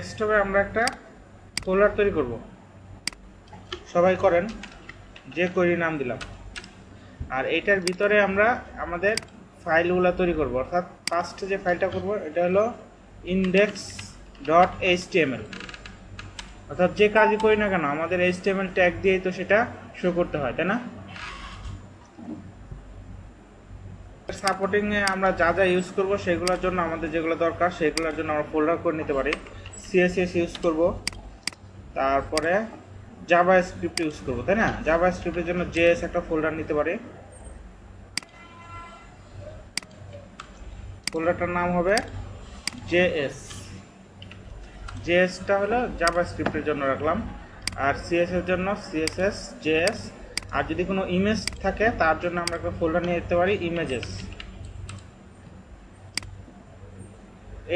ডেস্কটপে আমরা একটা ফোল্ডার তৈরি করব। সবাই করেন, যে কোয়েরি নাম দিলাম। আর এটার ভিতরে আমরা আমাদের ফাইলগুলো তৈরি করব। অর্থাৎ ফার্স্ট যে ফাইলটা করব এটা হলো index.html। অর্থাৎ যে কাজই করি না কেন আমাদের HTML ট্যাগ দিয়েই তো সেটা শো করতে হয়, তাই না? সাপোর্টিং এ আমরা যা যা ইউজ করব সেগুলোর জন্য আমাদের যেগুলো দরকার সেগুলোর জন্য আমরা ফোল্ডার করে নিতে পারি। CSS ইউজ করব, তারপরে জাভাস্ক্রিপ্ট ইউজ করব, তাই না? জাভাস্ক্রিপ্টের জন্য JS একটা ফোল্ডার নিতে পারি। ফোল্ডারটার নাম হবে JS। JS-টা হলো জাভাস্ক্রিপ্টের জন্য রাখলাম, আর CSS এর জন্য CSS JS। আর যদি কোনো ইমেজ থাকে তার জন্য আমরা একটা ফোল্ডার নিয়ে নিতে পারি ইমেজেস।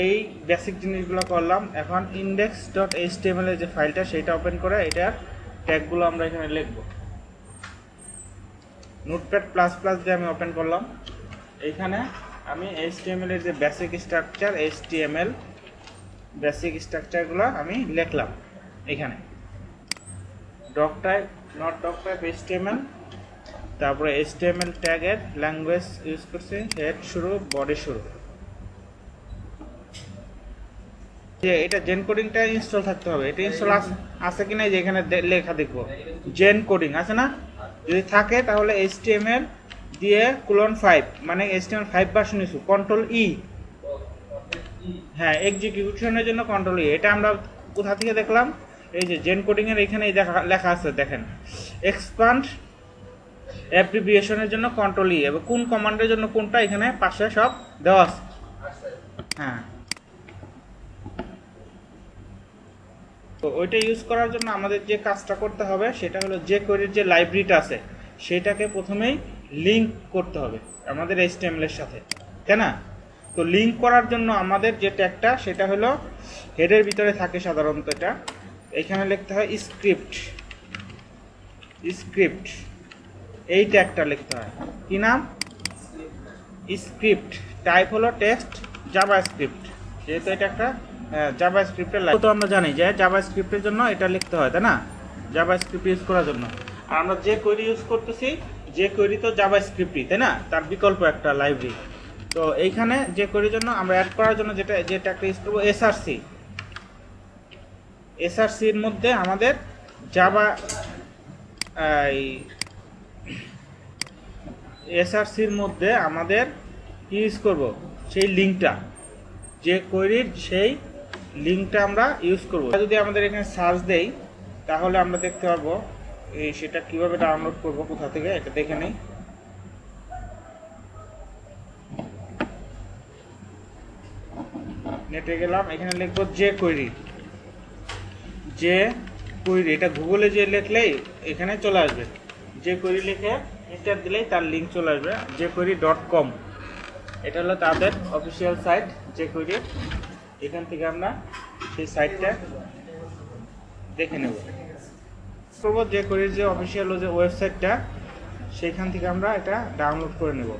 এই বেসিক জিনিসগুলো করলাম। এখন index.html এর যে ফাইলটা সেটা ওপেন করে এটার ট্যাগগুলো আমরা এখানে লিখব। নোটপ্যাড প্লাস প্লাস দিয়ে আমি ওপেন করলাম। এইখানে আমি HTML এর যে বেসিক স্ট্রাকচার HTML বেসিক স্ট্রাকচারগুলো আমি লিখলাম এখানে। Doctype not doctype HTML, তারপরে HTML ট্যাগের ল্যাঙ্গুয়েজ ইউজ করছি, হেড শুরু বডি শুরু। এটা জেন কোডিংটা ইনস্টল থাকতে হবে। এটা ইনস্টল আছে কিনা যে এখানে লেখা দেখবো জেন কোডিং আছে না, যদি থাকে তাহলে HTML দিয়ে :5 মানে HTML5 ভার্সন ইস্যু কন্ট্রোল ই। হ্যাঁ, এক্সিকিউশনের জন্য কন্ট্রোল ই। এটা আমরা কোথা থেকে দেখলাম? এই যে জেন কোডিং এর এখানে লেখা আছে, দেখেন এক্সপান্ড অ্যাব্রিভিয়েশনের জন্য কন্ট্রোল ই, এবং কোন কমান্ডের জন্য কোনটা এখানে পাশে সব দেওয়া আছে। হ্যাঁ, তো ওইটা ইউজ করার জন্য আমাদের যে কাজটা করতে হবে সেটা হলো যে কোয়েরির যে লাইব্রেরিটা আছে সেটাকে প্রথমেই লিংক করতে হবে আমাদের HTML এর সাথে, তাই না? তো লিংক করার জন্য আমাদের যে ট্যাগটা সেটা হলো হেডের ভিতরে থাকে সাধারণত, এটা এখানে লিখতে হয় স্ক্রিপ্ট। এই ট্যাগটা লিখতে হয়, কি নাম? স্ক্রিপ্ট। টাইপ হলো টেক্সট, জাভাস্ক্রিপ্ট। যেহেতু এটা একটা জাভাস্ক্রিপ্টের লাইব্রেরি, তো আমরা জানি যে জাভাস্ক্রিপ্টের জন্য এটা লিখতে হয়, তাই না? জাভাস্ক্রিপ্ট ইউজ করার জন্য। আর আমরা যে কোয়েরি ইউজ করতেছি, যে কোয়েরি তো জাভাস্ক্রিপ্টই, তাই না? তার বিকল্প একটা লাইব্রেরি। তো এইখানে যে কোয়েরির জন্য আমরা অ্যাড করার জন্য যে ট্যাগটা ইউজ করবো SRC-র মধ্যে আমাদের জাভা SRC-র মধ্যে আমাদের কি ইউজ করব? সেই লিঙ্কটা, যে কোয়েরির সেই লিঙ্কটা আমরা ইউজ করব। যদি আমাদের এখানে সার্চ দেই তাহলে আমরা দেখতে পারবো সেটা কিভাবে ডাউনলোড করব, কোথা থেকে এটা দেখে নেই। নেটে গেলাম, এখানে লিখবো যে কোয়েরি। এটা গুগলে যে লিখলেই এখানে চলে আসবে। যে কোয়েরি লিখে এন্টার দিলেই তার লিঙ্ক চলে আসবে, jquery.com। এটা হলো তাদের অফিসিয়াল সাইট যে কোয়েরি। এখান থেকে আমরা সেই সাইটটা দেখে নেব। করবো যে কোয়েরির যে অফিসিয়াল যে ওয়েবসাইটটা সেইখান থেকে আমরা এটা ডাউনলোড করে নেব।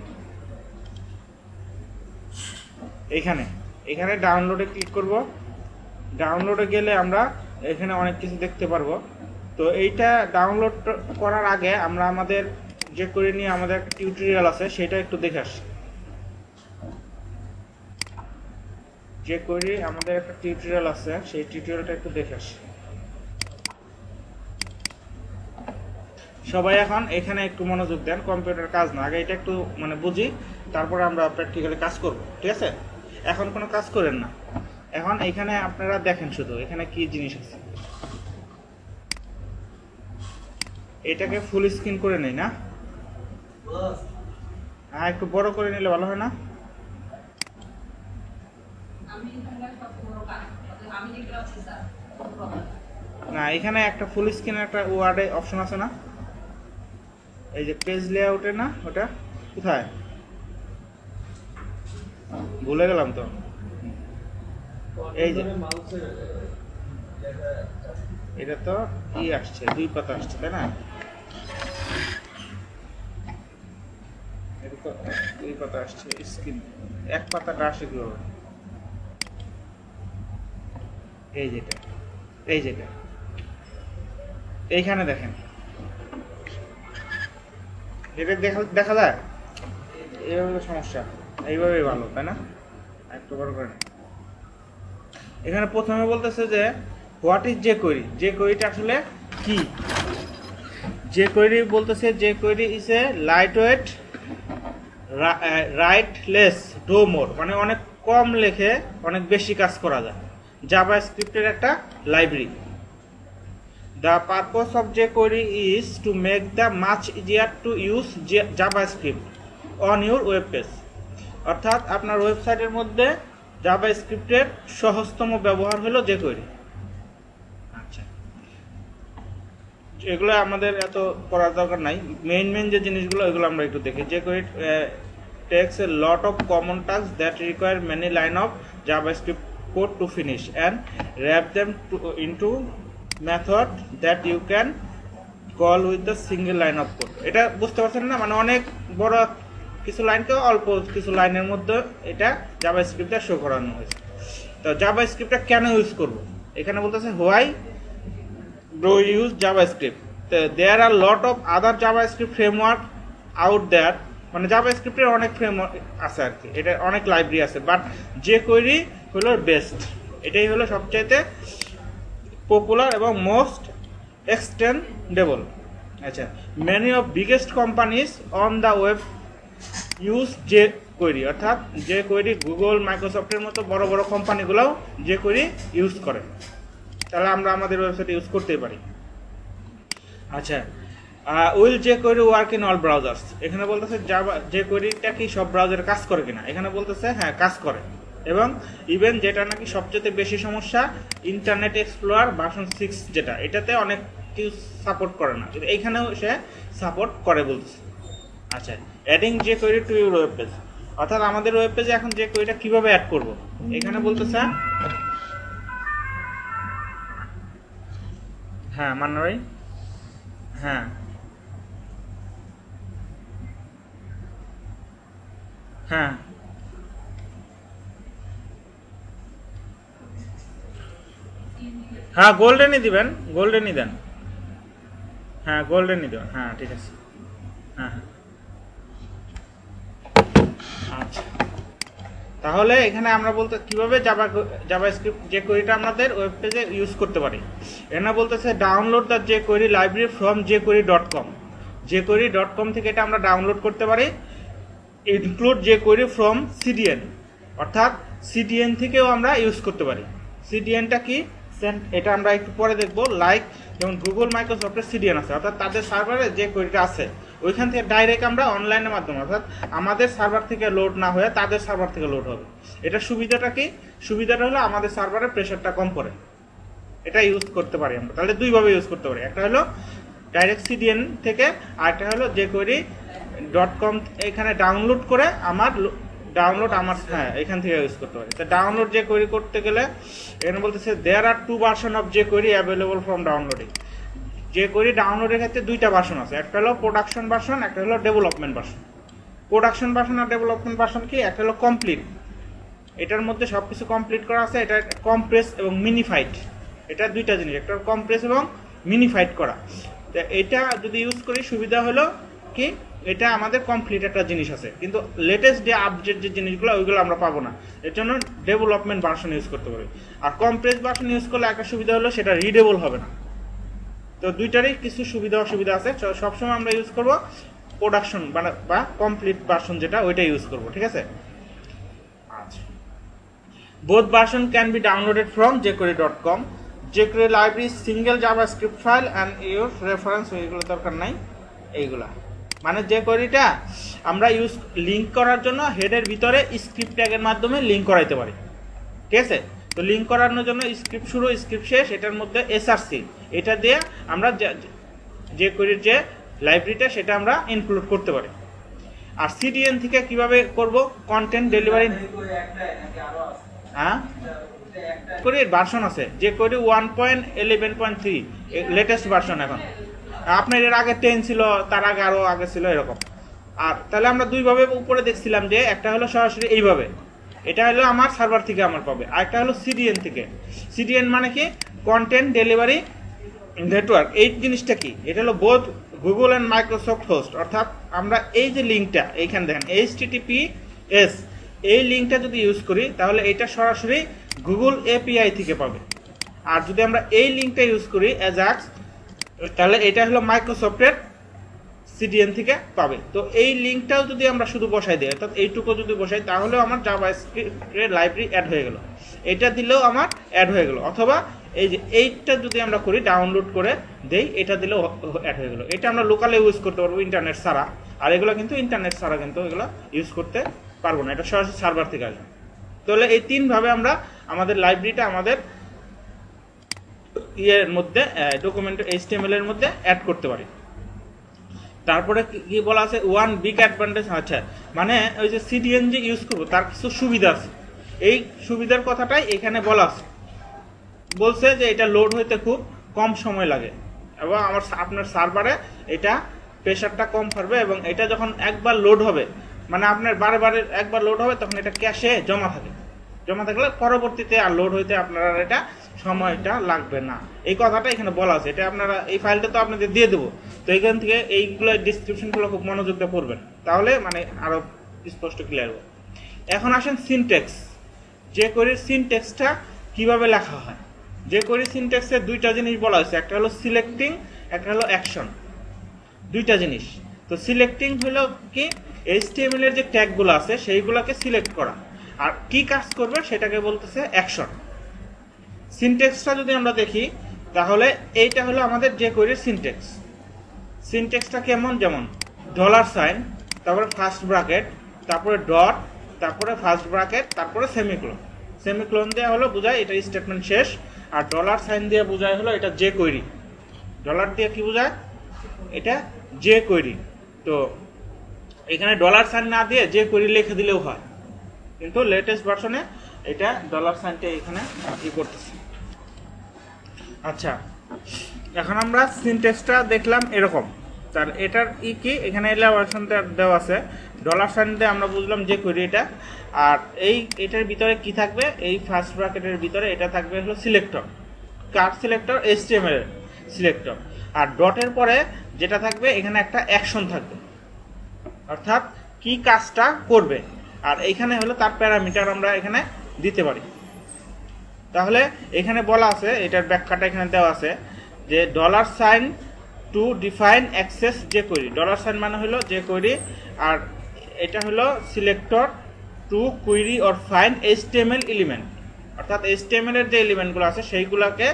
এখানে ডাউনলোডে ক্লিক করব। ডাউনলোডে গেলে আমরা এখানে অনেক কিছু দেখতে পারবো। তো এইটা ডাউনলোড করার আগে আমরা আমাদের যে কোয়েরি নিয়ে আমাদের একটা টিউটোরিয়াল আছে সেটা একটু দেখে আসি। যে কোয়েরি আমাদের একটা টিউটোরিয়াল আছে, সেই টিউটোরিয়ালটা একটু দেখে আসি। সবাই এখন এখানে একটু মনোযোগ দেন, কম্পিউটার কাজ না, আগে এটা একটু বুঝি, তারপরে আমরা প্র্যাকটিক্যালি কাজ করব, ঠিক আছে? এখন কোনো কাজ করেন না, এখন এখানে আপনারা দেখেন শুধু এখানে কি জিনিস আছে। এটাকে ফুল স্ক্রিন করে নেই না? হ্যাঁ, একটু বড় করে নিলে ভালো হয় না? না, এখানে একটা ফুল স্ক্রিন একটা ওয়ার্ডে অপশন আছে না, এই যে পেজ লেআউটে না, ওটা কোথায় ভুলে গেলাম তো। এই যে এটা তো আসছে 2 পাতা আসছে, তাই না? এটা তো 2 পাতা আসছে, স্ক্রিন 1 পাতাটা আসে কিভাবে? এই যেটা, এই যেটা, এইখানে দেখেন, এটা দেখা যায়। এইভাবে সমস্যা, এইভাবেই ভালো, তাই না? একটু বড় করে না। এখানে প্রথমে বলতেছে যে হোয়াট ইজ jQuery, jQueryটা আসলে কি। jQuery বলতেছে jQuery is a light weight write less do more, মানে অনেক কম লেখে অনেক বেশি কাজ করা যায়, জাভাস্ক্রিপ্টের একটা library. The purpose of jQuery is to make the much easier to use JavaScript on your web page, অর্থাৎ আপনার ওয়েবসাইটের মধ্যে জাভাস্ক্রিপ্টের সহজতম ব্যবহার হলো jQuery। আচ্ছা, এগুলো আমাদের এত পড়ার দরকার নাই, মেইন যে জিনিসগুলো এগুলো আমরা একটু দেখি। jQuery takes a lot of common tasks that require many line of JavaScript code to finish and wrap them into method that you can call with the single line of code। এটা বুঝতে পারছেন না, মানে অনেক বড় কিছু লাইনকে অল্প কিছু লাইনের মধ্যে এটা জাভাস্ক্রিপ্টে শো করানো হয়েছে। তো জাভাস্ক্রিপ্টটা কেন ইউজ করব, এখানে বলতেছে why do use JavaScript. There are lot of other JavaScript framework out there, মানে জাভাস্ক্রিপ্টের অনেক ফ্রেমওয়ার্ক আছে আর কি, এটা অনেক লাইব্রেরি আছে, বাট jQuery হলো বেস্ট, এটাই হলো সবচাইতে পপুলার এবং মোস্ট এক্সটেন্ডেবল। আচ্ছা, many of biggest companies on the web use jQuery, অর্থাৎ jQuery গুগল মাইক্রোসফটের মতো বড় বড় কোম্পানিগুলোও jQuery ইউজ করে, তাহলে আমরা আমাদের ওয়েবসাইটে ইউজ করতেই পারি। আচ্ছা, will jQuery work in all browsers, এখানে বলতেছে jQueryটা কি সব ব্রাউজারে কাজ করে কিনা, এখানে বলতেছে হ্যাঁ কাজ করে, এবং ইভেন যেটা নাকি সবচেয়ে বেশি সমস্যা ইন্টারনেট এক্সপ্লোরার ভার্সন 6 যেটা, এটাতে অনেক কিছু সাপোর্ট করে না, কিন্তু এইখানেও সে সাপোর্ট করে বলতেছে। আচ্ছা, adding jQuery to your web page, অর্থাৎ আমাদের ওয়েব পেজে এখন jQueryটা কিভাবে অ্যাড করব, এখানে বলতেছে হ্যাঁ মান্না ভাই, হ্যাঁ হ্যাঁ হ্যাঁ গোল্ডেনই দিবেন, গোল্ডেনই দেন, হ্যাঁ গোল্ডেনই দেবেন, হ্যাঁ ঠিক আছে, হ্যাঁ হ্যাঁ। আচ্ছা, তাহলে এখানে আমরা বলতে কিভাবে জাভাস্ক্রিপ্ট jQueryটা আমাদের ওয়েব পেজে ইউজ করতে পারি। এখানে বলতেছে download the jQuery library from jQuery.com, jQuery.com থেকে এটা আমরা ডাউনলোড করতে পারি। ইনক্লুড jQuery ফ্রম CDN, অর্থাৎ CDN থেকেও আমরা ইউজ করতে পারি। CDNটা কি এটা আমরা একটু পরে দেখবো। লাইক যেমন গুগল মাইক্রোসফটের CDN আছে, অর্থাৎ তাদের সার্ভারে jQueryটা আছে, ওইখান থেকে ডাইরেক্ট আমরা অনলাইনের মাধ্যমে, অর্থাৎ আমাদের সার্ভার থেকে লোড না হয়ে তাদের সার্ভার থেকে লোড হবে। এটার সুবিধাটা কি, সুবিধাটা হলো আমাদের সার্ভারের প্রেশারটা কম পড়ে, এটা ইউজ করতে পারি আমরা। তাহলে দুইভাবে ইউজ করতে পারি, একটা হলো ডাইরেক্ট CDN থেকে, আর একটা হলো jQuery.com এখানে ডাউনলোড করে আমার হ্যাঁ এখান থেকে ইউজ করতে পারি। তো ডাউনলোড jQuery করতে গেলে এখানে বলতেছে দেয়ার আর 2 version of jQuery available from downloading. jQuery ডাউনলোডের ক্ষেত্রে দুইটা ভার্সন আছে, একটা হলো প্রোডাকশন ভার্সন, একটা হলো ডেভেলপমেন্ট ভার্সন। প্রোডাকশন ভার্সন আর ডেভেলপমেন্ট ভার্সন কি, একটা হলো কমপ্লিট, এটার মধ্যে সবকিছু কমপ্লিট করা আছে, এটা কম্প্রেস এবং মিনিফাইড, এটা দুইটা জিনিস, একটা কম্প্রেস এবং মিনিফাইড করা। তো এটা যদি ইউজ করি সুবিধা হলো কি, এটা আমাদের কমপ্লিট একটা জিনিস আছে, কিন্তু লেটেস্ট যে আপডেট যে জিনিসগুলো ওইগুলো আমরা পাবো না, এর জন্য ডেভেলপমেন্ট ভার্সন ইউজ করতে পারি। আর কম্প্রেস ভার্সন ইউজ করলে একটা সুবিধা হলো সেটা রিডেবল হবে না। তো দুইটারই কিছু সুবিধা অসুবিধা আছে, সবসময় আমরা ইউজ করব প্রোডাকশন বা কমপ্লিট ভার্সন যেটা, ওইটা ইউজ করব, ঠিক আছে। আচ্ছা, both version can be downloaded from jQuery.com, jQuery library single JavaScript file and your reference, এগুলো দরকার নাই, এইগুলা মানে jQueryটা আমরা ইউজ লিংক করার জন্য হেডের ভিতরে স্ক্রিপ্ট ট্যাগের মাধ্যমে লিংক করাইতে পারি, ঠিক আছে। তো লিংক করানোর জন্য স্ক্রিপ্ট শুরু স্ক্রিপ্ট শেষ, এটার মধ্যে src এটা দিয়ে আমরা jQueryর যে লাইব্রেরিটা সেটা আমরা ইনক্লুড করতে পারি। আর CDN থেকে কিভাবে করব, কন্টেন্ট ডেলিভারি, হ্যাঁ jQueryর ভার্সন আছে, jQuery 1.11.3 লেটেস্ট ভার্সন। এখন আপনার এর আগে 10 ছিল, তার আগে আরো আগে ছিল, এরকম। আর তাহলে আমরা দুইভাবে উপরে দেখছিলাম, যে একটা হলো সরাসরি এইভাবে, এটা হলো আমার সার্ভার থেকে আমার পাবে। আরেকটা হলো সিডিএন থেকে। সিডিএন মানে কি, কন্টেন্ট ডেলিভারি নেটওয়ার্ক। এই জিনিসটা কি, এটা হলো both Google and Microsoft host. অর্থাৎ আমরা এই যে লিঙ্কটা এইখানে দেখেন HTTPS, এই লিঙ্কটা যদি ইউজ করি তাহলে এটা সরাসরি গুগল এপিআই থেকে পাবে। আর যদি আমরা এই লিঙ্কটা ইউজ করি অ্যাজাক্স, তাহলে এটা হলো মাইক্রোসফটের সিডিএন থেকে পাবে। তো এই লিঙ্কটাও যদি আমরা শুধু বসাই দিই, অর্থাৎ এইটুকু যদি বসাই, তাহলেও আমার জাভাস্ক্রিপ্টের লাইব্রেরি অ্যাড হয়ে গেল। এটা দিলেও আমার অ্যাড হয়ে গেল। অথবা এই যে এইটা যদি আমরা করি, ডাউনলোড করে দেই, এটা দিলেও অ্যাড হয়ে গেল। এটা আমরা লোকালে ইউজ করতে পারবো ইন্টারনেট ছাড়া। আর এগুলো কিন্তু ইন্টারনেট ছাড়া কিন্তু এগুলো ইউজ করতে পারবো না, এটা সরাসরি সার্ভার থেকে আসবে। তাহলে এই তিনভাবে আমরা আমাদের লাইব্রেরিটা আমাদের ইয়ের মধ্যে ডকুমেন্ট HTML এর মধ্যে অ্যাড করতে পারি। তারপরে কি বলা আছে, ওয়ান বিগ অ্যাডভান্টেজ, আচ্ছা মানে ওই যে সিডিএন যে ইউজ করবো তার কিছু সুবিধা আছে। এই সুবিধার কথাটাই এখানে বলা আছে। বলছে যে এটা লোড হইতে খুব কম সময় লাগে এবং আপনার সার্ভারে এটা প্রেশারটা কম পড়বে, এবং এটা যখন একবার লোড হবে, মানে আপনার বারে বারে একবার লোড হবে, তখন এটা ক্যাশে জমা থাকে। জমা থাকলে পরবর্তীতে আর লোড হইতে আপনারা এটা সময়টা লাগবে না। এই কথাটা এখানে বলা আছে। এটা আপনারা এই ফাইলটা তো আপনাদের দিয়ে দেবো, তো এইখান থেকে এইগুলো ডিসক্রিপশনগুলো খুব মনোযোগ দিয়ে পড়বেন, তাহলে মানে আরো স্পষ্ট ক্লিয়ার হবে। এখন আসেন সিনট্যাক্স। যে কোয়েরির সিনট্যাক্সটা কিভাবে লেখা হয়। যে কোয়েরির সিনট্যাক্সে দুইটা জিনিস বলা হয়েছে, একটা হলো সিলেক্টিং, একটা হলো অ্যাকশন। দুইটা জিনিস। তো সিলেক্টিং হলো কি, HTML এর যে ট্যাগগুলো আছে সেইগুলোকে সিলেক্ট করা, আর কি কাজ করবে সেটাকে বলতেছে অ্যাকশন। সিনট্যাক্সটা যদি আমরা দেখি, তাহলে এইটা হলো আমাদের যে কোয়েরির সিনট্যাক্স। সিনট্যাক্সটা কেমন, যেমন $, তারপরে ফার্স্ট ব্র্যাকেট, তারপরে ডট, তারপরে ফার্স্ট ব্র্যাকেট, তারপরে সেমিক্লোন। সেমিক্লোন দেওয়া হলো বোঝায় এটা স্টেটমেন্ট শেষ, আর $, দিয়ে বোঝায় হলো এটা যে কোয়েরি। ডলার দিয়ে কি বোঝায়, এটা যে কোয়েরি। তো এখানে $, না দিয়ে যে কোয়েরি লিখে দিলেও হয়, কিন্তু লেটেস্ট ভার্সনে এটা $টা এখানে ই করতেছে। আচ্ছা, এখন আমরা সিনট্যাক্সটা দেখলাম এরকম। তার এটার কি, এখানে ভার্সনটা দেওয়া আছে $, দিয়ে আমরা বুঝলাম যে কোয়েরি এটা। আর এটার ভিতরে কি থাকবে, এই ফার্স্ট ব্র্যাকেটের ভিতরে এটা থাকবে হলো সিলেক্টর। কার সিলেক্টর, HTML এর সিলেক্টর। আর ডটের পরে যেটা থাকবে, এখানে একটা অ্যাকশন থাকবে, অর্থাৎ কি কাজটা করবে। আর এইখানে হলো তার প্যারামিটার আমরা এখানে দিতে পারি। তাহলে এখানে বলা আছে, এটার ব্যাখ্যাটা এখানে দেওয়া আছে যে $, টু ডিফাইন অ্যাক্সেস যে কোয়েরি। $, মানে হলো যে কোয়েরি, আর এটা হলো selector to query or find HTML element. অর্থাৎ HTML এর যে এলিমেন্টগুলো আছে সেইগুলোকে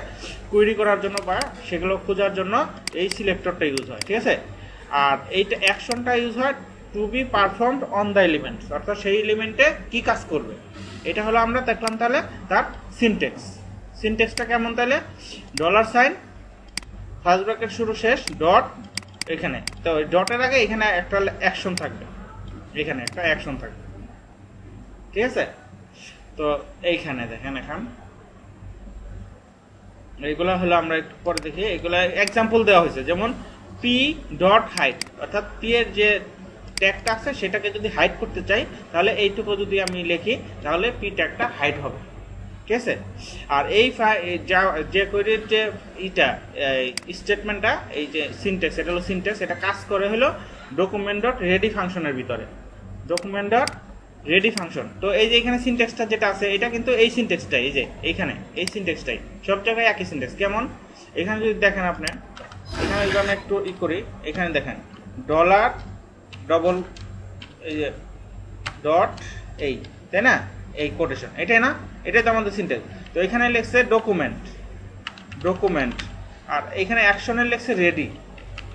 কোয়েরি করার জন্য বা সেগুলো খোঁজার জন্য এই সিলেক্টরটা ইউজ হয়, ঠিক আছে। আর এইটা অ্যাকশনটা ইউজ হয় to be performed on the elements, অর্থাৎ সেই এলিমেন্টে কি কাজ করবে। এটা হলো আমরা দেখলাম তাহলে তার সিনট্যাক্স। সিনট্যাক্সটা কেমন তাহলে, $, ফার্স্ট ব্র্যাকেট শুরু শেষ, ডট, এখানে তো ডটের আগে এখানে একটা অ্যাকশন থাকবে, এখানে একটা অ্যাকশন থাকবে, ঠিক আছে। তো এইখানে দেখেন, এখন এইগুলা হলো আমরা একটু পরে দেখি, এগুলা এক্সাম্পল দেওয়া হয়েছে। যেমন p.hide, অর্থাৎ p এর যে ট্যাগটা আছে সেটাকে যদি হাইড করতে চাই, তাহলে এইটুকু যদি আমি লিখি, তাহলে p ট্যাগটা হাইড হবে, ঠিক আছে। আর এই যে কোয়েরির যে ইটা স্টেটমেন্টটা, এই যে সিনট্যাক্স, এটা হলো সিনট্যাক্স। এটা কাজ করে হলো document.ready ফাংশনের ভিতরে, document.ready ফাংশন। তো এই যে এখানে সিনট্যাক্সটা যেটা আছে, এটা কিন্তু এই সিনট্যাক্সটাই, এই যে এইখানে এই সিনট্যাক্সটাই সব জায়গায় একই সিনট্যাক্স। কেমন, এখানে যদি দেখেন আপনি, এখানে যদি আমি একটু ই করি, এখানে দেখেন $, এই যে ডট, এই তাই না, এই কোটেশন, এটাই না, এটাই তো আমাদের সিনট্যাক্স। তো এখানে লিখছে ডকুমেন্ট, আর এখানে অ্যাকশনের লিখছে রেডি।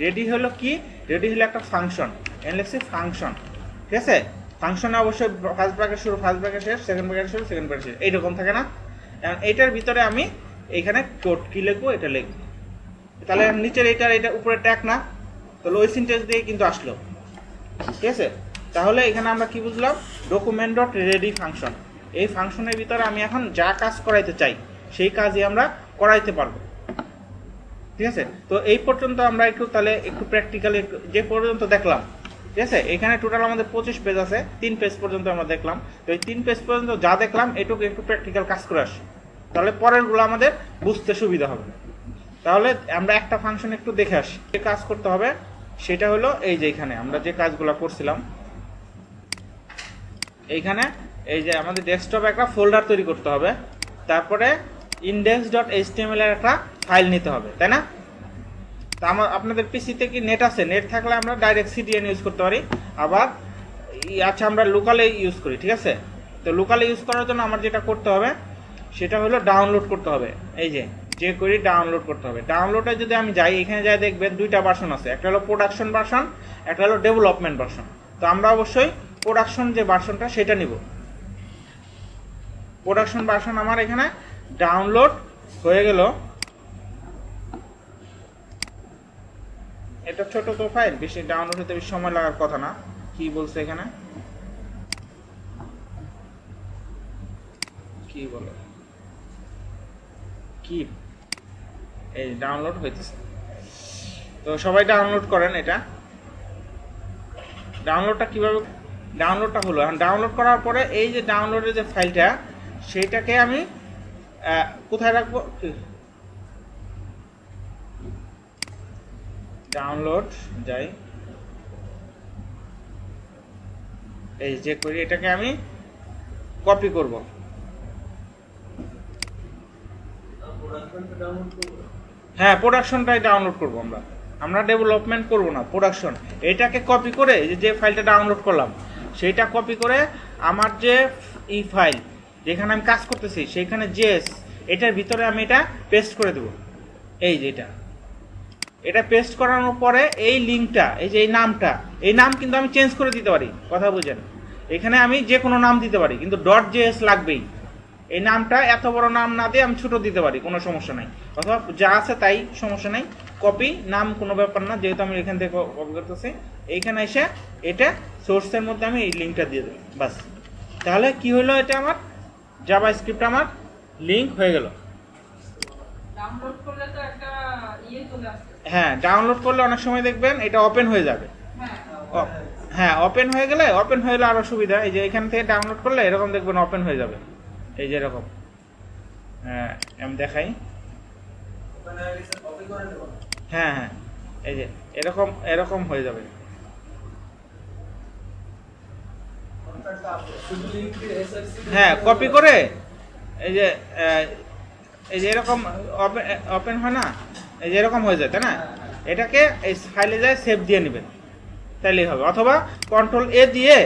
রেডি হলো কি, রেডি হলো একটা ফাংশন, এখানে লিখছে ফাংশন, ঠিক আছে। ফাংশনে অবশ্যই ফার্স্ট ব্র্যাকেট শুরু, ফার্স্ট ব্র্যাকেট শেষ, সেকেন্ড ব্র্যাকেট শুরু, সেকেন্ড ব্র্যাকেট শেষ, এইরকম থাকে না। এইটার ভিতরে আমি এখানে কোড কি লিখবো, এটা লিখবো। তাহলে নিচের এটা উপরে ট্যাগ না, তাহলে ওই সিনট্যাক্স দিয়ে কিন্তু আসলো, ঠিক আছে। তাহলে এখানে আমরা কি বুঝলাম, document.ready ফাংশন। এই ফাংশনের ভিতরে আমি এখন যা কাজ করাইতে চাই সেই কাজই আমরা করাইতে পারবো, ঠিক আছে। তো এই পর্যন্ত আমরা একটু তাহলে একটু প্র্যাকটিক্যালি যে পর্যন্ত দেখলাম, ঠিক আছে। এখানে টোটাল আমাদের 25 পেজ আছে, 3 পেজ পর্যন্ত আমরা দেখলাম। তো এই 3 পেজ পর্যন্ত যা দেখলাম এটুকু একটু প্র্যাকটিক্যাল কাজ করে আসি, তাহলে পরেরগুলো আমাদের বুঝতে সুবিধা হবে। তাহলে আমরা একটা ফাংশন একটু দেখে আসি। যে কাজ করতে হবে সেটা হলো এই যে এখানে আমরা যে কাজগুলো করছিলাম, এইখানে এই যে আমাদের ডেস্কটপে একটা ফোল্ডার তৈরি করতে হবে, তারপরে index.html এর একটা ফাইল নিতে হবে, তাই না? তা আপনাদের পিসিতে কি নেট আছে? নেট থাকলে আমরা ডাইরেক্ট সিডিএন ইউজ করতে পারি, আবার আচ্ছা আমরা লোকালে ইউজ করি, ঠিক আছে। তো লোকালে ইউজ করার জন্য আমার যেটা করতে হবে সেটা হলো ডাউনলোড করতে হবে। এই যে করি ডাউনলোড করতে হবে। ডাউনলোডে যদি আমি যাই, এখানে যাই দেখবেন দুইটা ভার্সন আছে, একটা হলো প্রোডাকশন ভার্সন, একটা হলো ডেভেলপমেন্ট ভার্সন। তো আমরা অবশ্যই প্রোডাকশন যে ভার্সনটা সেটা নিব। প্রোডাকশন ভার্সন আমার এখানে ডাউনলোড হয়ে গেল। এটা ছোট তো ফাইল, বেশি ডাউনলোড হতে বেশি সময় লাগার কথা না। কি বলছে এখানে, কি বলে, কি এই ডাউনলোড হইতেছে। তো সবাই ডাউনলোড করেন। এটা ডাউনলোডটা কিভাবে, ডাউনলোডটা হলো, এখন ডাউনলোড করার পরে এই যে ডাউনলোডের যে ফাইলটা সেইটাকে আমি কোথায় রাখবো, ডাউনলোড যাই, এই যে করি এটাকে আমি কপি করব। হ্যাঁ, প্রোডাকশনটাই ডাউনলোড করব। আমরা ডেভেলপমেন্ট করব না, প্রোডাকশন। এটাকে কপি করে যে ফাইলটা ডাউনলোড করলাম সেইটা কপি করে আমার যে ই ফাইল যেখানে আমি কাজ করতেছি সেইখানে জেএস এটার ভিতরে আমি এটা পেস্ট করে দেব। এই যে এটা পেস্ট করানোর পরে এই লিঙ্কটা, এই যে এই নামটা, এই নাম কিন্তু আমি চেঞ্জ করে দিতে পারি, কথা বুঝেন। এখানে আমি যে কোনো নাম দিতে পারি, কিন্তু .js লাগবেই। এই নামটা এত বড় নাম না দিয়ে আমি ছোট দিতে পারি, কোনো সমস্যা নাই, অথবা যা আছে তাই, সমস্যা নাই। কপি নাম কোনো ব্যাপার না, যেহেতু আমি এখান থেকে কপি করতেছি। এইখানে এসে এটা সোর্সের মধ্যে আমি এই লিঙ্কটা দিয়ে দেবো, বাস। তাহলে কি হলো, এটা আমার জাভা স্ক্রিপ্ট আমার লিঙ্ক হয়ে গেল। ডাউনলোড করলে তো একটা চলে আসবে। হ্যাঁ, ডাউনলোড করলে অনেক সময় দেখবেন এটা ওপেন হয়ে যাবে। হ্যাঁ, ওপেন হয়ে গেলে আরো সুবিধা। এই যে এখান থেকে ডাউনলোড করলে এরকম দেখবেন ওপেন হয়ে যাবে, এই যে এরকম। হ্যাঁ, আমি দেখাই। হ্যাঁ, এই যে এরকম হয়ে যাবে। হ্যাঁ, কপি করে এই যে এরকম ওপেন হয় না, এই যে এরকম হয়ে যায়, তাই না? এটাকে এই ফাইলে যায় সেভ দিয়ে নেবেন, তাইলেই হবে। অথবা কন্ট্রোল-A দিয়ে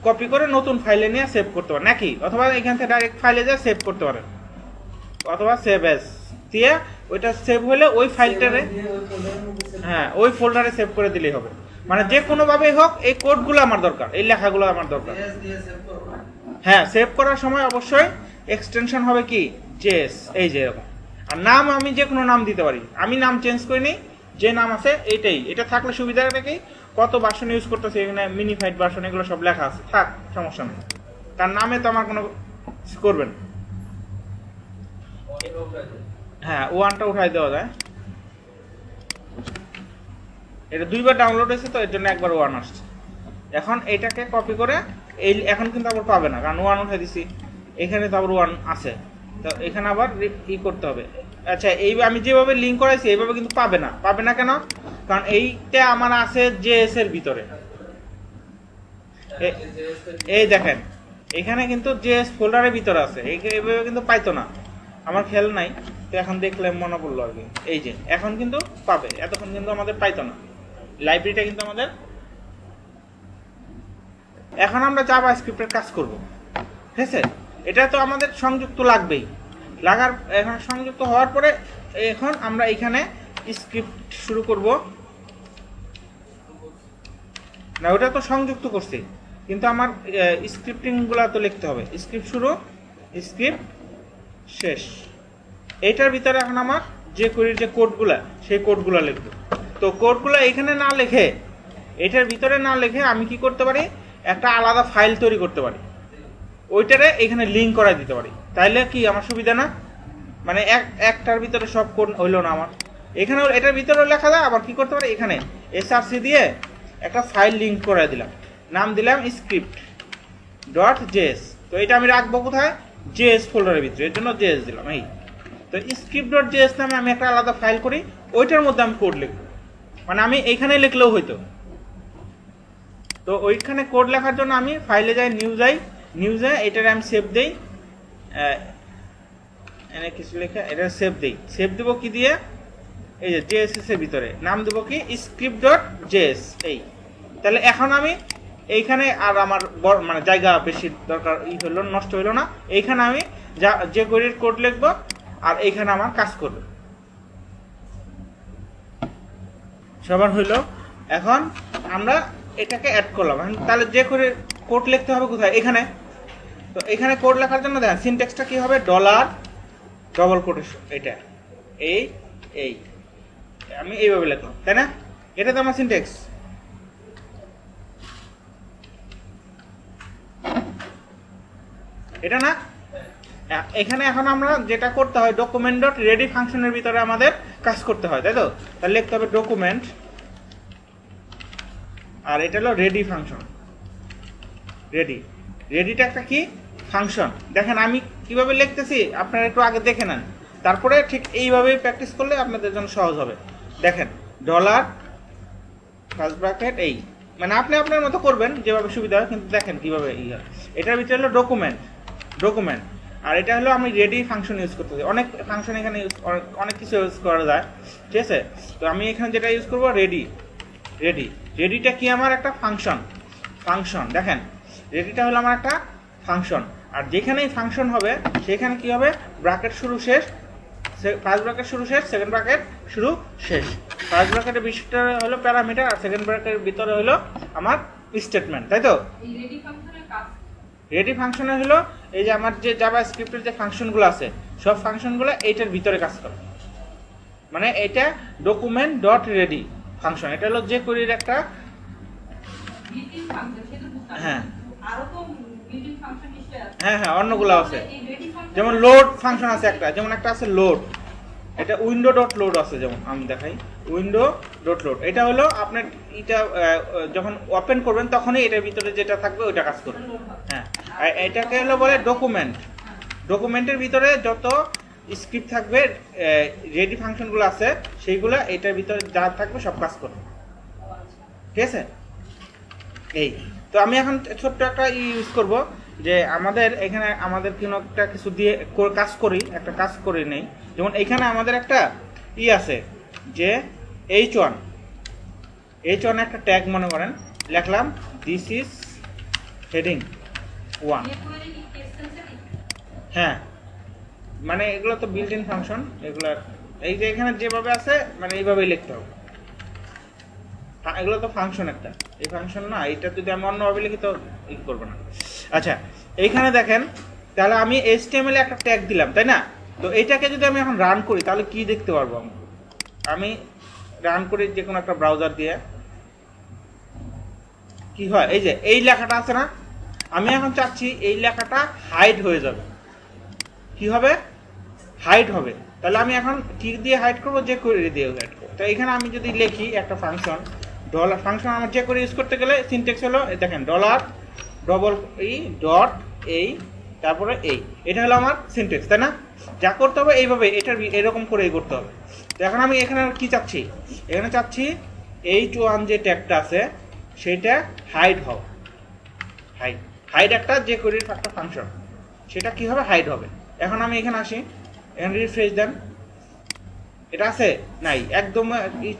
কপি করে নতুন ফাইলে নিয়ে সেভ করতে পারেন, নাকি অথবা এখান থেকে ডাইরেক্ট ফাইলে যায় সেভ করতে পারেন, অথবা সেভ অ্যাজ দিয়ে ওইটা সেভ হলে ওই ফাইলটারে, হ্যাঁ, ওই ফোল্ডারে সেভ করে দিলেই হবে। মানে যে কোনো ভাবেই হোক এই কোডগুলো আমার দরকার, এই লেখাগুলো আমার দরকার। হ্যাঁ, সেভ করার সময় অবশ্যই এক্সটেনশন হবে কি জেএস, এই যে এরকম। আর নাম আমি যে কোনো নাম দিতে পারি, আমি নাম চেঞ্জ করিনি, যে নাম আছে এইটাই। এটা থাকলে সুবিধাটা কি, কত ভার্সন ইউজ করতেছে এখানে, মিনিফাইড ভার্সন, এগুলো সব লেখা আছে, থাক, সমস্যা নেই। তার নামে তো আমার কোনো করবেন। হ্যাঁ, ওয়ানটা উঠাই দেওয়া যায়। এটা দুইবার ডাউনলোড হয়েছে তো এর জন্য একবার ওয়ান আসছে। এখন এটাকে কপি করে এখন কিন্তু আবার পাবে না, কারণ ওয়ান উঠাই দিছি। এখানে তো আবার ওয়ান আছে, তো এখানে আবার করতে হবে। আচ্ছা, এই আমি যেভাবে লিঙ্ক করাইছি এইভাবে কিন্তু পাবে না কেন? কারণ এইটা আমার আছে জেএস এর ভিতরে। এই দেখেন এখানে কিন্তু জেএস ফোল্ডারের ভিতরে আছে, এইভাবে কিন্তু পাইতো না, আমার খেয়াল নাই। তো এখন দেখলে মনে পড়লো আর কি, এই যে এখন কিন্তু পাবে, এতক্ষণ কিন্তু আমাদের পাইতো না। লাইব্রেরিটা কিন্তু আমাদের, এখন আমরা জাভা স্ক্রিপ্টের কাজ করব, ঠিক আছে। এটা তো আমাদের সংযুক্ত লাগবেই, এখন সংযুক্ত হওয়ার পরে এখন আমরা এখানে স্ক্রিপ্ট শুরু করব না, ওটা তো সংযুক্ত করছি, কিন্তু আমার স্ক্রিপ্টিং গুলা তো লিখতে হবে। স্ক্রিপ্ট শুরু, স্ক্রিপ্ট শেষ। এইটার ভিতরে এখন আমার যে কোরির যে কোডগুলা, সেই কোডগুলা লিখবো। তো কোডগুলা এখানে না লিখে, এটার ভিতরে না লিখে আমি কি করতে পারি, একটা আলাদা ফাইল তৈরি করতে পারি, ওইটারে এখানে লিঙ্ক করাই দিতে পারি। তাইলে কি আমার সুবিধা না? মানে একটার ভিতরে সব কোড হইলো না আমার, এখানে এটার ভিতরে লেখা যায়। আবার কি করতে পারি, এখানে এসআরসি দিয়ে একটা ফাইল লিঙ্ক করে দিলাম, নাম দিলাম স্ক্রিপ্ট ডট জেএস। তো এটা আমি রাখবো কোথায়? জেএস ফোল্ডারের ভিতরে, এর জন্য জেএস দিলাম। এই তো স্ক্রিপ্ট ডট জেএস নামে আমি একটা আলাদা ফাইল করি, ওইটার মধ্যে আমি কোড লিখব। মানে আমি এইখানে লিখলেও হইতো। তো ওইখানে কোড লেখার জন্য আমি ফাইলে যাই, নিউজে এটার আমি সেভ দেই, এনে কিছু লেখা এটা সেভ দেই। সেভ দেবো কি দিয়ে? এই যে জেএসএস এর ভিতরে নাম দেবো কি স্ক্রিপ্ট ডট জেএস। এই তাহলে এখন আমি এইখানে আর আমার মানে জায়গা বেশি দরকার হলো, নষ্ট হইলো না। এইখানে আমি যে কোয়েরির কোড লিখবো আর এইখানে আমার কাজ করবে। সবার হইলো। এখন আমরা এটাকে অ্যাড করলাম। তাহলে যে করে কোড লিখতে হবে কোথায়? এখানে। তো এখানে কোড লেখার জন্য দেখেন সিনট্যাক্সটা কি হবে? ডলার ডবল কোটেশন, এটা এই আমি এইভাবে লিখলাম, তাই না? এটা তো আমার সিনট্যাক্স। এটা না? এখানে এখন আমরা যেটা করতে হয়, ডকুমেন্ট ডট রেডি ফাংশনের ভিতরে আমাদের কাজ করতে হয়, তাই তো? তাহলে লিখতে হবে ডকুমেন্ট, আর এটা হলো রেডি ফাংশন। রেডিটা একটা কি ফাংশন। দেখেন আমি কিভাবে লিখতেছি, আপনারা একটু আগে দেখে নেন, তারপরে ঠিক এইভাবেই প্র্যাকটিস করলে আপনাদের জন্য সহজ হবে। দেখেন ডলার ফার্স্ট ব্র্যাকেট, এই মানে আপনি আপনার মতো করবেন যেভাবে সুবিধা হয়, কিন্তু দেখেন কিভাবে এটার ভিতরে হলো ডকুমেন্ট, আর এটা হলো আমি রেডি ফাংশন ইউজ করতেছি। অনেক ফাংশন এখানে অনেক কিছু ইউজ করা যায়, ঠিক আছে? তো আমি এখানে যেটা ইউজ করবো রেডিটা কি? আমার একটা ফাংশন। দেখেন রেডিটা হলো আমার একটা ফাংশন, আর যেখানেই ফাংশন হবে সেখানে কি হবে? ব্র্যাকেট শুরু শেষ, ফার্স্ট ব্র্যাকেট শুরু শেষ, সেকেন্ড ব্র্যাকেট শুরু শেষ। ফার্স্ট ব্র্যাকেটের ভিতরে হলো প্যারামিটার, আর সেকেন্ড ব্র্যাকেটের ভিতরে হলো আমার স্টেটমেন্ট, তাই তো? এই রেডি ফাংশনের কাজ রেডি ফাংশনে হলো এই যে আমার যে জাভা স্ক্রিপ্টের যে ফাংশনগুলো আছে, সব ফাংশনগুলো এইটার ভিতরে কাজ করে। মানে এটা ডকুমেন্ট ডট রেডি ফাংশন, এটা হলো যে কোয়েরির একটা বিল্ট ইন ফাংশন, সেটা বুঝতে হ্যাঁ আরো তো বিল্ট ইন ফাংশন নিশ্চয়ই আছে। হ্যাঁ অন্যগুলো আছে, এই রেডি ফাংশন যেমন লোড ফাংশন আছে একটা, যেমন একটা আছে লোড, এটা উইন্ডো ডট লোড আছে। যেমন আমি দেখাই উইন্ডো ডট লোড, এটা হলো আপনার এটা যখন ওপেন করবেন তখনই এটার ভিতরে যেটা থাকবে ওইটা কাজ করবে। হ্যাঁ, আর এটাকে হলো বলে ডকুমেন্টের ভিতরে যত স্ক্রিপ্ট থাকবে, রেডি ফাংশনগুলো আছে সেইগুলো এটার ভিতরে যা থাকবে সব কাজ করবে, ঠিক আছে? এই তো আমি এখন ছোট্ট একটা ইউজ করব, যে আমাদের এখানে আমাদের কোনো একটা কিছু দিয়ে একটা কাজ করি নেই। যেমন এখানে আমাদের একটা আছে যে H1 একটা ট্যাগ মনে করেন, লিখলাম দিস ইজ হেডিং 1। হ্যাঁ, মানে এগুলো তো বিল্ট ইন ফাংশন, এগুলো এই যে এখানে যেভাবে আছে মানে এইভাবেই লিখতে হবে। এগুলো তো ফাংশন একটা, এই ফাংশন না, এটা যদি আমি অন্যভাবে লিখি তো ই করবো না। আচ্ছা এইখানে দেখেন, তাহলে আমি HTML একটা ট্যাগ দিলাম, তাই না? তো এইটাকে যদি আমি এখন রান করি তাহলে কি দেখতে পারবো? আমি রান করি যে কোনো একটা ব্রাউজার দিয়ে, কি হয়? এই যে এই লেখাটা আছে না, আমি এখন চাচ্ছি এই লেখাটা হাইড হয়ে যাবে। কি হবে? হাইড হবে। তাহলে আমি এখন কি দিয়ে হাইড করবো? যে কোয়েরি দিয়ে হাইড করবো। তো এখানে আমি যদি লিখি একটা ফাংশন, ডলার ফাংশন আমার যে করে ইউজ করতে গেলে সিনট্যাক্স হলো দেখেন ডলার ডবল ডট তারপরে এটা হলো আমার সিনট্যাক্স, তাই না? যা করতে হবে এইভাবে, এটার এরকম করেই করতে হবে। তো এখন আমি এখানে কি চাচ্ছি? এখানে চাচ্ছি H1 যে ট্যাগটা আছে সেটা হাইড হবে। হাইড একটা যে কোয়েরির একটা ফাংশন, সেটা কি হবে? হাইড হবে। এখন আমি এখানে আসি, এখানে রিফ্রেশ দেন, এটা আছে নাই, একদম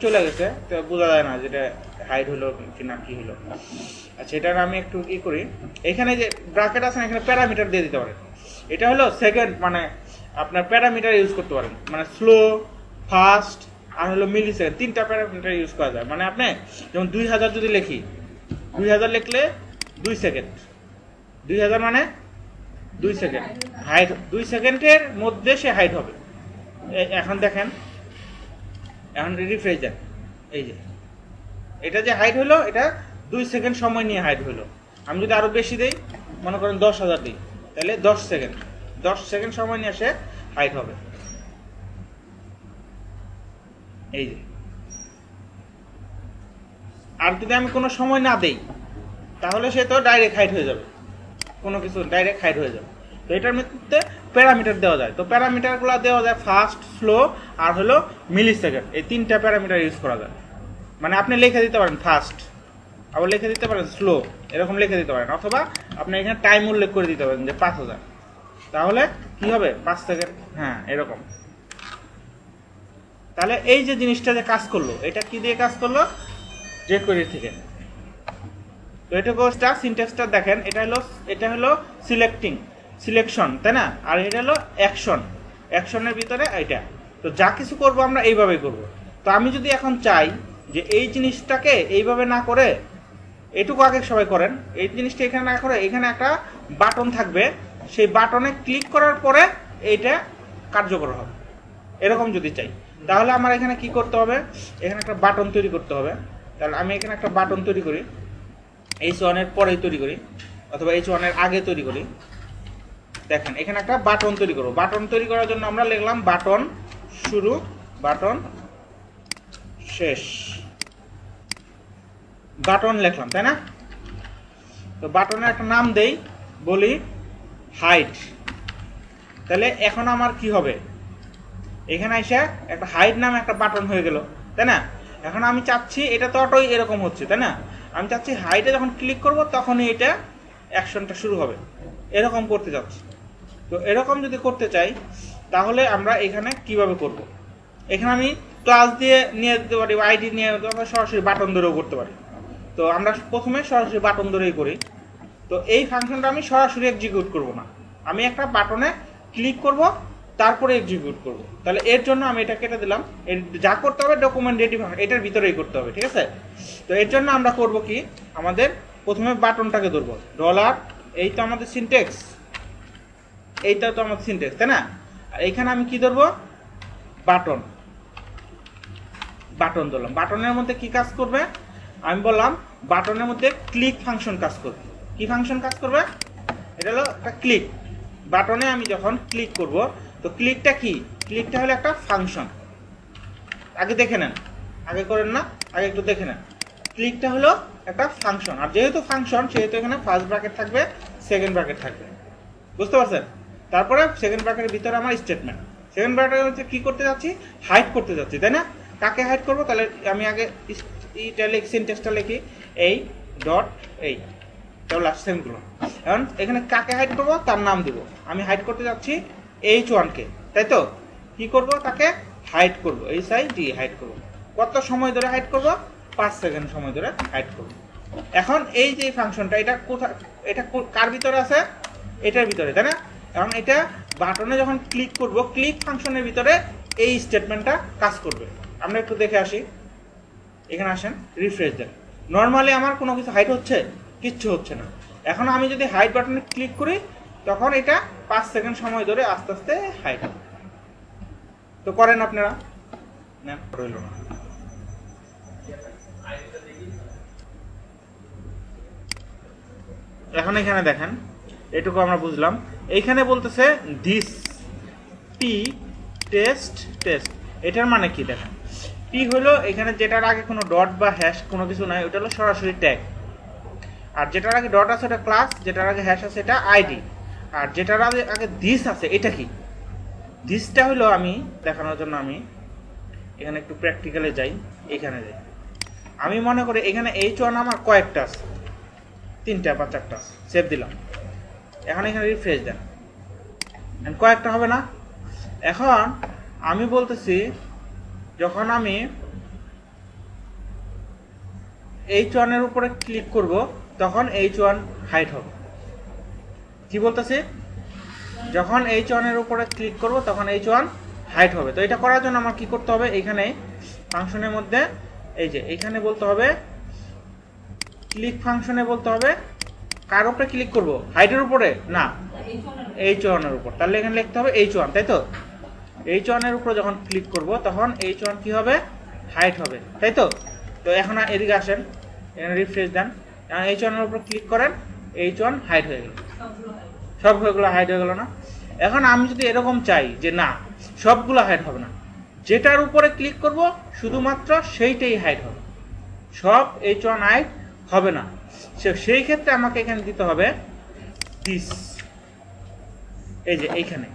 চলে গেছে, তো বোঝা যায় না যেটা হাইড হলো কি না কি হলো। আচ্ছা এটা আমি একটু করি, এখানে যে ব্র্যাকেট আছে এখানে প্যারামিটার দিয়ে দিতে পারেন। এটা হলো সেকেন্ড, মানে আপনার প্যারামিটার ইউজ করতে পারেন, মানে স্লো, ফাস্ট আর হলো মিলি সেকেন্ড, 3টা প্যারামিটার ইউজ করা যায়। মানে আপনি যেমন 2000 যদি লিখি, 2000 লিখলে 2 সেকেন্ড, 2000 মানে 2 সেকেন্ড হাইড, 2 সেকেন্ডের মধ্যে সে হাইড হবে। এখন দেখেন, এখন রিফ্রেশ দেন, এই যে এটা যে হাইড হলো, এটা 2 সেকেন্ড সময় নিয়ে হাইড হলো। আমি যদি আরো বেশি দেই, মনে করেন 10,000 দিই, তাহলে 10 সেকেন্ড সময় নিয়ে সে হাইড হবে। এই যে আর যদি আমি কোনো সময় না দেই তাহলে সে তো ডাইরেক্ট হাইড হয়ে যাবে, কোনো কিছু ডাইরেক্ট হাইড হয়ে যাবে। তো এটার মধ্যে প্যারামিটার দেওয়া যায়, তো প্যারামিটারগুলো দেওয়া যায় ফাস্ট, স্লো আর হলো মিলি সেকেন্ড, এই তিনটা প্যারামিটার ইউজ করা যায়। মানে আপনি লিখে দিতে পারেন ফাস্ট, আবার লিখে দিতে পারেন স্লো, এরকম লিখে দিতে পারেন, অথবা আপনি এখানে টাইম উল্লেখ করে দিতে পারেন যে 5000, তাহলে কি হবে 5 সেকেন্ড, হ্যাঁ এরকম। তাহলে এই যে জিনিসটা যে কাজ করলো, এটা কি দিয়ে কাজ করলো, jQuery থেকে। তো এটা কোর্সটা সিনট্যাক্সটা দেখেন, এটা হলো সিলেকশন, তাই না, আর এটা হলো অ্যাকশনের ভিতরে এটা। তো যা কিছু করব আমরা এইভাবেই করব। তো আমি যদি এখন চাই যে এই জিনিসটাকে এইভাবে না করে, এটুকু আগে সবাই করেন, এই জিনিসটা এখানে না করে এখানে একটা বাটন থাকবে, সেই বাটনে ক্লিক করার পরে এইটা কার্যকর হবে, এরকম যদি চাই, তাহলে আমার এখানে কি করতে হবে, এখানে একটা বাটন তৈরি করতে হবে। তাহলে আমি এখানে একটা বাটন তৈরি করি, H1 এর পরেই তৈরি করি, অথবা H1 এর আগে তৈরি করি। দেখেন এখানে একটা বাটন তৈরি করব। বাটন তৈরি করার জন্য আমরা লিখলাম বাটন শুরু, বাটন শেষ, বাটন লিখলাম, তাই না। তো বাটনের একটা নাম দেই, বলি হাইড। তাহলে এখন আমার কি হবে, এখানে এসে একটা হাইড নামে একটা বাটন হয়ে গেল, তাই না। এখন আমি চাচ্ছি, এটা তো অটোই এরকম হচ্ছে, তাই না, আমি চাচ্ছি হাইডে যখন ক্লিক করব তখনই এটা অ্যাকশনটা শুরু হবে, এরকম করতে যাচ্ছি। তো এরকম যদি করতে চাই তাহলে আমরা এখানে কিভাবে করব, এখানে আমি ক্লাস দিয়ে নিয়ে যেতে পারি, আইডি নিয়ে সরাসরি বাটন ধরেও করতে পারি। তো আমরা প্রথমে সরাসরি বাটন ধরেই করি। তো এই ফাংশনটা আমি সরাসরি এক্সিকিউট করব না, আমি একটা বাটনে ক্লিক করব তারপরে এক্সিকিউট করব। তাহলে এর জন্য আমি এটা কেটে দিলাম, এর যা করতে হবে ডকুমেন্টেটিভ এটার ভিতরেই করতে হবে, ঠিক আছে। তো এর জন্য আমরা করব কি, আমাদের প্রথমে বাটনটাকে ধরবো, ডলার, এই তো আমাদের সিনট্যাক্স, এইটা তো আমাদের সিনট্যাক্স, তাই না। আর এইখানে আমি কি ধরবো, বাটন ধরলাম। বাটনের মধ্যে কি কাজ করবে, আমি বললাম বাটনের মধ্যে ক্লিক ফাংশন কাজ করবে। কি ফাংশন কাজ করবে, এটা হলো একটা ক্লিক। বাটনে আমি যখন ক্লিক করব, তো ক্লিকটা কি, ক্লিকটা হলো একটা ফাংশন। আগে দেখে নেন, আগে করেন না, আগে একটু দেখে নেন। ক্লিকটা হলো একটা ফাংশন, আর যেহেতু ফাংশন সেহেতু এখানে ফার্স্ট ব্র্যাকেট থাকবে, সেকেন্ড ব্র্যাকেট থাকবে, বুঝতে পারছেন। তারপরে সেকেন্ড ব্র্যাকেটের ভিতরে আমার স্টেটমেন্ট, সেকেন্ড ব্র্যাকেটের মধ্যে কি করতে যাচ্ছি, হাইড করতে যাচ্ছি, তাই না। কাকে হাইড করব, তাহলে আমি আগে এইটা লিখি, সিনট্যাক্সটা লিখি, এই ডট এই, তাহলে সেমগুলো। এখন এখানে কাকে হাইড করব, তার নাম দিব। আমি হাইড করতে যাচ্ছি H1 কে, তাই তো। কি করব, তাকে হাইড করব, HID হাইড করব। কত সময় ধরে হাইড করব, 5 সেকেন্ড সময় ধরে হাইড করব। এখন এই যে ফাংশনটা, এটা কোথায়, এটা কার ভিতরে আছে, এটার ভিতরে, তাই না। এখন এটা বাটনে যখন ক্লিক করব, ক্লিক ফাংশনের ভিতরে এই স্টেটমেন্টটা কাজ করবে। আমরা একটু দেখে আসি, এখানে আসেন, রিফ্রেশ দেন। নর্মালি আমার কোনো কিছু হাইড হচ্ছে, কিচ্ছু হচ্ছে না। এখন আমি যদি হাইড বাটনে ক্লিক করি তখন এটা 5 সেকেন্ড সময় ধরে আস্তে আস্তে হাইড হবে। তো করেন আপনারা, না রইল না। এখন এখানে দেখেন, এটুকু আমরা বুঝলাম। এইখানে বলতেছে দিস পি টেস্ট, এটার মানে কি দেখেন, পি হলো এখানে যেটার আগে কোনো ডট বা হ্যাশ কোনো কিছু নাই, ওটা হলো সরাসরি ট্যাগ। আর যেটার আগে ডট আছে ওটা ক্লাস, যেটার আগে হ্যাশ আছে এটা আইডি, আর যেটার আগে দিস আছে এটা কি, দিসটা হলো, আমি দেখানোর জন্য আমি এখানে একটু প্র্যাকটিক্যালে যাই, এখানে যাই। আমি মনে করি এখানে H1 আমার কয়েকটা আছে, 3টা বা 4টা, সেভ দিলাম। এখন এখানে রিফ্রেশ দেন, কয়েকটা হবে না। এখন আমি বলতেছি যখন আমি H1 এর উপরে ক্লিক করব তখন H1 হাইড হবে। কি বলতেছি, যখন H1 এর উপরে ক্লিক করব তখন H1 হাইড হবে। তো এটা করার জন্য আমার কি করতে হবে, এখানে ফাংশনের মধ্যে এই যে এখানে বলতে হবে, ক্লিক ফাংশনে বলতে হবে কার উপরে ক্লিক করব, হাইডের উপরে না, H1 এর উপর। তাহলে এখানে লিখতে হবে H1, তাই তো। H1 এর উপরে যখন ক্লিক করব তখন H1 কি হবে, হাইড হবে, তাই তো। তো এখন এদিকে আসেন, এখানে রিফ্রেশ দেন, এখন H1 এর উপর ক্লিক করেন, H1 হাইড হয়ে গেল, সবগুলো হাইড হয়ে গেল না। এখন আমি যদি এরকম চাই যে না সবগুলো হাইড হবে না, যেটার উপরে ক্লিক করব শুধুমাত্র সেইটাই হাইড হবে, সব H1 হাইড হবে না। সেই ক্ষেত্রে আমাকে এখানে দিতে হবে দিস। এই যে এইখানে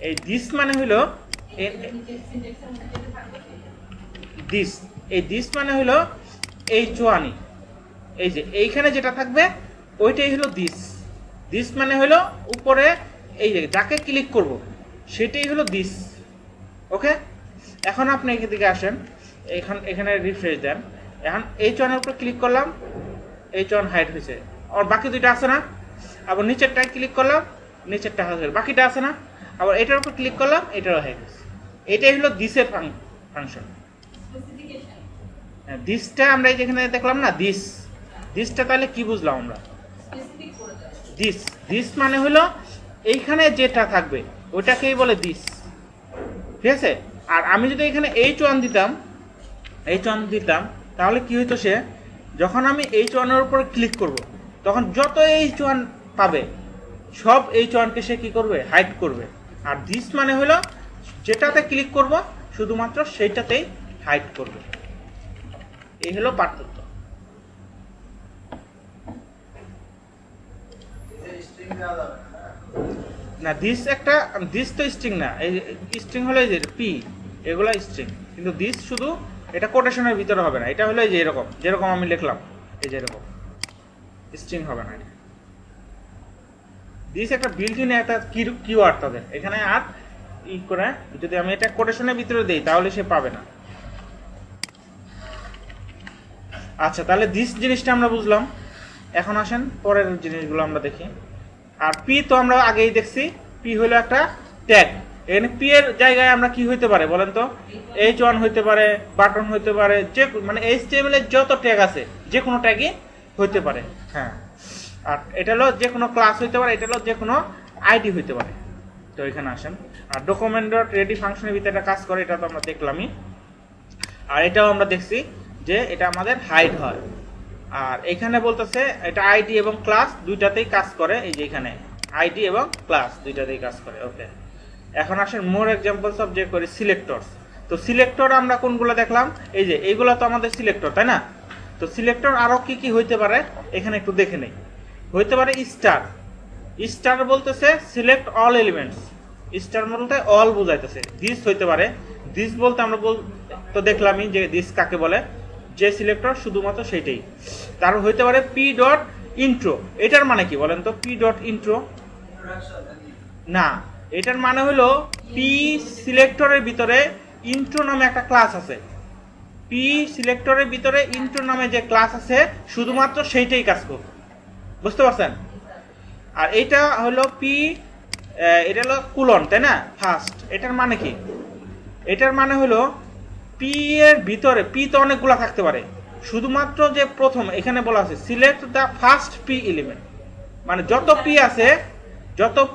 এই দিস মানে হলো দিস, এই দিস মানে হলো H1, এই যে এইখানে যেটা থাকবে ওইটাই হলো দিস। দিস মানে হলো উপরে এই যে যাকে ক্লিক করব সেটাই হলো দিস। ওকে, এখন আপনি এখান থেকে আসেন, এখানে রিফ্রেশ দেন। এখন H1 এর উপর ক্লিক করলাম, H1 হাইড হয়েছে। আর বাকি দুইটা আছে না, আবার নিচেরটায় ক্লিক করলাম, নিচেরটা হয়েছে, বাকিটা আছে না, আবার এটার উপর ক্লিক করলাম, এটারও হাইড হয়েছে। এটাই হলো দিসের ফাংশন। দিসটা আমরা এই যেখানে দেখলাম না, দিসটা তাহলে কি বুঝলাম আমরা? দিস মানে হলো এইখানে যেটা থাকবে ওটাকেই বলে দিস, ঠিক আছে? আর আমি যদি এখানে H1 দিতাম তাহলে কি হইতো, সে যখন আমি H1 এর উপর ক্লিক করব তখন যত H1 পাবে সব H1 কে সে কি করবে? হাইড করবে। আর দিস মানে হলো যেটাতে ক্লিক করব শুধুমাত্র সেইটাতেই হাইড করবে। এই হলো পার্থক্য। না, দিস তো স্ট্রিং না, এই স্ট্রিং হলো এই যে পি, এগুলা স্ট্রিং, কিন্তু দিস শুধু এটা কোটেশনের ভিতরে হবে না, এটা হলো এই যে এরকম, যেরকম আমি লিখলাম এই যে এরকম, স্ট্রিং হবে না। দিস একটা বিল্ট ইন একটা কিওয়ার্ড তাদের এখানে, আর ই করে যদি আমি এটা কোটেশনের ভিতরে দেই তাহলে সে পাবে না। আচ্ছা, তাহলে দিস জিনিসটা আমরা বুঝলাম। এখন আসেন পরের জিনিসগুলো আমরা দেখি। আর পি তো আমরা আগেই দেখছি, পি হলো একটা ট্যাগ। এখানে পি এর জায়গায় আমরা কি হইতে পারে বলেন তো? H1 হইতে পারে, বাটন হইতে পারে, যে মানে HTML এর যত ট্যাগ আছে যে কোনো ট্যাগই হইতে পারে। হ্যাঁ, আর এটা হলো যে কোনো ক্লাস হইতে পারে, এটা হলো যে কোনো আইডি হইতে পারে। তো এখানে আসেন, আর ডকুমেন্ট ডট রেডি ফাংশনের ভিতরে এটা কাজ করে, এটা তো আমরা দেখলামই। আর এটাও আমরা দেখছি যে এটা আমাদের হাইড হয়। আর এখানে বলতেছে এটা আইডি এবং ক্লাস দুইটাতেই কাজ করে, এই যে এখানে আইডি এবং ক্লাস দুইটাতেই কাজ করে। ওকে, এখন আসেন মোর এক্সাম্পলস অফ যে করি সিলেক্টরস। তো সিলেক্টর আমরা কোনগুলো দেখলাম? এই যে এইগুলো তো আমাদের সিলেক্টর, তাই না? তো সিলেক্টর আরো কি কি হইতে পারে এখানে একটু দেখে নেই। হইতে পারে স্টার বলতেছে সিলেক্ট অল এলিমেন্টস, স্টার বলতে অল বোঝাইতেছে। দিস হইতে পারে, দিস বলতে আমরা তো দেখলামই যে দিস কাকে বলে, যে সিলেক্টর শুধুমাত্র সেইটাই। তারপর হইতে পারে পি ডট ইন্ট্রো, এটার মানে কি বলেন তো? পি ডট ইন্ট্রো না, এটার মানে হলো পি সিলেক্টরের ভিতরে ইন্ট্রো নামে একটা ক্লাস আছে। পি সিলেক্টরের ভিতরে ইন্ট্রো নামে যে ক্লাস আছে শুধুমাত্র সেইটাই কাজ করবে, বুঝতে পারছেন? আর এটা হলো পি, এটা হলো কুলন, তাই না? ফার্স্ট, এটার মানে কি? এটার মানে হলো পি এর ভিতরে, পি তো অনেকগুলা থাকতে পারে, শুধুমাত্র যে প্রথম এখানে বলা আছে select the first P element, মানে যত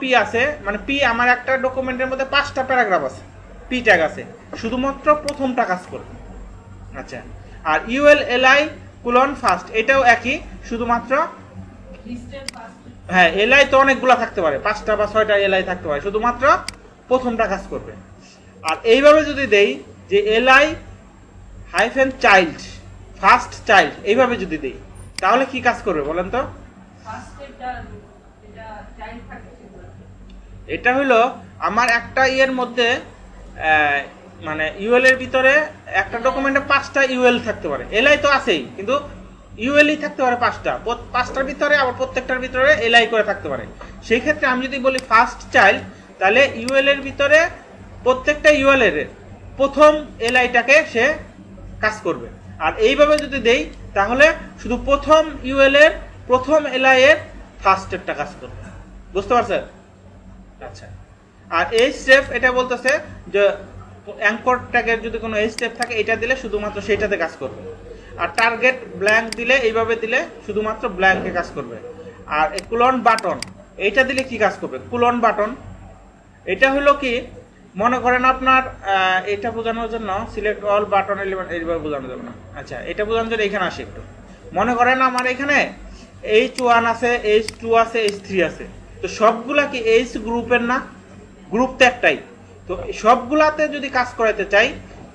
পি আছে, মানে পি আমার একটা ডকুমেন্টের মধ্যে 5টা প্যারাগ্রাফ আছে, পি ট্যাগ আছে, শুধুমাত্র প্রথমটা কাজ করবে। আচ্ছা, আর ইউএল এলআই কুলন ফার্স্ট, এটাও একই, শুধুমাত্র হ্যাঁ এলআই তো অনেকগুলা থাকতে পারে, 5টা বা 6টা এলআই থাকতে পারে, শুধুমাত্র প্রথমটা কাজ করবে। আর এইভাবে যদি দেই যে LI hyphen child, first child, এইভাবে যদি দেই তাহলে কি কাজ করবে বলেন তো? এটা হলো আমার একটা ইয়ের মধ্যে, মানে ইউএল এর ভিতরে একটা ডকুমেন্টে 5টা ইউএল থাকতে পারে, এলআই তো আছেই, কিন্তু ইউএলই থাকতে পারে 5টার ভিতরে, আবার প্রত্যেকটার ভিতরে এলআই করে থাকতে পারে। সেই ক্ষেত্রে আমি যদি বলি ফার্স্ট চাইল্ড, তাহলে ইউএল এর ভিতরে প্রত্যেকটা ইউএল এর প্রথম এলআইটাকে সে কাজ করবে। আর এইভাবে যদি দেই তাহলে শুধু প্রথম ইউএল এর প্রথম এলআই এর ফার্স্টেরটা কাজ করবে, বুঝতে পারছেন? আচ্ছা, আর এই স্টেপ এটা বলতেছে যে অ্যাঙ্কর ট্যাগের যদি কোনো এই স্টেপ থাকে এটা দিলে শুধুমাত্র সেইটাতে কাজ করবে। আর টার্গেট ব্ল্যাঙ্ক দিলে, এইভাবে দিলে শুধুমাত্র ব্ল্যাঙ্কে কাজ করবে। আর কুলন বাটন, এইটা দিলে কি কাজ করবে? কুলন বাটন এটা হলো কি, মনে করেন আপনার এটা বোঝানোর জন্য সিলেক্ট অল বাটন এলিমেন্ট এইভাবে বোঝানো যাবে না। আচ্ছা, এটা বোঝানোর জন্য এখানে আসি একটু। মনে করেন আমার এখানে H1 আছে, H2 আছে, H3 আছে, তো সবগুলা কি H গ্রুপের না? গ্রুপ তো একটাই, তো সবগুলাতে যদি কাজ করাতে চাই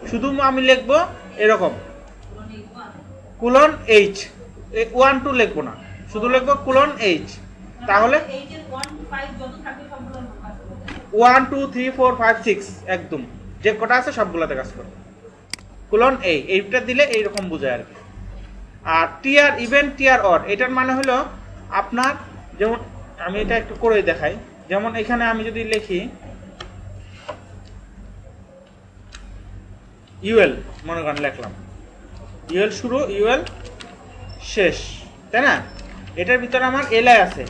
শুধু আমি লিখবো এরকম কুলন এইচ, 1 2 লিখবো না, শুধু লিখবো কুলন এইচ। তাহলে এই যে 1 5 যত থাকবে সবগুলো কাজ করবে। 1 2 3 4 5 6 একদম যে কটা আছে সবগুলোতে কাজ করবে। কুলন এইটা দিলে এইরকম বোঝায় আর কি। আর টিআর ইভেন্ট টিআর অর, এটার মানে হলো আপনার, যেমন আমি এটা একটু করে দেখাই। যেমন এখানে আমি যদি লিখি ইউএল, মনে করেন লিখলাম ইউএল শুরু ইউএল শেষ, তাই না? এটার ভিতরে আমার এলআই আছে,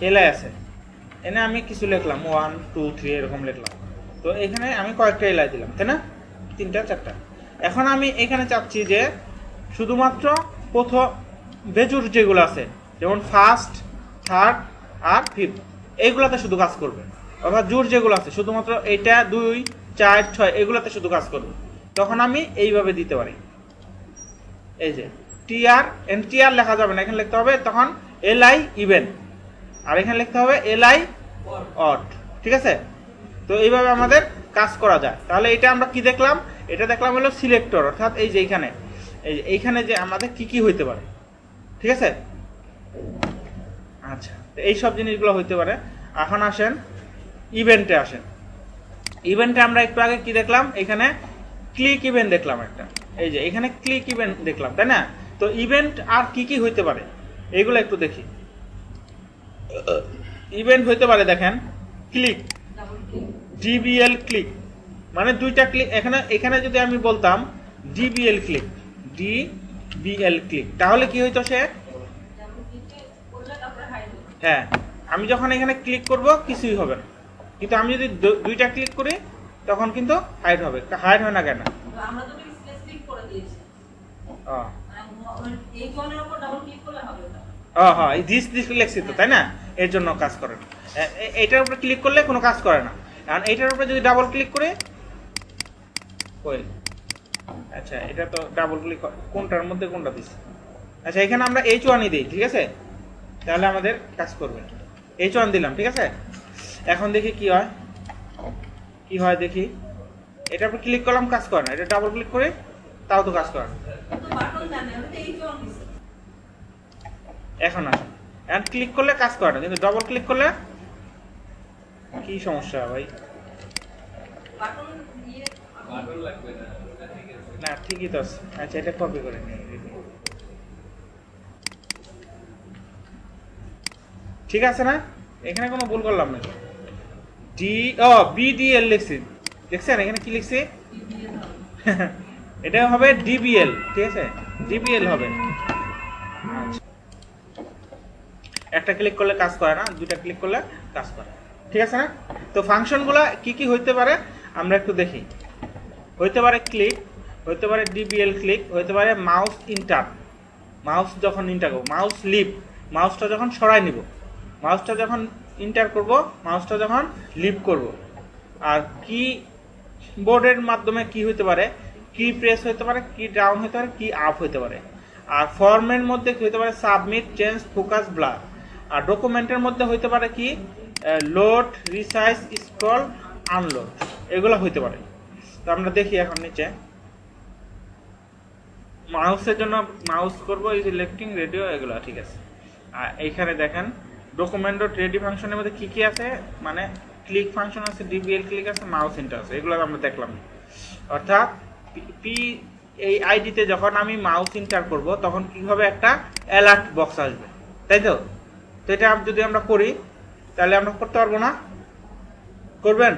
এলআই আছে, এনে আমি কিছু লিখলাম 1 2 3 এরকম লিখলাম। তো এখানে আমি কয়েকটা এলআই দিলাম, তাই না? 3টা 4টা। এখন আমি এখানে চাচ্ছি যে শুধুমাত্র প্রথম বেজুর যেগুলো আছে, যেমন ফার্স্ট, থার্ড আর ফিফথ, এইগুলাতে শুধু কাজ করবে। অর্থাৎ জোর যেগুলো আছে শুধুমাত্র এইটা 2 4 6 এগুলোতে শুধু কাজ করবে। তখন আমি এইভাবে দিতে পারি, এই যে টিআর এনটিআর লেখা যাবে না, এখানে লিখতে হবে তখন এলআই ইভেন, আর এখানে লিখতে হবে এলআই অড। ঠিক আছে? তো এইভাবে আমাদের কাজ করা যায়। তাহলে এটা আমরা কি দেখলাম? এটা দেখলাম হলো সিলেক্টর, অর্থাৎ এই যে এইখানে যে আমাদের কি কি হইতে পারে। ঠিক আছে? আচ্ছা, তো এই সব জিনিসগুলো হইতে পারে। এখন আসেন ইভেন্টে আসেন। ইভেন্টে আমরা একটু আগে কি দেখলাম? এখানে ক্লিক ইভেন্ট দেখলাম একটা, এই যে এখানে ক্লিক ইভেন্ট দেখলাম, তাই না? তো ইভেন্ট আর কি কি হইতে পারে এগুলো একটু দেখি। ইভেন্ট হইতে পারে, দেখেন click, double click, DBL click, মানে দুইটা ক্লিক। এখানে যদি আমি বলতাম ডিবিএল ক্লিক, ডিবিএল ক্লিক, তাহলে কি হইতো? সে ডাবল ক্লিকে করলে তারপরে হাইড হবে। হ্যাঁ, আমি যখন এখানে ক্লিক করব কিছুই হবে না, কিন্তু আমি যদি দুইটা ক্লিক করি তখন কিন্তু হাইড হবে। হাইড হয় না কেন? তো আমরা তো স্পেসিফিক করে দিয়েছি, ও মানে এই জনের উপর ডাবল ক্লিক করলে হবে না। হ্যাঁ, এই দিস লেখছি তো, তাই না? এর জন্য কাজ করে না। এইটার উপরে ক্লিক করলে কোনো কাজ করে না। আর এইটার উপরে যদি ডাবল ক্লিক করে, ওই আচ্ছা, এটা তো ডাবল ক্লিক, কোনটার মধ্যে কোনটা দিস? আচ্ছা, এখানে আমরা H1 দিই, ঠিক আছে? তাহলে আমাদের কাজ করবে। H1 দিলাম, ঠিক আছে? এখন দেখি কি হয়, কি হয় দেখি। এটার উপর ক্লিক করলাম, কাজ করে না। এটা ডাবল ক্লিক করে, তাও তো কাজ করে না। তো বাটন জানে আমি তো এই জন দিছি। এখন আসে, এখন ক্লিক করলে কাজ করে না, কিন্তু ডবল ক্লিক করলে কি সমস্যা ভাই? বাটন দিয়ে বাটন লাগবে না, ঠিক আছে। না, ঠিকই তো আছে। আচ্ছা, এটা কপি করে নিই। ঠিক আছে না? এখানে কোনো ভুল করলাম না। বিডিএল লিখছি, দেখছেন এখানে কি লিখছি? দিয়ে দাও। এটা হবে ডিবিএল, ঠিক আছে? ডিবিএল হবে। আচ্ছা, একটা ক্লিক করলে কাজ করে না, দুইটা ক্লিক করলে কাজ করে। ঠিক আছে না? তো ফাংশনগুলো কি কি হইতে পারে আমরা একটু দেখি। হইতে পারে ক্লিক, হইতে পারে ডিবিএল ক্লিক, হইতে পারে মাউস ইন্টার, মাউস যখন ইন্টার করবো, মাউস লিপ, মাউসটা যখন সরাই নিব, মাউসটা যখন ইন্টার করব, মাউসটা যখন লিপ করব। আর কি বোর্ডের মাধ্যমে কি হইতে পারে? কি প্রেস হইতে পারে, কি ডাউন হইতে পারে, কি আপ হইতে পারে। আর ফর্মের মধ্যে কি হইতে পারে? Submit, change, focus, blur. আর ডকুমেন্টের মধ্যে হইতে পারে কি? লোড, রিসাইজ, স্ক্রল, আনলোড, এগুলো হইতে পারে। তো আমরা দেখি এখন নিচে মাউসের জন্য মাউস করব, এই সিলেক্টিং রেডিও, এগুলো ঠিক আছে। আর এইখানে দেখেন ডকুমেন্ট ডট রেডি ফাংশনের মধ্যে কি কি আছে, মানে ক্লিক ফাংশন আছে, ডিবিএল ক্লিক আছে, মাউস ইন্টার আছে, এগুলো আমরা দেখলাম। অর্থাৎ পি এই আইডিতে যখন আমি মাউস ইন্টার করব তখন কি হবে? একটা অ্যালার্ট বক্স আসবে, তাই তো? তো এটা যদি আমরা করি তাহলে আমরা করতে পারবো না? করবেন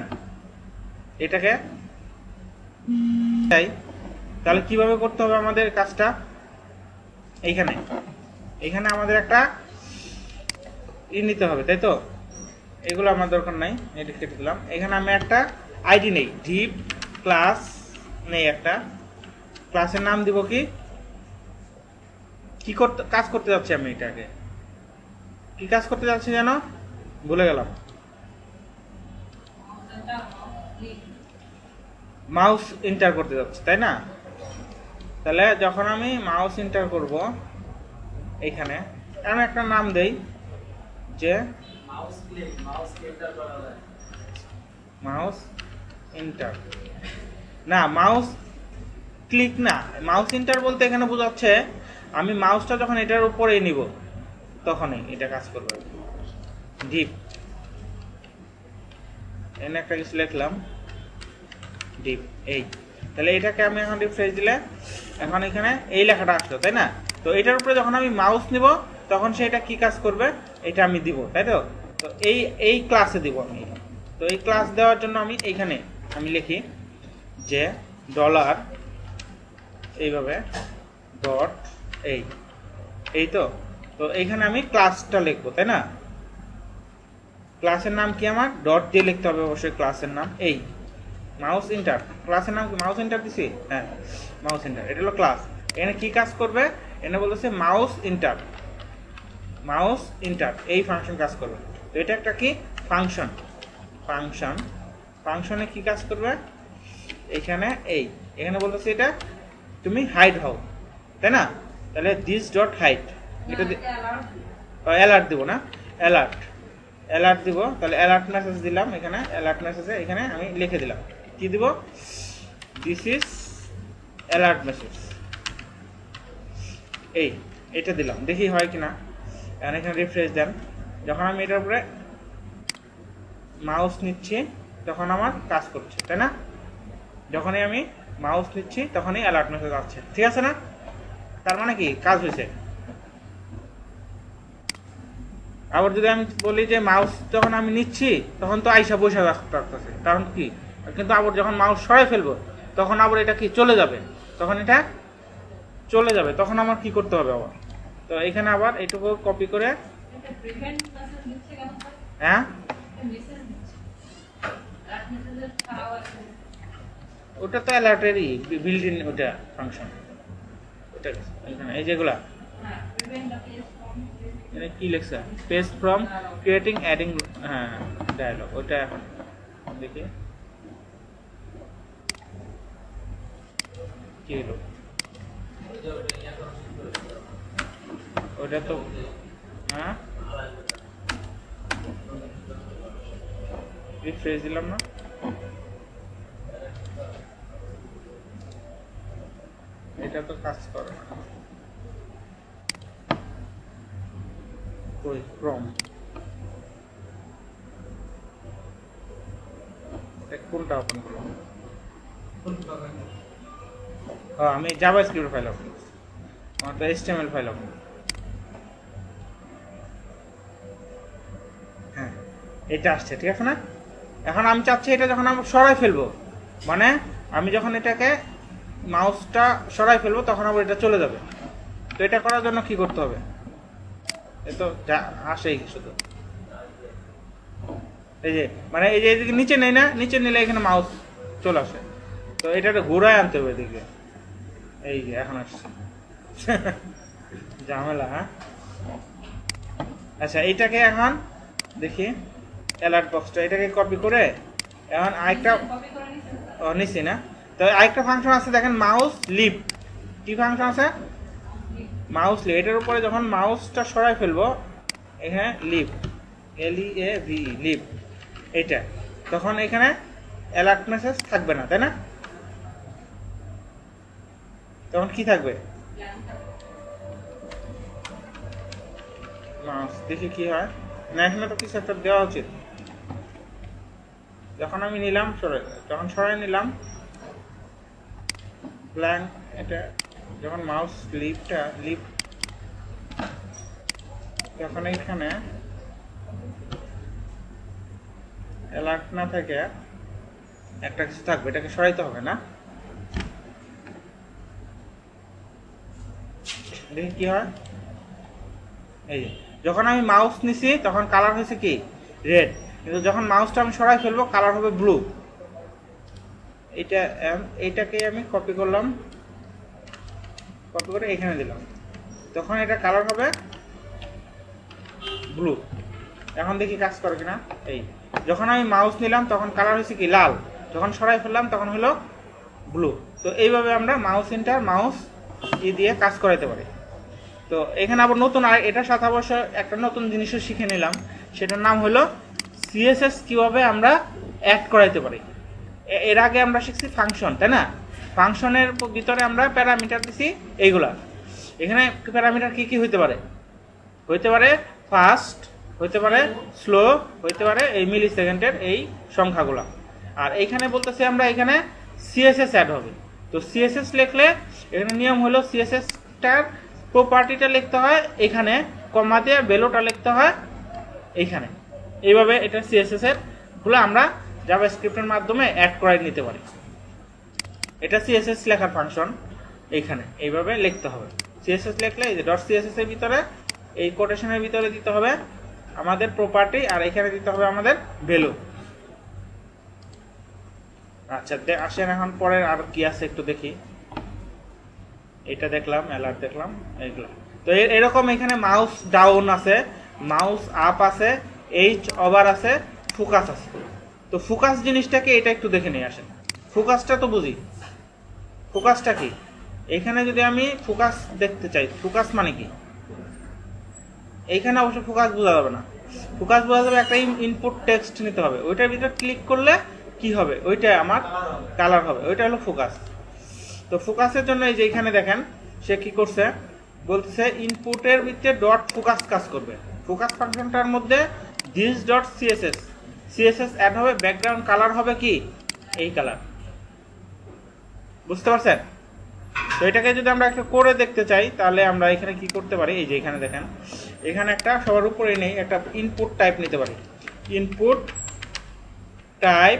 এটাকে? তাই তাহলে কিভাবে করতে হবে আমাদের কাজটা? এইখানে আমাদের একটা নিতে হবে, তাই তো? এগুলো আমার দরকার নাই, এটা কেটে দিলাম। এখানে আমি একটা আইডি নেই, ডিপ ক্লাস নেই, একটা ক্লাসের নাম দিব কি? কি করতে কাজ করতে যাচ্ছি আমি? এটাকে কি কাজ করতে যাচ্ছি যেন ভুলে গেলাম। মাউস ইন্টার করতে যাচ্ছি, তাই না? তাহলে যখন আমি মাউস ইন্টার করব, এইখানে আমি একটা নাম দেই যে মাউস ক্লিক, মাউস এন্টার করা যায়। মাউস ইন্টার, না মাউস ক্লিক না, মাউস ইন্টার বলতে এখানে বোঝাচ্ছে আমি মাউসটা যখন এটার উপরে নিব তখনই এটা কাজ করবে। ডিপ এখানে একটা কিছু লিখলাম ডিপ, এই তাহলে এটাকে আমি এখন রিফ্রেশ দিলে এখন এখানে এই লেখাটা আসলো, তাই না? তো এটার উপরে যখন আমি মাউস নিব তখন সেটা কি কাজ করবে এটা আমি দিব, তাই তো? তো এই ক্লাসে দিব আমি। তো এই ক্লাস দেওয়ার জন্য আমি এইখানে আমি লিখি যে ডলার এইভাবে ডট এই তো এইখানে আমি ক্লাসটা লিখবো, তাই না? ক্লাসের নাম কি আমার ডট দিয়ে লিখতে হবে অবশ্যই, ক্লাসের নাম এই মাউস ইন্টার। ক্লাসের নাম কি মাউস ইন্টার দিছি? হ্যাঁ মাউস ইন্টার, এটা হলো ক্লাস। এখানে কি কাজ করবে এখানে বলতেছে মাউস ইন্টার, মাউস ইন্টার এই ফাংশন কাজ করবে। তো এটা একটা কি ফাংশন, ফাংশনে কি কাজ করবে এখানে এখানে বলতেছে এটা তুমি হাইড হও, তাই না? তাহলে দিস ডট হাইড এটা অ্যালার্ট দিব না, অ্যালার্ট দিব। তাহলে অ্যালার্ট মেসেজ দিলাম, এখানে অ্যালার্ট মেসেজে এখানে আমি লিখে দিলাম কি দিব, দিস ইজ অ্যালার্ট মেসেজ, এটা দিলাম, দেখি হয় কিনা। এখন এখানে রিফ্রেশ দেন, যখন আমি এটার উপরে মাউস নিচ্ছি তখন আমার কাজ করছে, তাই না? যখনই আমি মাউস নিচ্ছি তখনই অ্যালার্ট মেসেজ আসছে, ঠিক আছে না? তার মানে কি কাজ হয়েছে। আবার যদি আমি বলি যে মাউস যখন আমি নিচ্ছি তখন তো আইসা বসে রাখতেছে, কারণ কি, কিন্তু আবার যখন মাউস সরাই ফেলবো তখন আবার এটা কি চলে যাবে, তখন এটা চলে যাবে, তখন আমার কি করতে হবে আবার। তো এখানে আবার এটুকু কপি করে, হ্যাঁ ওটা তো অ্যালার্টেরই বিল্ট ইন ওটা ফাংশন, ওটা এখানে এই যেগুলা মানে কি লেখছে পেজ ফ্রম ক্রিয়েটিং অ্যাডিং, হ্যাঁ ডায়ালগ, ওটা এখন দেখি কি হলো, ওটা তো হ্যাঁ রিফ্রেশ দিলাম না, এটা তো কাজ করে না। ওই ফ্রম কোনটা ওপেন করলাম, আমি জাভাস্ক্রিপ্ট ফাইল ওপেন করছি, আমার তো HTML ফাইল ওপেন। হ্যাঁ এটা আসছে, ঠিক আছে না? এখন আমি চাচ্ছি এটা যখন আমি সরাই ফেলবো, মানে আমি যখন এটাকে মাউসটা সরাই ফেলবো তখন আবার এটা চলে যাবে। তো এটা করার জন্য কি করতে হবে, এ তো যা আসেই শুধু এই যে মানে এই যে এদিকে নিচে নেই না, নিচে নিলে এখানে মাউস চলে আসে, তো এটা ঘুরায় আনতে হবে এদিকে, এই যে এখন আসছে ঝামেলা। হ্যাঁ আচ্ছা এইটাকে এখন দেখি অ্যালার্ট বক্সটা, এটাকে কপি করে এখন আরেকটা নিচ্ছি না, তো আরেকটা ফাংশন আছে দেখেন মাউস লিভ, কি ফাংশন আছে মাউস লিভ, এটার উপরে যখন মাউসটা সরাই ফেলবো এখানে লিভ LEAVE লিভ এটা, তখন এখানে অ্যালার্ট মেসেজ থাকবে না, তাই না? তখন কি থাকবে মাউস, দেখি কি হয় না, এখানে তো কিছু একটা দেওয়া উচিত। যখন আমি নিলাম যখন সরাই নিলাম ব্ল্যাঙ্ক, এটা যখন মাউস লিভ তখন এইখানে অ্যালার্ট না থেকে একটা কিছু থাকবে, এটাকে সরাইতে হবে না, দেখি কি হয়। এই যে যখন আমি মাউস নিছি তখন কালার হয়েছে কি রেড, কিন্তু যখন মাউসটা আমি সরাই ফেলবো কালার হবে ব্লু। এইটাকে আমি কপি করলাম, কপি করে এখানে দিলাম, তখন এটা কালার হবে ব্লু। এখন দেখি কাজ করে কিনা। এই যখন আমি মাউস নিলাম তখন কালার হয়েছে কি লাল, যখন সরাই ফেললাম তখন হলো ব্লু। তো এইভাবে আমরা মাউস ইন্টার মাউস দিয়ে কাজ করাইতে পারি। তো এখানে আবার নতুন আর এটার সাথে অবশ্য একটা নতুন জিনিসও শিখে নিলাম, সেটার নাম হলো CSS কিভাবে আমরা অ্যাড করাইতে পারি। এর আগে আমরা শিখছি ফাংশন, তাই না? ফাংশনের ভিতরে আমরা প্যারামিটার দিছি এইগুলা। এখানে প্যারামিটার কি কি হইতে পারে? হইতে পারে ফাস্ট, হইতে পারে স্লো, হইতে পারে এই মিলি সেকেন্ডের এই সংখ্যাগুলা। আর এইখানে বলতেছি আমরা এখানে সিএসএস অ্যাড হবে। তো সিএসএস লিখলে এখানে নিয়ম হলো সিএসএসটার প্রপার্টিটা লিখতে হয় এখানে, কমা দিয়ে ভ্যালুটা লিখতে হয় এইখানে। এইভাবে এটা সিএসএস এর গুলো আমরা জাভাস্ক্রিপ্টের মাধ্যমে অ্যাড করে নিতে পারি। এটা সিএসএস লেখার ফাংশন, এইখানে এইভাবে লিখতে হবে। সিএসএস লিখলে এই যে ডট সিএসএস এর ভিতরে এই কোটেশনের ভিতরে দিতে হবে আমাদের প্রপার্টি, আর এখানে দিতে হবে আমাদের ভ্যালু। আচ্ছা আসেন এখন পরের আর কি আছে একটু দেখি। এটা দেখলাম, অ্যালার্ট দেখলাম, এইগুলো। তো এরকম এখানে মাউস ডাউন আছে, মাউস আপ আছে, এইচ ওভার আছে, ফোকাস আছে। তো ফোকাস জিনিসটাকে এটা একটু দেখে নিয়ে আসেন। ফোকাসটা তো বুঝি, ফোকাসটা কি? এখানে যদি আমি ফোকাস দেখতে চাই, ফোকাস মানে কি? এইখানে অবশ্য ফোকাস বোঝা যাবে না। ফোকাস বোঝা যাবে একটা ইনপুট টেক্সট নিতে হবে, ওইটার ভিতরে ক্লিক করলে কি হবে? ওইটা আমার কালার হবে, ওইটা হলো ফোকাস। তো ফোকাসের জন্য এই যে এখানে দেখেন সে কি করছে, বলতেছে ইনপুটের ভিতরে ডট ফোকাস কাজ করবে। ফোকাস ফাংশনটার মধ্যে this dot CSS, CSS add হবে, ব্যাকগ্রাউন্ড কালার হবে কি এই কালার। বুঝতে পারছেন? তো এটাকে যদি আমরা একটা করে দেখতে চাই তাহলে আমরা এখানে কি করতে পারি, এই যে এখানে দেখেন এখানে একটা সবার উপরে নেই একটা ইনপুট টাইপ নিতে পারি। ইনপুট টাইপ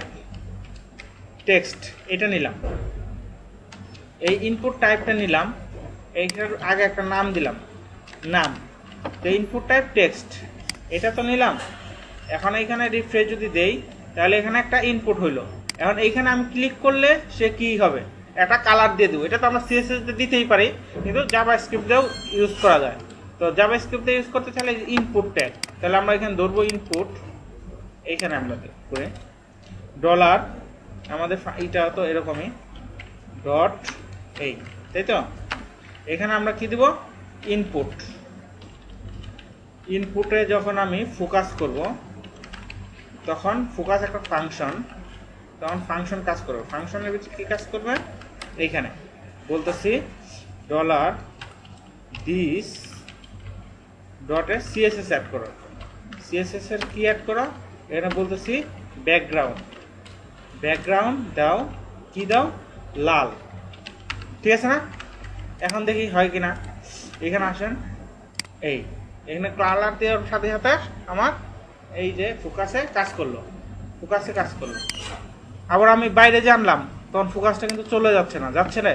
টেক্সট, এটা নিলাম। এই ইনপুট টাইপটা নিলাম, এইটার আগে একটা নাম দিলাম, নাম। তো ইনপুট টাইপ টেক্সট এটা তো নিলাম। এখন এইখানে রিফ্রেশ যদি দেই তাহলে এখানে একটা ইনপুট হইলো। এখন এইখানে আমি ক্লিক করলে সে কি হবে, একটা কালার দিয়ে দেবো। এটা তো আমরা সিএসএস দিতেই পারি, কিন্তু জাভাস্ক্রিপ্ট দিয়েও ইউজ করা যায়। তো জাভাস্ক্রিপ্ট দিয়ে ইউজ করতে চাইলে ইনপুট ট্যাগ, তাহলে আমরা এখানে ধরবো ইনপুট, এইখানে আমরা করে ডলার, আমাদের এটা তো এরকমই ডট এই, তাই তো? এখানে আমরা কি দিব, ইনপুট। ইনপুটে যখন আমি ফোকাস করব তখন ফোকাস একটা ফাংশন, তখন ফাংশন কাজ করবে। ফাংশনের ভিতরে কি কাজ করবে, এইখানে বলতেছি ডলার দিস ডটে সিএসএস অ্যাড করো। সিএসএস এর কি অ্যাড করো, এখানে বলতেছি ব্যাকগ্রাউন্ড, ব্যাকগ্রাউন্ড দাও, কি দাও, লাল। ঠিক আছে না? এখন দেখি হয় কিনা। এখানে আসেন, এই এখানে কালার দেওয়ার সাথে সাথে আমার এই যে ফোকাসে কাজ করলো, ফোকাসে কাজ করলো। আবার আমি বাইরে জানলাম তখন ফোকাসটা কিন্তু চলে যাচ্ছে না, যাচ্ছে না,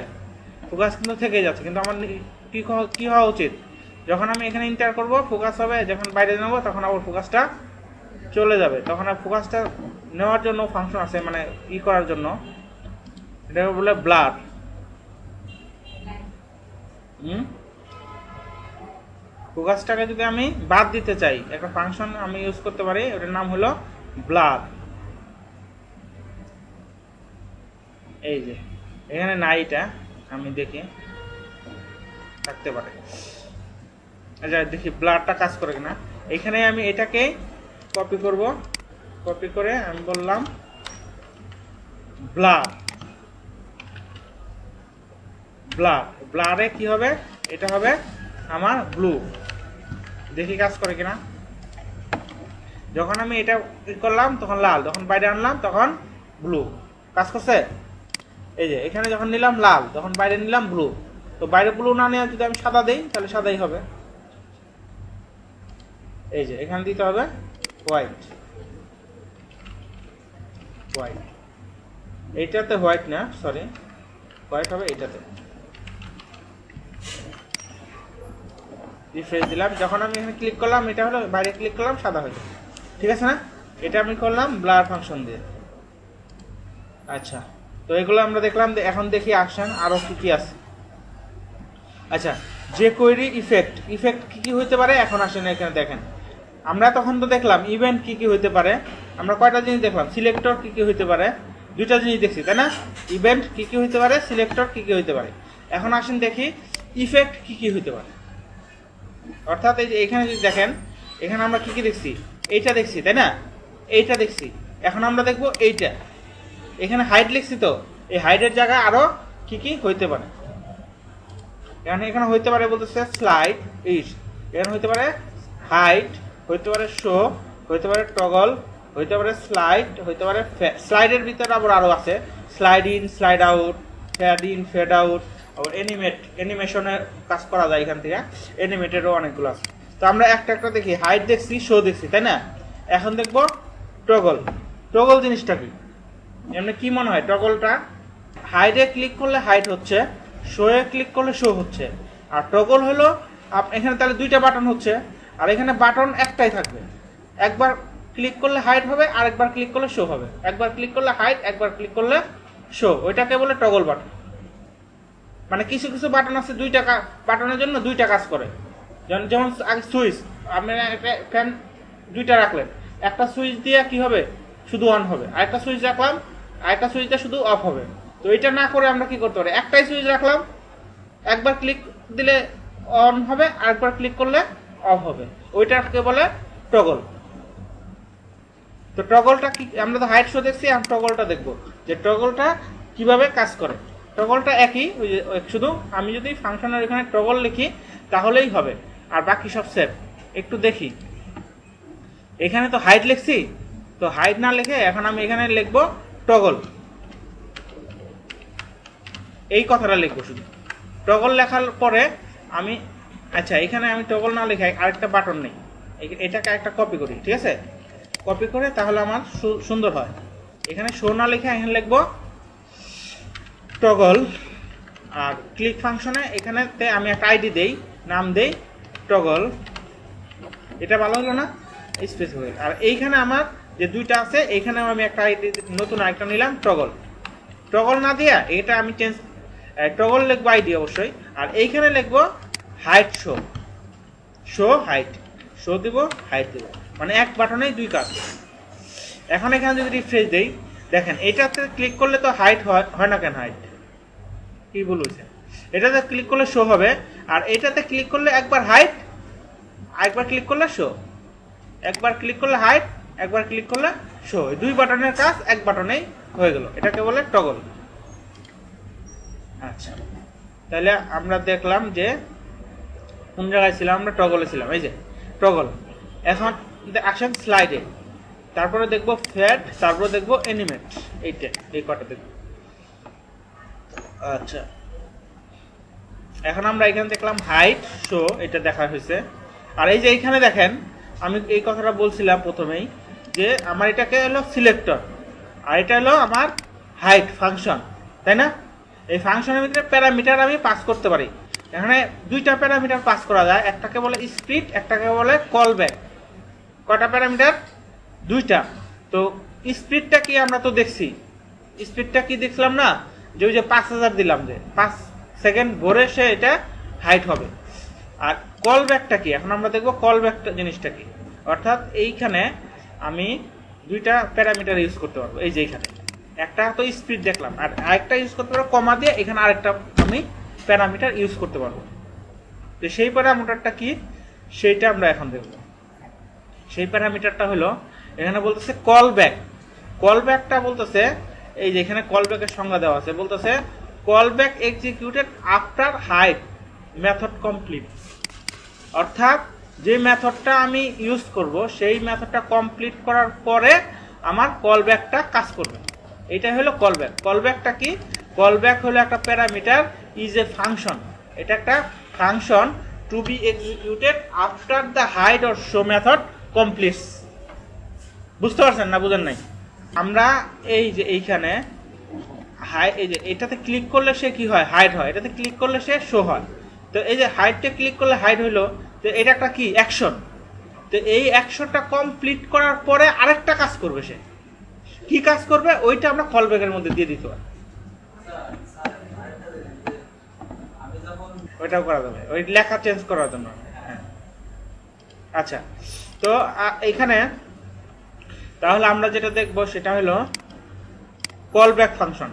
ফোকাস কিন্তু থেকে যাচ্ছে। কিন্তু আমার কি হওয়া উচিত, যখন আমি এখানে ইন্টার করব ফোকাস হবে, যখন বাইরে নেব তখন আবার ফোকাসটা চলে যাবে। তখন আর ফোকাসটা নেওয়ার জন্য ফাংশন আছে, মানে করার জন্য, এটা বলে ব্লার। ফোকাসটাকে যদি আমি বাদ দিতে চাই একটা ফাংশন আমি ইউজ করতে পারি, ওটার নাম হলো ব্লার। এই যে এখানে নাইটা আমি দেখি থাকতে পারে। আচ্ছা দেখি ব্লারটা কাজ করে কিনা। এখানে আমি এটাকে কপি করব, কপি করে আমি বললাম ব্লার। ব্লার, ব্লারে কি হবে, এটা হবে আমার ব্লু। দেখি কাজ করে কিনা। যখন আমি এটা করলাম তখন লাল, যখন বাইরে আনলাম তখন ব্লু। কাজ করছে? এই যে এখানে যখন নিলাম লাল, যখন বাইরে নিলাম ব্লু। তো বাইরে ব্লু না নিয়ে যদি আমি সাদা দিই তাহলে সাদাই হবে। এই যে এখানে দিতে হবে হোয়াইট, হোয়াইট। এইটাতে হোয়াইট না, সরি, হোয়াইট হবে এইটাতে। রিফ্রেশ দিলাম, যখন আমি এখানে ক্লিক করলাম এটা হলো, বাইরে ক্লিক করলাম সাদা হয়ে যাবে। ঠিক আছে না? এটা আমি করলাম ব্লার ফাংশন দিয়ে। আচ্ছা, তো এগুলো আমরা দেখলাম। এখন দেখি আসেন আরো কি কি আছে। আচ্ছা, যে কোয়েরি ইফেক্ট, ইফেক্ট কি কি হইতে পারে এখন আসেন এখানে দেখেন। আমরা তখন তো দেখলাম ইভেন্ট কি কি হইতে পারে, আমরা কয়টা জিনিস দেখলাম, সিলেক্টর কি কি হইতে পারে, দুইটা জিনিস দেখছি তাই না? ইভেন্ট কি কি হইতে পারে, সিলেক্টর কি কি হইতে পারে। এখন আসেন দেখি ইফেক্ট কি কি হইতে পারে। অর্থাৎ এই যে এখানে যদি দেখেন, এখানে আমরা কি কি দেখছি, এইটা দেখছি তাই না, এইটা দেখছি। এখন আমরা দেখবো এইটা, এখানে হাইট লিখছি তো, এই হাইটের জায়গায় আরো কি কি হইতে পারে। এখানে হইতে পারে বলতেছে স্লাইড ইস, এখানে হইতে পারে হাইট, হইতে পারে শো, হইতে পারে টগল, হইতে পারে স্লাইড, হইতে পারে স্লাইডের ভিতরে আবার আরো আছে slide in, slide out, fade in, fade out, আবার অ্যানিমেশনের কাজ করা যায় এখান থেকে, অ্যানিমেটেডও অনেকগুলো আছে। তো আমরা একটা একটা দেখি, হাইট দেখছি, শো দেখছি, তাই না? এখন দেখবো টগল। টগল জিনিসটা কি? এমনি কি মনে হয় টগলটা? হাইটে ক্লিক করলে হাইট হচ্ছে, শোয়ে ক্লিক করলে শো হচ্ছে, আর টগল হলো এখানে তাহলে দুইটা বাটন হচ্ছে, আর এখানে বাটন একটাই থাকবে। একবার ক্লিক করলে হাইট হবে, আর একবার ক্লিক করলে শো হবে। একবার ক্লিক করলে হাইট, একবার ক্লিক করলে শো, ওইটাকে বলে টগল বাটন। মানে কিছু কিছু বাটন আছে দুইটা বাটনের জন্য দুইটা কাজ করে। যেমন আগে সুইচ, আপনি ফ্যান দুইটা রাখলেন, একটা সুইচ দিয়ে কি হবে, শুধু অন হবে, আরেকটা সুইচ রাখলাম, আরেকটা সুইচ দিয়ে শুধু অফ হবে। তো এটা না করে আমরা কি করতে পারি, একটাই সুইচ রাখলাম, একবার ক্লিক দিলে অন হবে, আরেকবার ক্লিক করলে অফ হবে, ওইটাকে বলে টগল। তো টগলটা কি, আমরা তো হাইট শো দেখছি, আর টগলটা দেখবো যে টগলটা কিভাবে কাজ করে। টগলটা একই, শুধু আমি যদি ফাংশনের এখানে টগল লিখি তাহলেই হবে, আর বাকি সব সেট। একটু দেখি, এখানে তো হাইট লিখছি, তো হাইট না লিখে এখন আমি এখানে লিখবো টগল, এই কথাটা লিখবো শুধু। টগল লেখার পরে আমি, আচ্ছা এখানে আমি টগল না লিখে আরেকটা বাটন নেই, এটাকে একটা কপি করি, ঠিক আছে? কপি করে তাহলে আমার সুন্দর হয়। এখানে শো না লিখে এখানে লিখবো টগল, আর ক্লিক ফাংশনে এখানেতে আমি একটা আইডি দেই, নাম দেই টগল। এটা ভালো হলো না, স্পেস হয়ে। আর এইখানে আমার যে দুইটা আছে, এইখানে আমি একটা আইডি নতুন আরেকটা নিলাম টগল। টগল না দিয়া এটা আমি চেঞ্জ, টগল লিখবো আইডি অবশ্যই, আর এইখানে লিখবো height show, show height, show দিব হাইট দিব, মানে এক বাটনেই দুই কাজ। এখন এখানে যদি রিফ্রেশ দেই, দেখেন এটাতে ক্লিক করলে তো হাইট হয় না কেন? হাইট কি বলছে, এটাতে ক্লিক করলে শো হবে, আর এটাতে ক্লিক করলে একবার হাইট, একবার ক্লিক করলে শো, একবার ক্লিক করলে হাইট, একবার ক্লিক করলে শো, দুই বাটনের কাজ এক বাটনেই হয়ে গেল, এটাকে বলে টগল। আচ্ছা, তাহলে আমরা দেখলাম যে কোন জায়গায় ছিলাম, আমরা টগলে ছিলাম, এই যে টগল। এখন আসেন স্লাইডে, তারপরে দেখবো ফেড, তারপরে দেখবো অ্যানিমেট, এইটা এই কটা দেখবো। আচ্ছা, এখন আমরা এখানে দেখলাম হাইট শো, এটা দেখা হয়েছে। আর এই যে এইখানে দেখেন, আমি এই কথাটা বলছিলাম প্রথমেই যে আমার এটাকে হলো সিলেক্টর, আর এটা হলো আমার হাইট ফাংশন, তাই না? এই ফাংশনের ভিতরে প্যারামিটার আমি পাস করতে পারি। এখানে দুইটা প্যারামিটার পাস করা যায়, একটাকে বলে স্পিড, একটাকে বলে কল ব্যাক। কয়টা প্যারামিটার? দুইটা। তো স্পিডটা কি আমরা তো দেখছি, স্পিডটা কি দেখলাম না, যে ওই যে 5000 দিলাম, যে 5 সেকেন্ড ভরে সে এটা হাইট হবে। আর কল ব্যাকটা কি, এখন আমরা দেখবো কল ব্যাকটা জিনিসটা কি। অর্থাৎ এইখানে আমি দুইটা প্যারামিটার ইউজ করতে পারবো, এই যে এইখানে একটা তো স্পিড দেখলাম, আর আরেকটা ইউজ করতে পারবো কমা দিয়ে, এখানে আরেকটা আমি প্যারামিটার ইউজ করতে পারবো। তো সেই প্যারামিটারটা কি, সেইটা আমরা এখন দেখব। সেই প্যারামিটারটা হলো, এখানে বলতেছে কল ব্যাক। কল ব্যাকটা বলতেছে, এই যে এখানে কল ব্যাকের সংজ্ঞা দেওয়া আছে, বলতেছে call back executed after height method complete. অর্থাৎ যে মেথডটা আমি ইউজ করব, সেই মেথডটা কমপ্লিট করার পরে আমার কল ব্যাকটা কাজ করবে, এইটাই হলো কল ব্যাক। কল ব্যাকটা কি, কল ব্যাক হলো একটা প্যারামিটার, ইজ এ ফাংশন, এটা একটা function to be executed after the hide or show method completes. বুঝতে পারছেন না, বুঝেন নাই? আমরা এই যে এইখানে এই যে এটাতে ক্লিক করলে সে কি হয়, হাইট হয়, এটাতে ক্লিক করলে সে শো হয়। তো এই যে হাইটে ক্লিক করলে হাইট হইলো, তো এটা একটা কি অ্যাকশন। তো এই অ্যাকশনটা কমপ্লিট করার পরে আরেকটা কাজ করবে, সে কি কাজ করবে ওইটা আমরা কল ব্যাকের মধ্যে দিয়ে দিতে পারি, ওইটাও করা যাবে, ওই লেখা চেঞ্জ করার জন্য। হ্যাঁ, আচ্ছা, তো এখানে তাহলে আমরা যেটা দেখবো সেটা হলো call back function.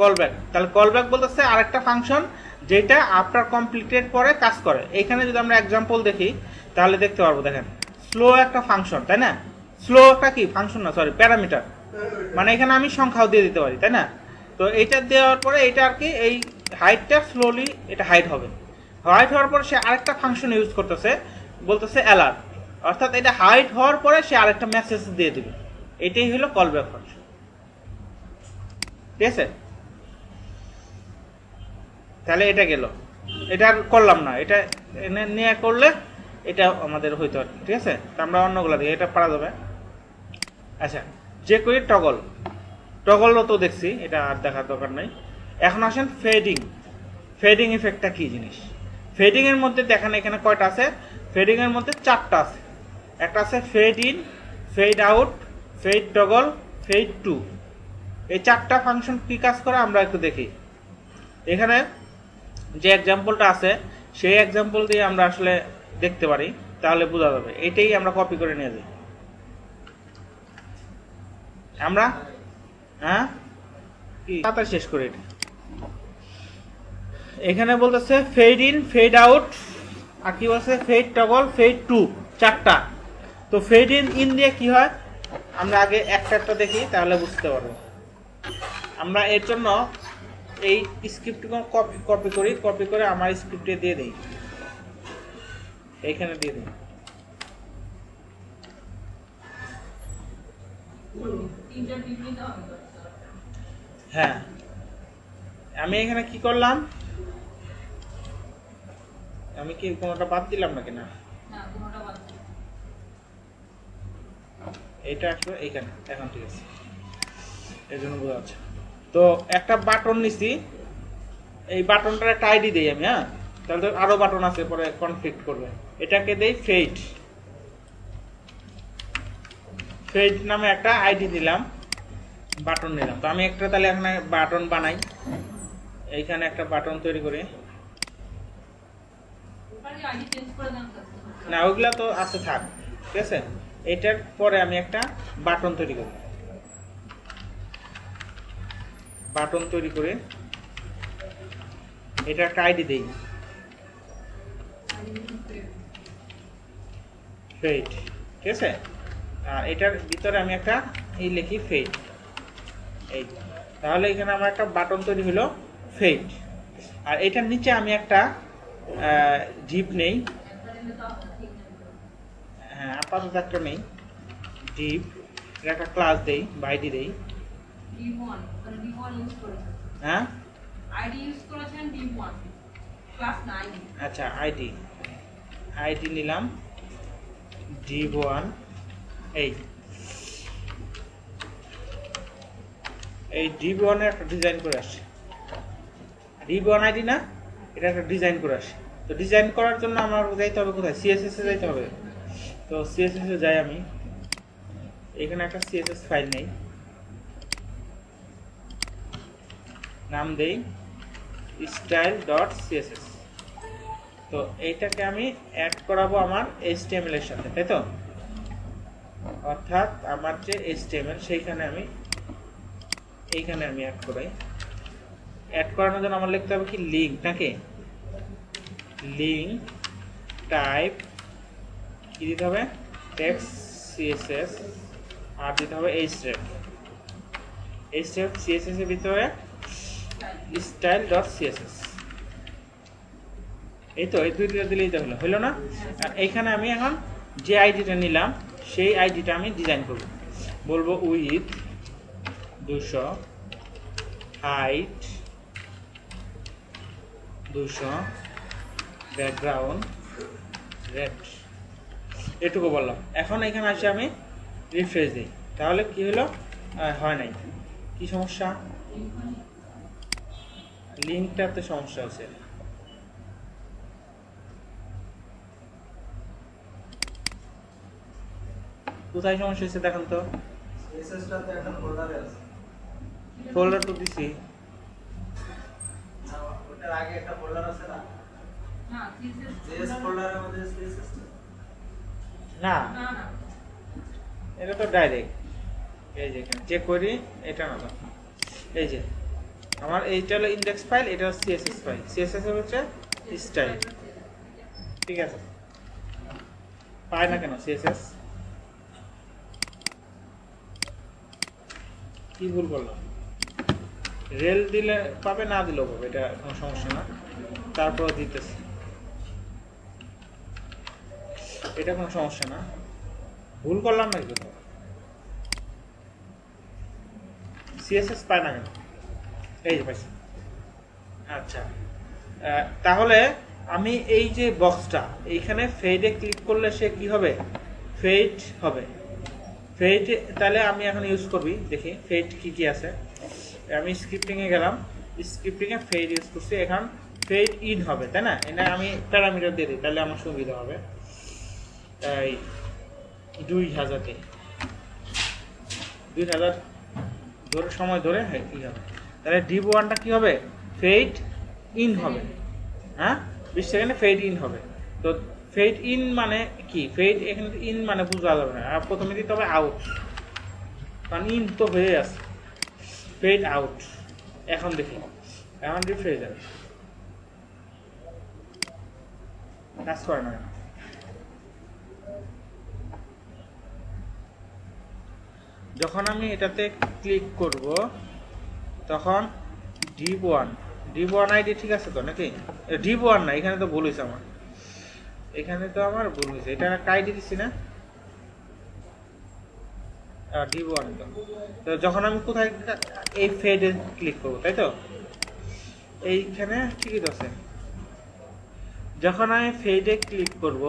Call back, তাহলে কল ব্যাক বলতেছে আরেকটা ফাংশন যেটা আফটার কমপ্লিটেড পরে কাজ করে। এইখানে যদি আমরা এক্সাম্পল দেখি তাহলে দেখতে পারবো, দেখেন স্লো একটা ফাংশন, তাই না? স্লো একটা কি ফাংশন না, সরি প্যারামিটার। মানে এখানে আমি সংখ্যাও দিয়ে দিতে পারি, তাই না? তো এইটা দেওয়ার পরে এটা আর কি এই হাইটটা স্লোলি এটা হাইট হবে। হাইট হওয়ার পরে সে আরেকটা ফাংশন ইউজ করতেছে, বলতেছে অ্যালার্ট, অর্থাৎ এটা হাইট হওয়ার পরে সে আরেকটা মেসেজ দিয়ে দিবে। এটাই হলো কল ব্যাক ফাংশন, ঠিক আছে? তাহলে এটা গেল, এটা আর করলাম না, এটা এনে নিয়ে করলে এটা আমাদের হইতো আর কি, ঠিক আছে? তো আমরা অন্যগুলো দিই, এটা পারা যাবে। আচ্ছা, যে করি টগল, টগলও তো দেখছি, এটা আর দেখার দরকার নাই। এখন আসেন ফেডিং। ফেডিং ইফেক্টটা কি জিনিস? ফেডিং এর মধ্যে দেখেন এখানে কয়টা আছে? ফেডিং এর মধ্যে 4টা আছে। একটা আছে fade in, fade out, fade toggle, fade to. এই 4টা ফাংশন কি কাজ করে আমরা একটু দেখি। এখানে যে এক্সাম্পলটা আছে সেই এক্সাম্পল দিয়ে আমরা আসলে দেখতে পারি, তাহলে বোঝা যাবে। এটাই আমরা কপি করে নিয়ে যাই আমরা। হ্যাঁ, কি তাড়াতাড়ি শেষ করে এটা। এখানে বলতেছে ফেড ইন, ফেড আউট, আর কি বলছে ফেড টগল, ফেড টু, 4টা। তো ফেড ইন দিয়ে কি হয় আমরা আগে একটা একটা দেখি, তাহলে বুঝতে পারবো। আমরা এর জন্য এই স্ক্রিপ্টটা কপি করি, কপি করে আমার স্ক্রিপ্টে দিয়ে দিই, এইখানে দিয়ে দিই। তিনটা টিভি দাও। হ্যাঁ, আমি এখানে কি করলাম, আমি কি কোনোটা বাদ দিলাম নাকি? না, না কোনোটা বাদ দাও। এটা আসলে এইখানে এখন ঠিক আছে, এই জন্য বোঝা যাচ্ছে। তো একটা বাটন নিছি, এই বাটনটার একটা আইডি দেই আমি। হ্যাঁ, তাহলে তো আরো বাটন আছে, পরে কনফ্লিক্ট করবে। এটাকে দেই ফেড, ফেড নামে একটা আইডি দিলাম, বাটন নিলাম। তো আমি একটা তাহলে এখানে বাটন বানাই, এইখানে একটা বাটন তৈরি করি। ওখানে আইডি চেঞ্জ করে দাও তো। না, ওইগুলা তো আছে, থাক, ঠিক আছে? এটার পরে আমি একটা বাটন তৈরি করি, বাটন তৈরি করে এটা একটা আইডি দেই, ফেড, ঠিক আছে? আর এটার ভিতরে আমি একটা এই লিখি ফেড, এই। তাহলে এখানে আমার একটা বাটন তৈরি হলো ফেড। আর এটার নিচে আমি একটা জিপ নেই, হ্যাঁ আপাতত একটা নেই জিপ, এটা একটা ক্লাস দেই বা আইডি দেই। D1 মানে D1 ইউজ করেছেন। হ্যাঁ, আইডি ইউজ করেছেন D1 ক্লাস 9। আচ্ছা, আইডি আইডি নিলাম D1। এই D1 এর একটা ডিজাইন করে আসছে, D1 আইডি না, এটা একটা ডিজাইন করে আসছে। তো ডিজাইন করার জন্য আমার যাইতে হবে কোথায়? সিএসএস এ যাইতে হবে। তো সিএসএস এ যাই আমি, এখানে একটা সিএসএস ফাইল নেই, নাম দেই style.css। তো এইটাকে আমি অ্যাড করাবো আমার HTML এর সাথে, তাই তো? অর্থাৎ আমার যে HTML সেইখানে আমি এইখানে আমি অ্যাড করাই। অ্যাড করানোর জন্য আমার লিখতে হবে কি লিঙ্ক, নাকি লিঙ্ক টাইপ কি দিতে হবে? টেক্সট CSS, আর দিতে হবে href। href CSS এর ভিতরে style.css। এই তো, এই দুইটা দিলেই তো হলো না? আর এইখানে আমি এখন যে আইডিটা নিলাম সেই আইডিটা আমি ডিজাইন করব, বলবো উইথ 200, হাইট 200, ব্যাকগ্রাউন্ড রেড, এটুকু বললাম। এখন এখানে আসে আমি রিফ্রেশ দিই, তাহলে কি হলো? হয় নাই। কি সমস্যা? লিঙ্কটাতে সমস্যা হচ্ছে। কোথায় সমস্যা হচ্ছে দেখেন তো? এসএসটাতে একটা ফোল্ডারে আছে। ফোল্ডার তো দিছি, না, ওটার আগে একটা ফোল্ডার আছে না? না CSS জেএস ফোল্ডারের মধ্যে এসএস না না না এটা তো ডাইরেক্ট, এই যে এখানে যে করি এটা না তো, এই যে আমার এইটা হলো ইন্ডেক্স ফাইল, এটা হচ্ছে সিএসএস ফাইল, সিএসএস এর হচ্ছে স্টাইল, ঠিক আছে? পায় না কেন সিএসএস? কি ভুল করলাম? রেল দিলে পাবে, না দিলেও পাবে, এটা কোনো সমস্যা না। তারপর দিতেছি, এটা কোনো সমস্যা না। ভুল করলাম নাকি কোথাও? সিএসএস পায় না কেন? এই যে পাইছি। আচ্ছা, তাহলে আমি এই যে বক্সটা এইখানে ফেডে ক্লিক করলে সে কি হবে? ফেড হবে। ফেড তাহলে আমি এখন ইউজ করবি, দেখি ফেড কি কি আছে। আমি স্ক্রিপ্টিং এ গেলাম, স্ক্রিপ্টিং এ ফেড ইউজ করছি। এখন ফেড ইন হবে, তাই না? এটা আমি প্যারামিটার দিয়ে দিই, তাহলে আমার সুবিধা হবে। এই 2000 ধরে সময় ধরে, হ্যাঁ কি হবে, তাহলে ডিপ1টা কি হবে? ফেড ইন হবে। হ্যাঁ, 20 সেকেন্ডে ফেড ইন হবে। তো ফেড ইন মানে কি? ফেড এখানে ইন মানে বোঝা যাবে না, আর প্রথমে দিতে হবে আউট, কারণ ইন তো হয়ে আছে। Fade out. এখন দেখি, এখন রিফ্রেশ যাবে, কাজ করে না। যখন আমি এটাতে ক্লিক করব তখন ডিপ1 আইডি ঠিক আছে তো নাকি? ডিপ1 না, এখানে তো ভুল হয়েছে আমার, এখানে তো আমার ভুল হয়েছে। এটা একটা আইডি দিচ্ছি না, ডিপ1। তো যখন আমি কোথায় এই ফেডে ক্লিক করবো, তাই তো এইখানে ঠিকই তো আছে। যখন আমি ফেডে ক্লিক করব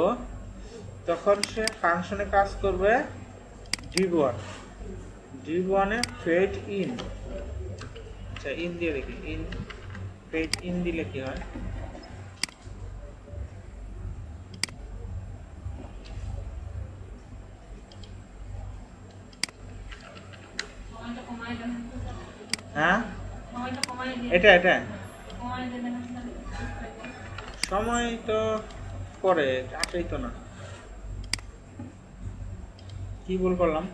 তখন সে ফাংশনে কাজ করবে ডিপ1 এ ফেড ইন। আচ্ছা, ইন দিয়ে দেখি, ইন ফেড ইন দিলে কি হয়? সময়টা কমায় দেন। হ্যাঁ, সময়টা কমায় দিন। এটা কমায় দেন। সময় তো পরে আসেই তো না। কি ভুল করলাম?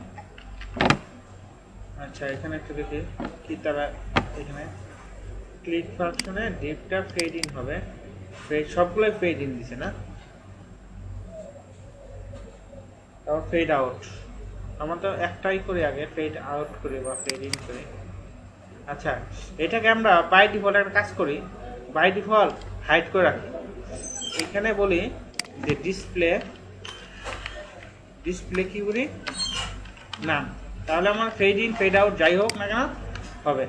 আচ্ছা, এখানে একটু দেখি কি তারা এখানে ক্লিক ফাংশনে ডিপটা ফেড ইন হবে। ফেড সবগুলোই ফেড ইন দিছে না, তারপর ফেড আউট। আমরা তো একটাই করি, আগে ফেড আউট করি বা ফেড ইন করি। আচ্ছা, এটাকে আমরা বাই ডিফল্ট একটা কাজ করি, বাই ডিফল্ট হাইড করে রাখি। এখানে বলি যে ডিসপ্লে কি করি না, তাহলে আমার ফেড ইন ফেড আউট যাই হোক না কেন হবে।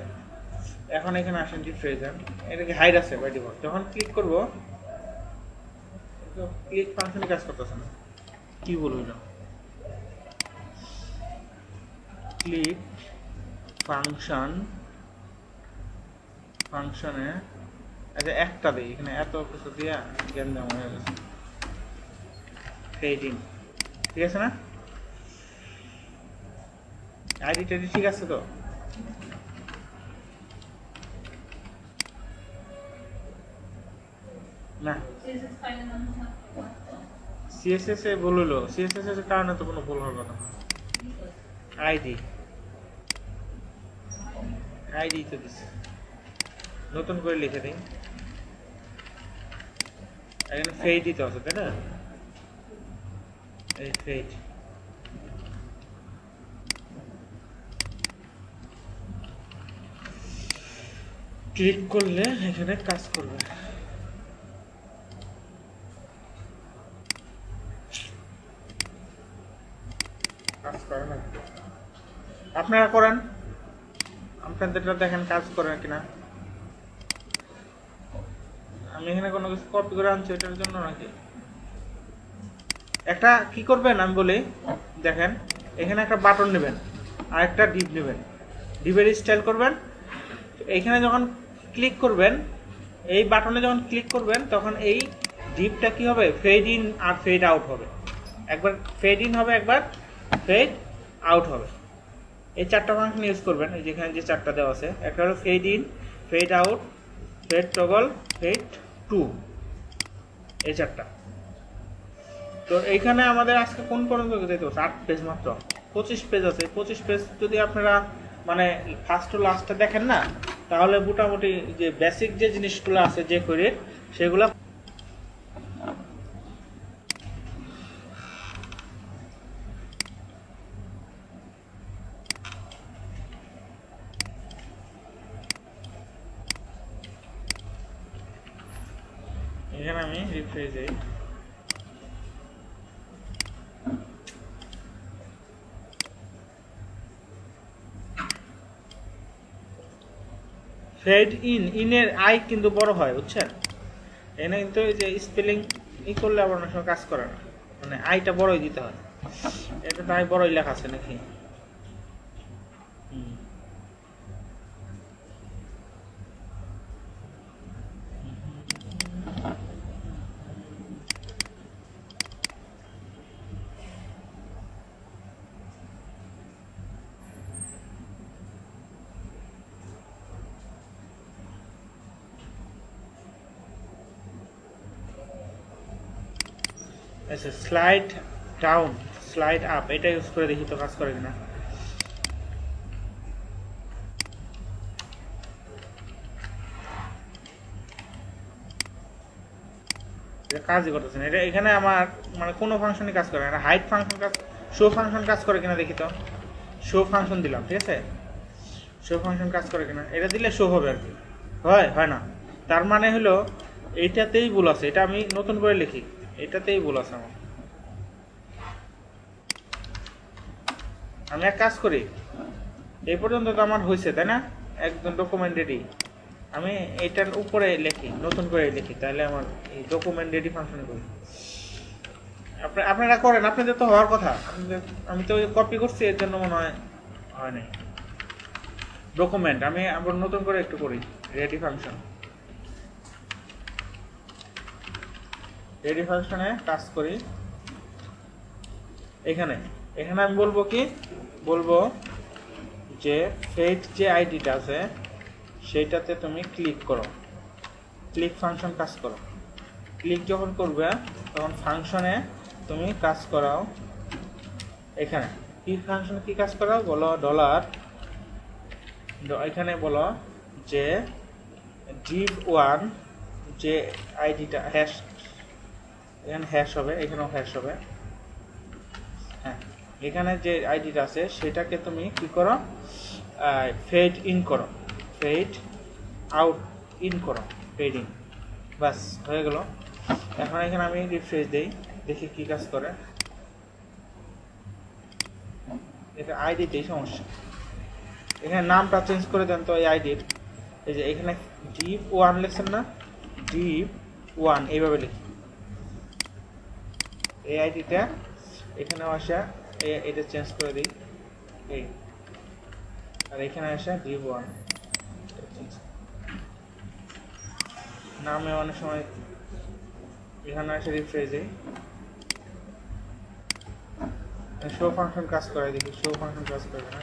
এখন এখানে আসেন রিফ্রেশন, এটাকে হাইড আছে বাই ডিফল্ট। যখন ক্লিক করব, ক্লিক ফাংশনে কাজ করতেছে না, কি বলবো? ক্লিক ফাংশনে আচ্ছা একটা দিই, এখানে এত কিছু দিয়া জ্ঞান দেওয়া হয়ে গেছে। ফেড ইন ঠিক আছে না? আইডি টাইডি ঠিক আছে তো? না, সিএসএস এ ভুল হলো। সিএসএস এর কারণে তো কোনো ভুল হওয়ার কথা না। আইডি তো দিচ্ছে, নতুন করে লিখে দিই। এখানে ফেডই তো আছে, তাই না? এই ফেড ক্লিক করলে এখানে কাজ করবে। কাজ করে না, আপনারা করেন, আপনাদেরটা দেখেন কাজ করে কিনা। আমি এখানে কোনো কিছু কপি করে আনছি এটার জন্য নাকি? একটা কি করবেন আমি বলি, দেখেন এখানে একটা বাটন নেবেন আর একটা ডিপ নেবেন, ডিপের স্টাইল করবেন। এইখানে যখন ক্লিক করবেন, এই বাটনে যখন ক্লিক করবেন তখন এই ডিপটা কি হবে? ফেড ইন আর ফেড আউট হবে। একবার ফেড ইন হবে, একবার ফেড আউট হবে। এই চারটা ফাংশন ইউজ করবেন, যেখানে যে চারটা দেওয়া আছে। একটা হলো fade in, fade out, fade toggle, fade to, এই চারটা। তো এইখানে আমাদের আজকে কোন পর্যন্ত যেতে হচ্ছে? 8 পেজ মাত্র, 25 পেজ আছে। 25 পেজ যদি আপনারা মানে ফার্স্ট টু লাস্টটা দেখেন না, তাহলে মোটামুটি যে বেসিক যে জিনিসগুলো আছে যে করে সেগুলো এখানে আমি রিফ্রেশ দিই, ফেড ইনের আই কিন্তু বড় হয় বুঝছেন, এখানে কিন্তু এই যে স্পেলিং করলে আবার অনেক সময় কাজ করে না, মানে আইটা বড়ই দিতে হয়, এটা তো আই বড়ই লেখা আছে নাকি। আচ্ছা, স্লাইড ডাউন স্লাইড আপ এটা ইউজ করে দেখি তো কাজ করে কিনা। কাজই করতেছে না এটা, এখানে আমার মানে কোনো ফাংশনই কাজ করে না, হাইট ফাংশন কাজ, শো ফাংশন কাজ করে কিনা দেখি তো। শো ফাংশন দিলাম, ঠিক আছে, শো ফাংশন কাজ করে কিনা, এটা দিলে শো হবে আর কি, হয় না, তার মানে হলো এইটাতেই ভুল আছে, এটা আমি নতুন করে লিখি, এটাতেই ভুল আছে আমার। আমি এক কাজ করি, এই পর্যন্ত তো আমার হয়েছে তাই না, একদম ডকুমেন্ট রেডি, আমি এটার উপরে লিখি, নতুন করে লিখি, তাহলে আমার এই ডকুমেন্ট রেডি ফাংশন করি। আপনারা করেন, আপনাদের তো হওয়ার কথা, আমি তো কপি করছি এর জন্য মনে হয় নাই। ডকুমেন্ট আমি আবার নতুন করে একটু করি, রেডি ফাংশন, রেডি ফাংশনে কাজ করি। এখানে আমি বলবো কি, বলবো যে ফেট যে আইডিটা আছে সেইটাতে তুমি ক্লিক করো, ক্লিক ফাংশন কাজ করো, ক্লিক যখন করবে তখন ফাংশনে তুমি কাজ করাও, এখানে কি ফাংশনে কি কাজ করাও বলো, ডলার, এখানে বলো যে div1 যে আইডিটা হ্যাশ, এখানে হ্যাশ হবে, এখানেও হ্যাশ হবে, হ্যাঁ, এখানে যে আইডিটা আছে সেটাকে তুমি কি করো, ফেড ইন করো, ফেড আউট ইন করো, ফেড ইন, বাস হয়ে গেল। এখন এখানে আমি রিফ্রেশ দেই, দেখি কি কাজ করে, এটা আইডিতেই সমস্যা, এখানে নামটা চেঞ্জ করে দেন তো এই আইডির, এই যে এখানে div1 লিখছেন না, div1 এইভাবে লিখি, এই আইডিটা এখানে আসা এটা চেঞ্জ করে দিই এই, আর এখানে আসা div1 নামে অনেক সময় এখানে আসে রিফ্রেশ দিই, শো ফাংশন কাজ করে দেখি, শো ফাংশন কাজ করে না,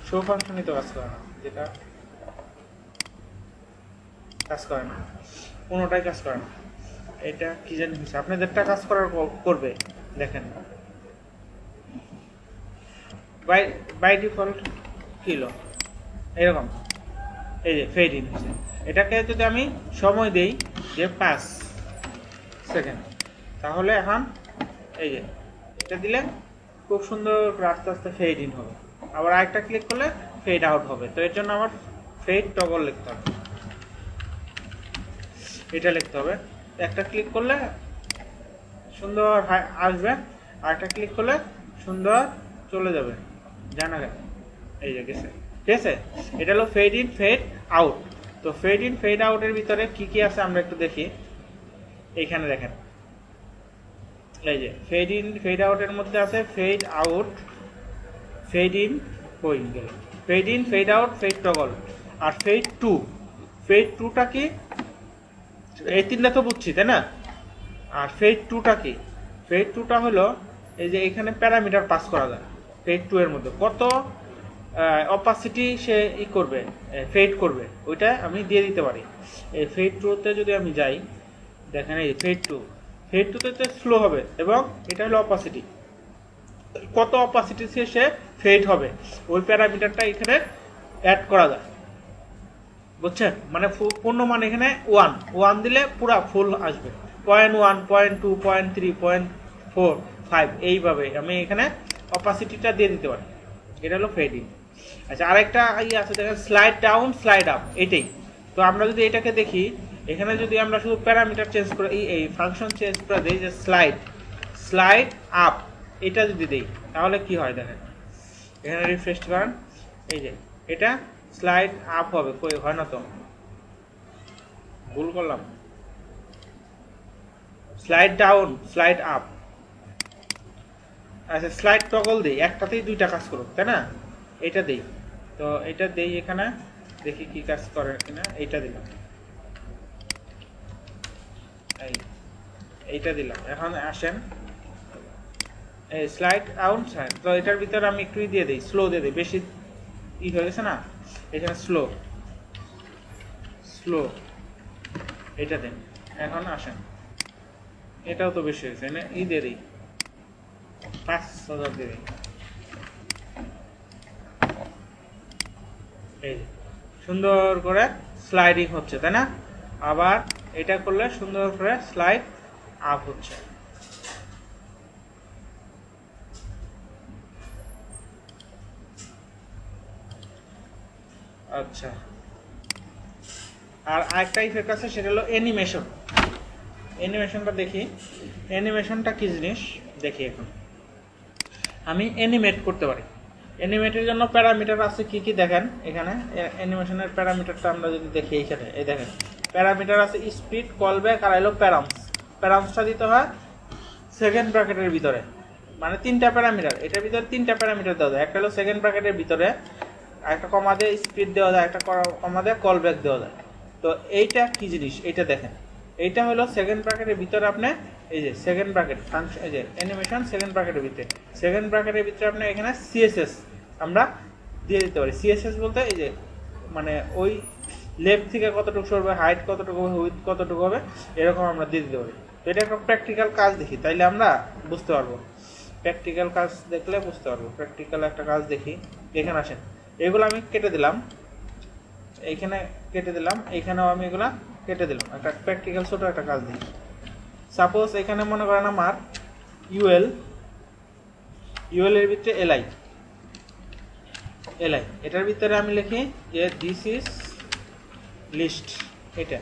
শো ফাংশনই তো কাজ করে না, যেটা কাজ করে না, কোনোটাই কাজ করে না, এটা কি জানি হয়েছে, আপনাদেরটা কাজ করার করবে দেখেন, বাই ডিফল্ট কিলো এরকম, এই যে ফেড ইন হয়েছে, এটাকে যদি আমি সময় দেই যে 5 সেকেন্ড, তাহলে এখন এই যে এটা দিলে খুব সুন্দর আস্তে আস্তে ফেড ইন হবে, আবার আরেকটা ক্লিক করলে ফেড আউট হবে, তো এর জন্য আমার ফেড টগল লিখতে হবে, এটা লিখতে হবে, একটা ক্লিক করলে সুন্দর আসবে, আরেকটা ক্লিক করলে সুন্দর চলে যাবে, জানা গেল, এই যে গেছে, ঠিক আছে, এটা হলো ফেড ইন ফেড আউট। তো ফেড ইন ফেড আউটের ভিতরে কি কি আছে আমরা একটু দেখি, এইখানে দেখেন, এই যে ফেড ইন ফেড আউটের মধ্যে আছে ফেড আউট, ফেড ইন কইন গেল, fade in fade out fade toggle, আর ফেড টু, ফেড টুটা কি, এই তিনটা তো বুঝছি তাই না, আর ফেড টুটা কি, ফেড টুটা হলো এই যে এখানে প্যারামিটার পাস করা যায়, ফেড টু এর মধ্যে কত অপাসিটি সে ই করবে, ফেড করবে, ওইটা আমি দিয়ে দিতে পারি। এই ফেড টুতে যদি আমি যাই, দেখেন এই ফেড টুতে স্লো হবে, এবং এটা হলো অপাসিটি, কত অপাসিটি সে ফেড হবে, ওই প্যারামিটারটা এখানে অ্যাড করা যায়, বুঝছেন, মানে পূর্ণ মান এখানে 1 দিলে পুরা ফুল আসবে, 0.1 0.2 0.3 0.4 5 এইভাবে আমি এখানে অপাসিটিটা দিয়ে দিতে পারি, এটা হলো ফেড ইন। আচ্ছা, আরেকটা ইয়ে আছে দেখেন, স্লাইড ডাউন স্লাইড আপ, এটাই, তো আমরা যদি এটাকে দেখি, এখানে যদি আমরা শুধু প্যারামিটার চেঞ্জ করে এই ফাংশন চেঞ্জ করে দিই যে স্লাইড আপ, এটা যদি দেই তাহলে কি হয় দেখেন, এখানে রিফ্রেশ করেন, এই যে এটা স্লাইড আপ হবে, কই হয় না তো, ভুল করলাম, স্লাইড ডাউন, স্লাইড আপ। আচ্ছা স্লাইড টগল দেই, একটাতেই দুইটা কাজ করুক, তাই না? এটা দেই, তো এটা দেই এখানে, দেখি কি কাজ করে কিনা। এইটা দিলাম, এইটা দিলাম। এখন আসেন এই স্লাইড আউট সাইড, তো এটার ভিতরে আমি একটু দিয়ে দিই, স্লো দিয়ে দিই, বেশি ই হয়ে গেছে না, এখানে স্লো স্লো, এটা দেন। এখন আসেন, এটাও তো বেশি হয়েছে, দিয়ে দিই 5000 দিয়ে দিই। এই সুন্দর করে স্লাইডিং হচ্ছে, তাই না? আবার এটা করলে সুন্দর করে স্লাইড আপ হচ্ছে। আচ্ছা, আর আরেকটা ইফেক্ট আছে, সেটা হলো অ্যানিমেশন। অ্যানিমেশনটা দেখি, অ্যানিমেশনটা কি জিনিস দেখি। এখন আমি অ্যানিমেট করতে পারি, অ্যানিমেটের জন্য প্যারামিটার আছে কি কি দেখেন। এখানে অ্যানিমেশনের প্যারামিটারটা আমরা যদি দেখি, এইখানে এই দেখেন প্যারামিটার আছে স্পিড, কলব্যাক আর হলো প্যারামস। প্যারামসটা দিতে হয় সেকেন্ড ব্র্যাকেটের ভিতরে, মানে তিনটা প্যারামিটার, এটার ভিতরে তিনটা প্যারামিটার দেওয়া যায়। একটা হলো সেকেন্ড ব্র্যাকেটের ভিতরে, একটা কমা দিয়ে স্পিড দেওয়া যায়, একটা কমা দিয়ে কলব্যাক দেওয়া যায়। তো এইটা কি জিনিস, এইটা দেখেন, এইটা হলো সেকেন্ড ব্র্যাকেটের ভিতরে আপনি এই যে সেকেন্ড ব্র্যাকেট ফাংশন, এই যে অ্যানিমেশন সেকেন্ড ব্র্যাকেটের ভিতরে, সেকেন্ড ব্র্যাকেটের ভিতরে আপনি এখানে সিএসএস আমরা দিয়ে দিতে পারি। সিএসএস বলতে এই যে মানে ওই লেফট থেকে কতটুকু সরবে, হাইট কতটুকু হবে, উইথ কতটুকু হবে, এরকম আমরা দিয়ে দিতে পারি। তো এটা একটা প্র্যাকটিক্যাল কাজ দেখি, তাইলে আমরা বুঝতে পারবো। প্র্যাকটিক্যাল কাজ দেখলে বুঝতে পারবো। প্র্যাকটিক্যাল একটা কাজ দেখি, এখানে আসেন, এগুলো আমি কেটে দিলাম, এইখানে কেটে দিলাম, এইখানেও আমি এগুলা কেটে দিলাম। একটা প্র্যাকটিক্যাল ছোট একটা কাজ দিই। সাপোজ এখানে মনে করেন আমার ইউএল এর ভিতরে এলআই, এটার ভিতরে আমি লিখি যে দিস ইজ লিস্ট, এটা।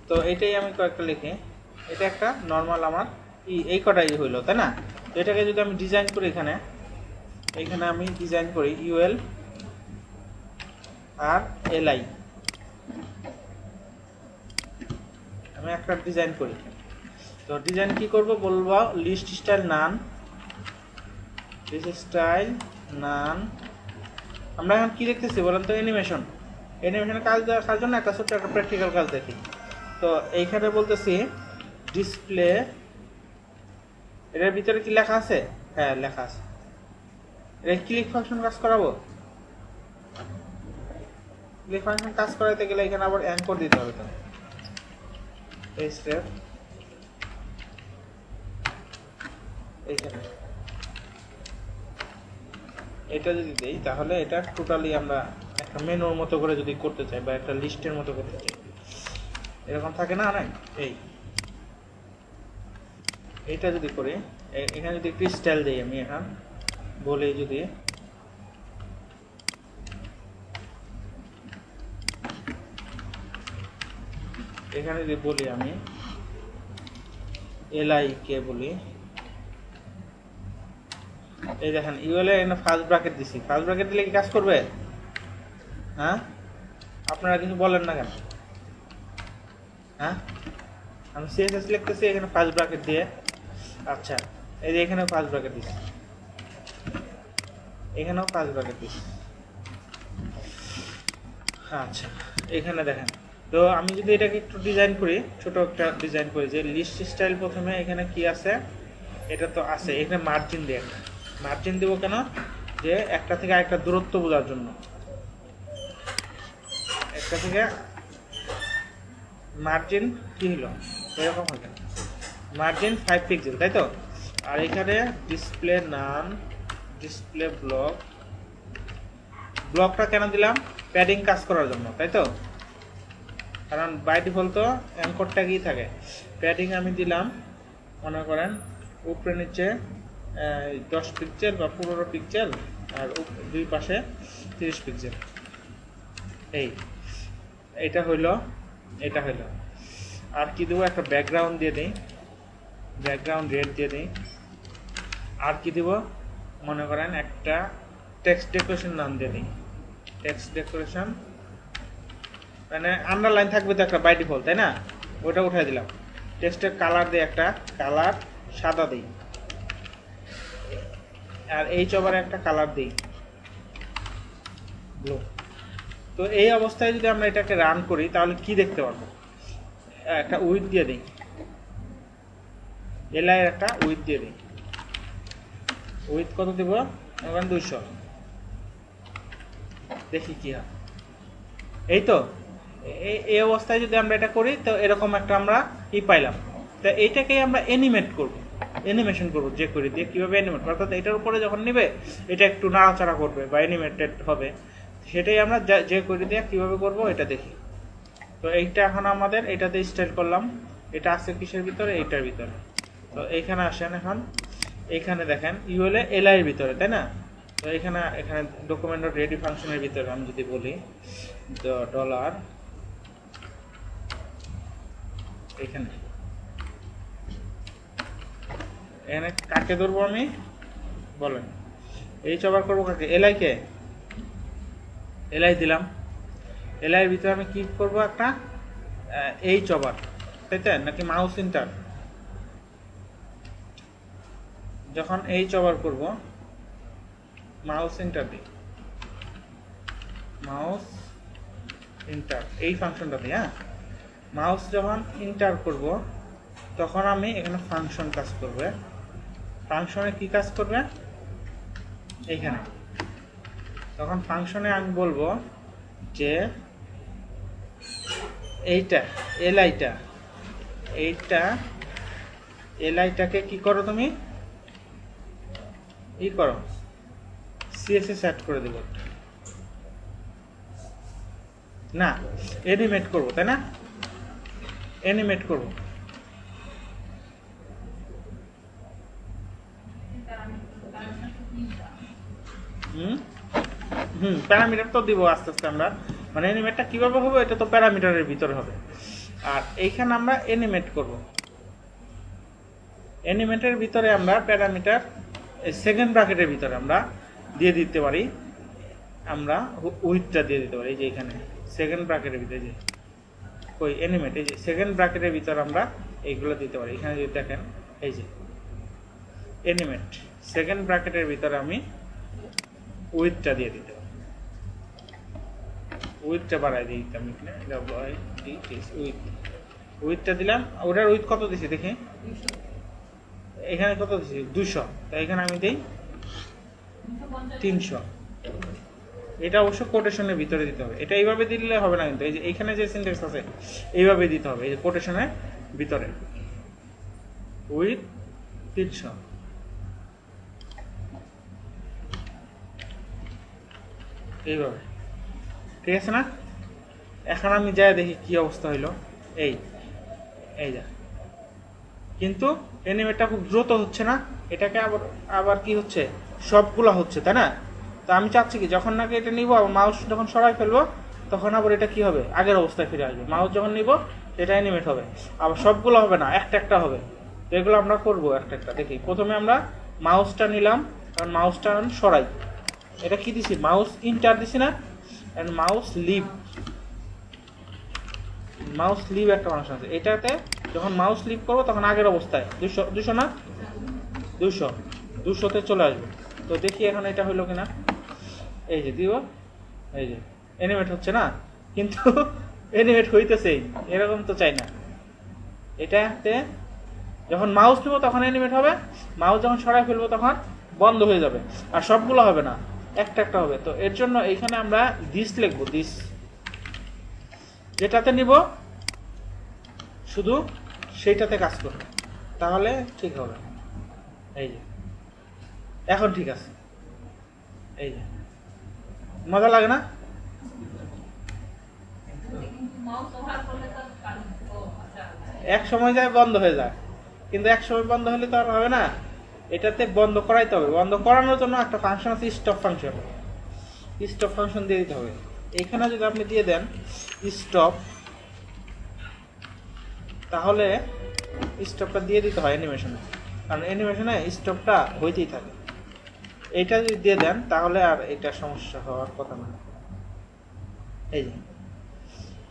তো এটাই আমি কয়েকটা লিখি, এটা একটা নর্মাল আমার এই কটাই হইলো, তাই না? তো এটাকে যদি আমি ডিজাইন করি, এখানে আমি ডিজাইন করি ইউএল আর এলআই, আমি একটা ডিজাইন করি। তো ডিজাইন কি করব বলবো, লিস্ট স্টাইল নান, লিস্ট স্টাইল নান। আমরা এখন কি দেখতেছি বলেন তো, অ্যানিমেশনের কাজ দেখার জন্য একটা ছোট্ট একটা প্র্যাকটিক্যাল কাজ দেখি। তো এইখানে বলতেছি ডিসপ্লে, এটার ভিতরে কি লেখা আছে? হ্যাঁ লেখা আছে। এটা ক্লিক ফাংশন কাজ করাবো, ক্লিক ফাংশন কাজ করাতে গেলে এখানে আবার অ্যাঙ্কর দিতে হবে। তো এই স্টেপ এইখানে এটা যদি দেই, তাহলে এটা টোটালি আমরা একটা মেনুর মতো করে যদি করতে চাই, বা একটা লিস্টের মতো করতে চাই, এরকম থাকে না অনেক। এইটা যদি করি, এখানে যদি একটু স্টাইল দিই, আমি এখন বলি যদি এখানে যদি বলি আমি এলআই কে বলি, এই দেখেন ইউএল এর এখানে ফার্স্ট ব্র্যাকেট দিছি। ফার্স্ট ব্র্যাকেট দিলে কি কাজ করবে? হ্যাঁ, আপনারা কিছু বলেন না কেন? হ্যাঁ, আমি সিএসএস লিখতেছি এখানে ফার্স্ট ব্র্যাকেট দিয়ে। আচ্ছা, এই যে এখানেও ফার্স্ট ব্র্যাকেট দিছি, এখানেও ফার্স্ট ব্র্যাকেট দিছি। আচ্ছা, এখানে দেখেন। তো আমি যদি এটাকে একটু ডিজাইন করি, ছোট একটা ডিজাইন করি, যে লিস্ট স্টাইল প্রথমে এখানে কি আছে, এটা তো আছে, এখানে মার্জিন দিয়ে একটা মার্জিন দেবো কেন, যে একটা থেকে আরেকটা দূরত্ব বোঝার জন্য। একটা থেকে মার্জিন কি হলো, এরকম হবে মার্জিন 5 পিক্সেল, তাই তো? আর এখানে ডিসপ্লে নান, ডিসপ্লে ব্লকটা কেন দিলাম? প্যাডিং কাজ করার জন্য, তাই তো? কারণ বাই ডিফল্ট তো অ্যাঙ্করটা কি থাকে, প্যাডিং আমি দিলাম মনে করেন উপরে নিচে 10 পিক্সেল বা 15 পিক্সেল, আর দুই পাশে 30 পিক্সেল। এটা হইল আর কি দেবো, একটা ব্যাকগ্রাউন্ড দিয়ে দিই, ব্যাকগ্রাউন্ড রেড দিয়ে দিই। আর কি দেব, মনে করেন একটা টেক্সট ডেকোরেশন নাম দিয়ে দিই, টেক্সট ডেকোরেশন, মানে আন্ডারলাইন থাকবে তো একটা বাই ডিফল্ট, তাই না? ওটা উঠাই দিলাম। টেক্সটের কালার দিয়ে একটা কালার সাদা দিই, আর এই চবারে একটা কালার দিই ব্লু। তো এই অবস্থায় যদি আমরা এটাকে রান করি তাহলে কি দেখতে পারবো, একটা উইথ দিয়ে দিই, এলআই এর একটা উইথ দিয়ে দিই। উইথ কত দিব, 200। দেখি কি হয়। এই তো এই অবস্থায় যদি আমরা এটা করি তো এরকম একটা আমরা কি পাইলাম। তো এইটাকেই আমরা অ্যানিমেট করব, অ্যানিমেশন করব যে করি দিয়ে। কিভাবে অ্যানিমেট, অর্থাৎ এটার উপরে যখন নিবে এটা একটু নাড়াচাড়া করবে বা অ্যানিমেটেড হবে, সেটাই আমরা যে করি দিয়ে কিভাবে করব এটা দেখি। তো এইটা এখন আমাদের এটাতে স্টাইল করলাম, এটা আছে কিসের ভিতরে, এইটার ভিতরে। তো এইখানে আসেন, এখন এইখানে দেখেন ইউএল এলআই এর ভিতরে, তাই না? তো এখানে ডকুমেন্ট রেডি ফাংশনের ভিতরে আমি যদি বলি ডলার, এখানে এখানে কাকে ধরবো আমি, বলেন। এই চবার করবো কাকে, এলআই কে, এলআই দিলাম। এলআই এর ভিতরে আমি কি করব, একটা এই চবার, তাই তো নাকি মাউস ইন্টার। যখন এই চবার করব, মাউস ইন্টার দিই, মাউস ইন্টার এই ফাংশনটা দিই। হ্যাঁ, মাউস যখন ইন্টার করব তখন আমি এখানে ফাংশন কাজ করবে। ফাংশনে কি কাজ করবে, এইখানে। তখন ফাংশনে আমি বলবো যে এইটা এলআইটাকে কি করো তুমি, ই করো, সিএসএস অ্যাড করে দেবো না, অ্যানিমেট করব, তাই না? অ্যানিমেট করব। প্যারামিটার তো দিব আস্তে আস্তে আমরা, মানে অ্যানিমেটটা কিভাবে হবে এটা তো প্যারামিটারের ভিতরে হবে। আর এইখানে আমরা অ্যানিমেট করব। অ্যানিমেটের ভিতরে আমরা প্যারামিটার সেকেন্ড ব্র্যাকেটের ভিতরে আমরা দিয়ে দিতে পারি, আমরা উইথটা দিয়ে দিতে পারি। এই যে এখানে সেকেন্ড ব্র্যাকেটের ভিতরে যে ওই অ্যানিমেট, এই যে সেকেন্ড ব্র্যাকেটের ভিতরে আমরা এইগুলো দিতে পারি। এখানে যদি দেখেন এই যে অ্যানিমেট সেকেন্ড ব্র্যাকেটের ভিতরে আমি উইথটা দিয়ে দিতে পারি, উইথটা বাড়াই দিতাম এখানে, উইথটা দিলাম। ওটার উইথ কত দিছি দেখি, এখানে কত দিছি 200, তাই এখানে আমি দিই 300। এটা অবশ্য কোটেশনের ভিতরে দিতে হবে, এটা এইভাবে দিলে হবে না কিন্তু। এই যে এইখানে যে সিনট্যাক্স আছে এইভাবে দিতে হবে, এই যে কোটেশনের ভিতরে উইথ 300। এইভাবে, ঠিক আছে না? এখন আমি যাই দেখি কি অবস্থা হইলো। এই যা, কিন্তু অ্যানিমেটটা খুব দ্রুত হচ্ছে না, এটাকে আবার কি হচ্ছে, সবগুলা হচ্ছে, তাই না? তো আমি চাচ্ছি কি, যখন নাকি এটা নিব আবার মাউস যখন সরাই ফেলবো তখন আবার এটা কি হবে, আগের অবস্থায় ফিরে আসবে। মাউস যখন নিব এটা অ্যানিমেট হবে, আবার সবগুলো হবে না, একটা একটা হবে। তো এগুলো আমরা করবো একটা একটা। দেখি প্রথমে আমরা মাউসটা নিলাম, কারণ মাউসটা সরাই, এটা কি দিছি, মাউস ইন্টার দিছি না, and mouse leave, mouse leave একটা ফাংশন আছে। এটাতে যখন মাউস লিভ করবো তখন আগের অবস্থায় 200 না, 200তে চলে আসবে। তো দেখি এখন এটা হইলো কিনা। এই যে দিব, এই যে অ্যানিমেট হচ্ছে না, কিন্তু অ্যানিমেট হইতেছেই, এরকম তো চাই না। এটাতে যখন মাউস নেবো তখন অ্যানিমেট হবে, মাউস যখন সরাই ফেলবো তখন বন্ধ হয়ে যাবে, আর সবগুলো হবে না, একটা একটা হবে। তো এর জন্য এইখানে আমরা দিস লিখবো, দিস, যেটাতে নিব শুধু সেইটাতে কাজ করবে, তাহলে ঠিক হবে। এই যে এখন ঠিক আছে, এই যে মজা লাগে না? এক সময় যায় বন্ধ হয়ে যায়, কিন্তু এক সময় বন্ধ হলে তো আর হবে না, এটাতে বন্ধ করাইতে হবে। বন্ধ করানোর জন্য একটা ফাংশন আছে স্টপ ফাংশন, স্টপ ফাংশন দিয়ে দিতে হবে। এইখানে যদি আপনি দিয়ে দেন স্টপ, তাহলে স্টপটা দিয়ে দিতে হয় অ্যানিমেশনে, কারণ অ্যানিমেশনে স্টপটা হইতেই থাকে। এইটা যদি দিয়ে দেন তাহলে আর এটা সমস্যা হওয়ার কথা না। এই যে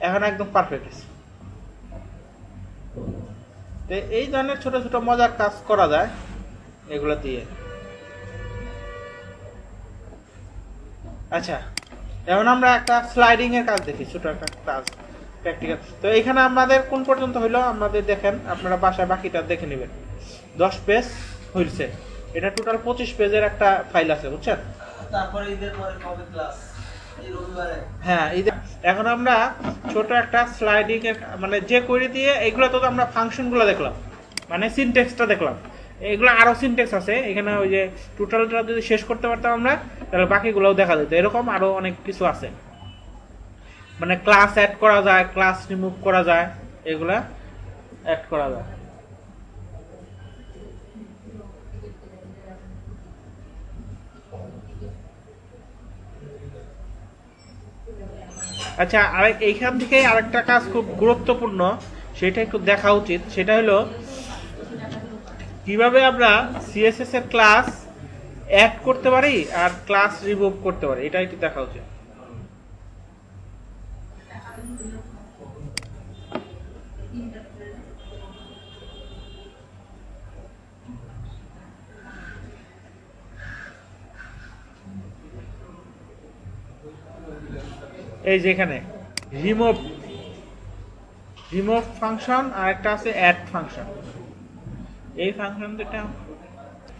এখন একদম পারফেক্ট আছে। তো এই ধরনের ছোট ছোট মজার কাজ করা যায় এগুলো দিয়ে। আচ্ছা, এখন আমরা একটা স্লাইডিং এর কাজ দেখি, ছোট একটা কাজ প্র্যাকটিক্যাল। তো এখানে আমাদের কোন পর্যন্ত হইলো আমাদের দেখেন, আপনারা বাসায় বাকিটা দেখে নেবেন। 10 পেজ হইছে, এটা টোটাল 25 পেজের একটা ফাইল আছে, বুঝছেন? তারপরে ঈদের পরে কবে ক্লাস? এই রবিবারে। হ্যাঁ, এখন আমরা ছোট একটা স্লাইডিং এর মানে যে কোয়েরি দিয়ে এগুলো তো আমরা ফাংশনগুলো দেখলাম, মানে সিনট্যাক্সটা দেখলাম। এগুলো আরো সিনট্যাক্স আছে এখানে, ওই যে টোটালটা যদি শেষ করতে পারতাম আমরা তাহলে বাকিগুলোও দেখা যেত। এরকম আরো অনেক কিছু আছে, মানে ক্লাস অ্যাড করা যায়, ক্লাস রিমুভ করা যায়, এগুলা অ্যাড করা যায়। আচ্ছা, এইখান থেকে আরেকটা কাজ খুব গুরুত্বপূর্ণ, সেটা একটু দেখা উচিত। সেটা হলো কিভাবে আমরা সিএসএস এর ক্লাস অ্যাড করতে পারি আর ক্লাস রিমুভ করতে পারি, এটা একটু দেখা উচিত। এই যেখানে রিমুভ ফাংশন আর একটা আছে অ্যাড ফাংশন। এই ফাংশন দুটা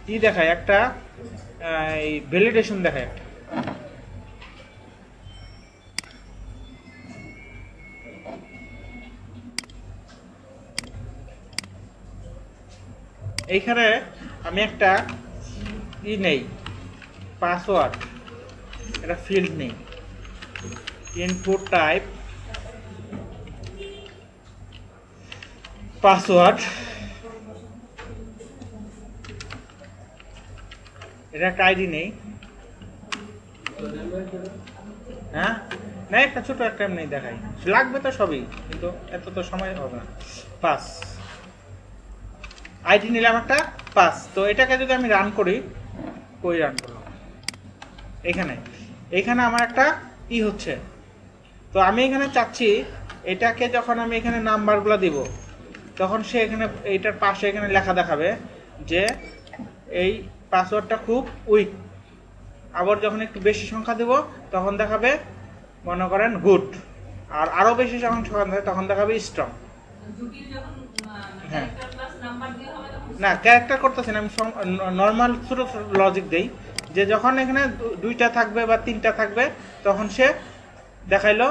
কি দেখায়, একটা ভ্যালিডেশন দেখায় একটা। এইখানে আমি একটা নেই পাসওয়ার্ড, একটা ফিল্ড নেই, ইনপুট টাইপ পাসওয়ার্ড, এটা একটা আইডি নেই। হ্যাঁ, না একটা ছোট একটা এমনি দেখাই, লাগবে তো সবই, কিন্তু এত তো সময় হবে না। পাস আইডি নিলাম একটা পাস। তো এটাকে যদি আমি রান করি, কই রান করলাম, এখানে আমার একটা হচ্ছে। তো আমি এখানে চাচ্ছি এটাকে যখন আমি এখানে নাম্বারগুলো দিব তখন সে এখানে এইটার পাশে এখানে লেখা দেখাবে যে এই পাসওয়ার্ডটা খুব উইক। আবার যখন একটু বেশি সংখ্যা দেব তখন দেখাবে মনে করেন গুড, আর আরো বেশি যখন সংখ্যা দেবে তখন দেখাবে স্ট্রং। হ্যাঁ, না ক্যারেক্টার করতেছি না, আমি নর্মাল ছোট লজিক দেই যে যখন এখানে 2টা থাকবে বা 3টা থাকবে তখন সে দেখাইলো,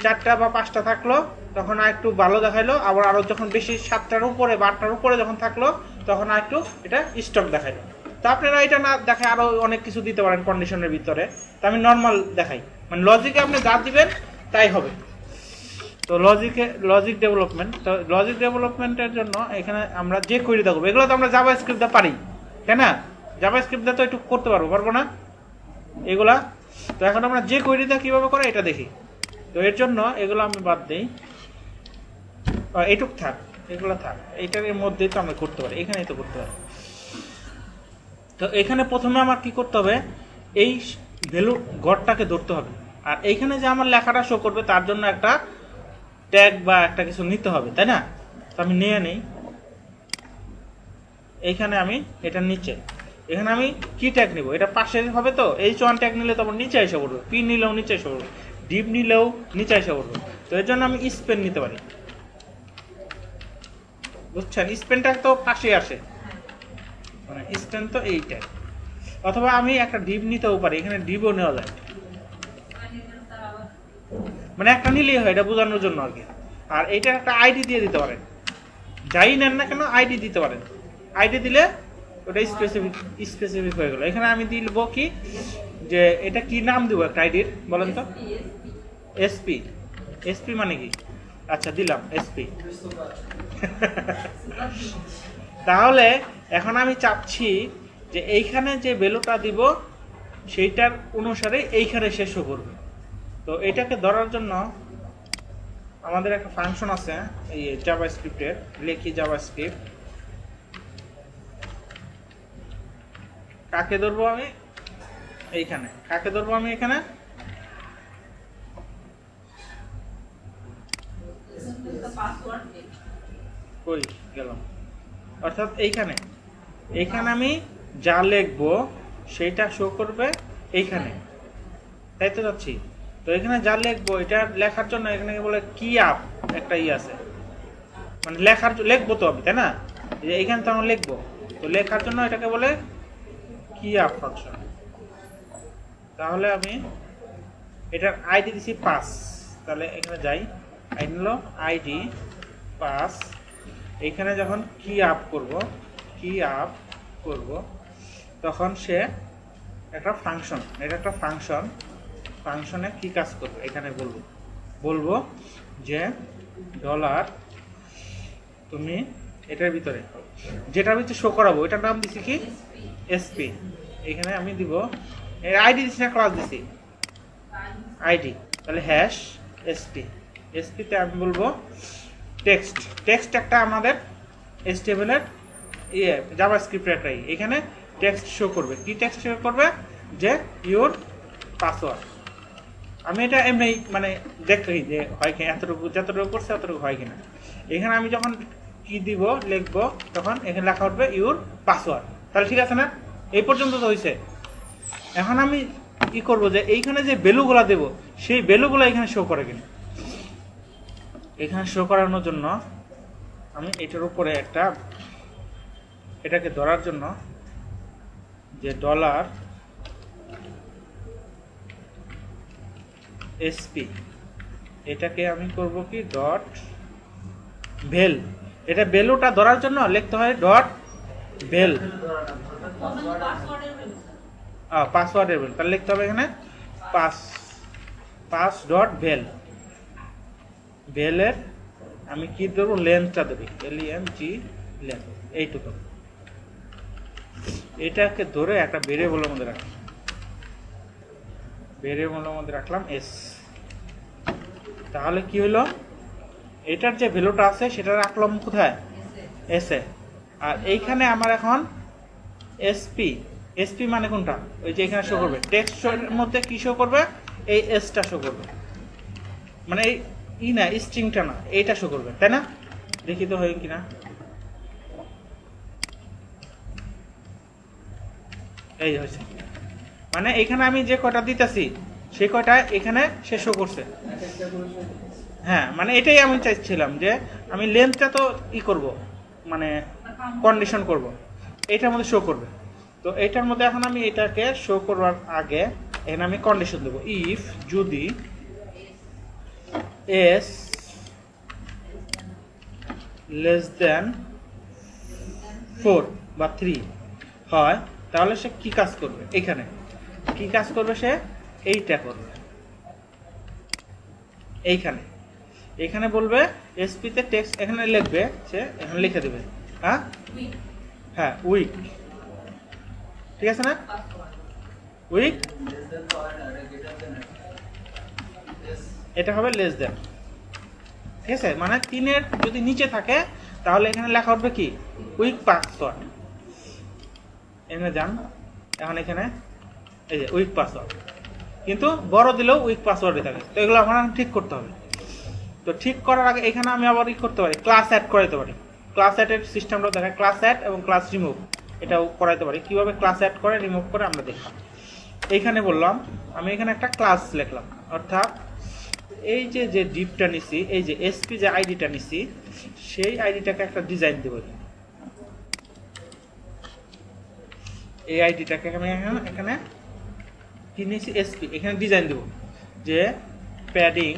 4টা বা 5টা থাকলো তখন আর একটু ভালো দেখাইলো, আবার আরো যখন বেশি 7টার উপরে বা 8টার উপরে যখন থাকলো তখন আর একটু এটা স্টক দেখাইলো। তো আপনারা এটা না দেখায় আরো অনেক কিছু দিতে পারেন কন্ডিশনের ভিতরে, তো আমি নর্মাল দেখাই, মানে লজিকে আপনি যা দিবেন তাই হবে। তো লজিক ডেভেলপমেন্ট, তো লজিক ডেভেলপমেন্টের জন্য এখানে আমরা যে কোয়েরি দেখব, এগুলো তো আমরা জাভাস্ক্রিপ্ট দিয়ে পারি, তাই না? জাভাস্ক্রিপ্ট দিয়ে তো একটু করতে পারবো না এগুলা। তো এখন আমরা যে কোয়েরিটা কিভাবে করে এটা দেখি। তো এর জন্য এগুলো আমি বাদ দিই, এইটুক থাক, এগুলো থাক, এইটার মধ্যেই তো আমরা করতে পারি, এখানেই তো করতে পারি। তো এখানে প্রথমে আমার কি করতে হবে, এই ভ্যালু গড়টাকে ধরতে হবে, আর এইখানে যে আমার লেখাটা শো করবে তার জন্য একটা ট্যাগ বা একটা কিছু নিতে হবে, তাই না? তো আমি নিয়ে নেই, এইখানে আমি এটার নিচে এখানে আমি কি ট্যাগ নিব, এটা পাশে হবে। তো H1 ট্যাগ নিলে তখন নিচে এসে পড়বে, পি নিলেও নিচে এসে পড়বে, ডিপ নিলেও নিচে এসে পড়বে। তো এর জন্য আমি স্পেন নিতে পারি, বুঝছেন? স্পেনটা তো পাশে আসে, মানে স্পেন তো এই ট্যাগ। অথবা আমি একটা ডিপ নিতেও পারি, এখানে ডিপও নেওয়া যায়, মানে একটা নিলেই হয়, এটা বোঝানোর জন্য আর কি। আর এইটা একটা আইডি দিয়ে দিতে পারেন, যাই নেন না কেন আইডি দিতে পারেন। আইডি দিলে ওটা স্পেসিফিক হয়ে গেল। এখানে আমি দিব কি, যে এটা কি নাম দিব একটা আইডির, বলেন তো? এসপি মানে কি? আচ্ছা, দিলাম এসপি। তাহলে এখন আমি চাচ্ছি যে এইখানে যে ভ্যালুটা দিব সেইটার অনুসারে এইখানে শেষ করবে। তো এটাকে ধরার জন্য আমাদের একটা ফাংশন আছে এই জাভাস্ক্রিপ্টের, লিখি জাভাস্ক্রিপ্ট, কাকে ধরবো আমি এইখানে, কাকে ধরবো আমি এখানে, পাসওয়ার্ড কই গেলাম, অর্থাৎ এইখানে আমি যা লিখবো সেইটা শো করবে এইখানে, তাই তো যাচ্ছি। তো এখানে যা লিখবো এটা লেখার জন্য এখানে বলে কি আপ একটা আছে, মানে লিখবো তো আমি, তাই না, এইখানে তো আমরা লিখবো, তো লেখার জন্য এটাকে বলে কি আপ ফাংশন। তাহলে আমি এটার আইডি দিছি 5, তাহলে এখানে যাই, আইডি হলো আইডি 5। এখানে যখন কি আপ করব তখন সে একটা ফাংশন, এটা একটা ফাংশনে কি কাজ করবে এখানে বলবো যে ডলার তুমি এটার ভিতরে যেটার ভিতরে শো করাবো এটার নাম দিছি কি এসপি, এখানে আমি দিব আইডি দিছি না ক্লাস দিছি আইডি, তাহলে হ্যাশ এসপি তে আমি বলবো টেক্সট একটা আমাদের HTML এর জাভাস্ক্রিপ্টের একটাই, এখানে টেক্সট শো করবে, কি টেক্সট শো করবে যে ইউর পাসওয়ার্ড। আমি এটা এমনি মানে দেখি যে হয় কি এতটুকু যতটুকু করছে এতটুকু হয় কিনা। এখানে আমি যখন কি দিব লিখবো তখন এখানে লেখা উঠবে ইউর পাসওয়ার্ড, তাহলে ঠিক আছে না, এই পর্যন্ত তো হয়েছে। এখন আমি কি করব যে এইখানে যে ভ্যালুগুলো দেব সেই ভ্যালুগুলো এখানে শো করে কিনা, এখানে শো করানোর জন্য আমি এটার উপরে একটা এটাকে ধরার জন্য যে ডলার এসপি এটাকে আমি করব কি ডট ভেল, এটা ভ্যালুটা ধরার জন্য লিখতে হয় ডট ভেল, পাসওয়ার্ডের ভেল, তাহলে লিখতে হবে এখানে পাস ডট ভেল, ভেলের আমি কি দেবো লেন্থটা দেবো LENGth লেন্থ, এইটুকু, এটাকে ধরে একটা ভেরিয়েবলের মধ্যে রাখলাম, ভেরিয়েবলের মধ্যে রাখলাম এস। তাহলে কি হলো এটার যে ভ্যালুটা আছে সেটা রাখলাম কোথায় এসে, আর এইখানে আমার এখন এসপি মানে কোনটা ওই যে এখানে শো করবে টেক্সটের মধ্যে কি শো করবে এই এসটা শো করবে, মানে এই না স্ট্রিংটা না এইটা শো করবে, তাই না, দেখি তো হয় কিনা, এই হয়েছে, মানে এখানে আমি যে কয়টা দিতেছি সেই কয়টা এখানে সে শো করছে। হ্যাঁ, মানে এটাই আমি চাইছিলাম যে আমি লেন্থটা তো করব মানে কন্ডিশন করব, এটার মধ্যে শো করবে। তো এটার মধ্যে এখন আমি এটাকে শো করবার আগে এখানে আমি কন্ডিশন দেবো, ইফ যদি এস লেস দেন 4 বা 3 হয় তাহলে সে কি কাজ করবে, এখানে কি কাজ করবে সে এইটা করবে, এখানে বলবে এসপি তে টেক্সট এখানে লিখবে, সে এখানে লিখে দেবে হ্যাঁ উইক, ঠিক আছে না, উইক এটা হবে লেস দেন, ঠিক আছে, মানে 3-এর যদি নিচে থাকে তাহলে এখানে লেখা উঠবে কি উইক পাসওয়ার্ড, এখানে যান, এখন এখানে এই যে উইক পাসওয়ার্ড, কিন্তু বড় দিলেও উইক পাসওয়ার্ডই থাকে, তো এগুলো আমার ঠিক করতে হবে। তো ঠিক করার আগে এখানে আমি আবার করতে পারি ক্লাস অ্যাড করাইতে পারি, ক্লাস অ্যাডের সিস্টেমটাও দেখায়, ক্লাস অ্যাড এবং ক্লাস রিমুভ এটাও করাইতে পারি, কিভাবে ক্লাস অ্যাড করে রিমুভ করে আমরা দেখলাম। এইখানে বললাম আমি এখানে একটা ক্লাস লিখলাম, অর্থাৎ এই যে ডিপটা নিছি, এই যে এসপি যে আইডিটা নিছি সেই আইডিটাকে একটা ডিজাইন দেবো, এই আইডিটাকে আমি এখানে কি নিয়েছি এসপি, এখানে ডিজাইন দেবো যে প্যাডিং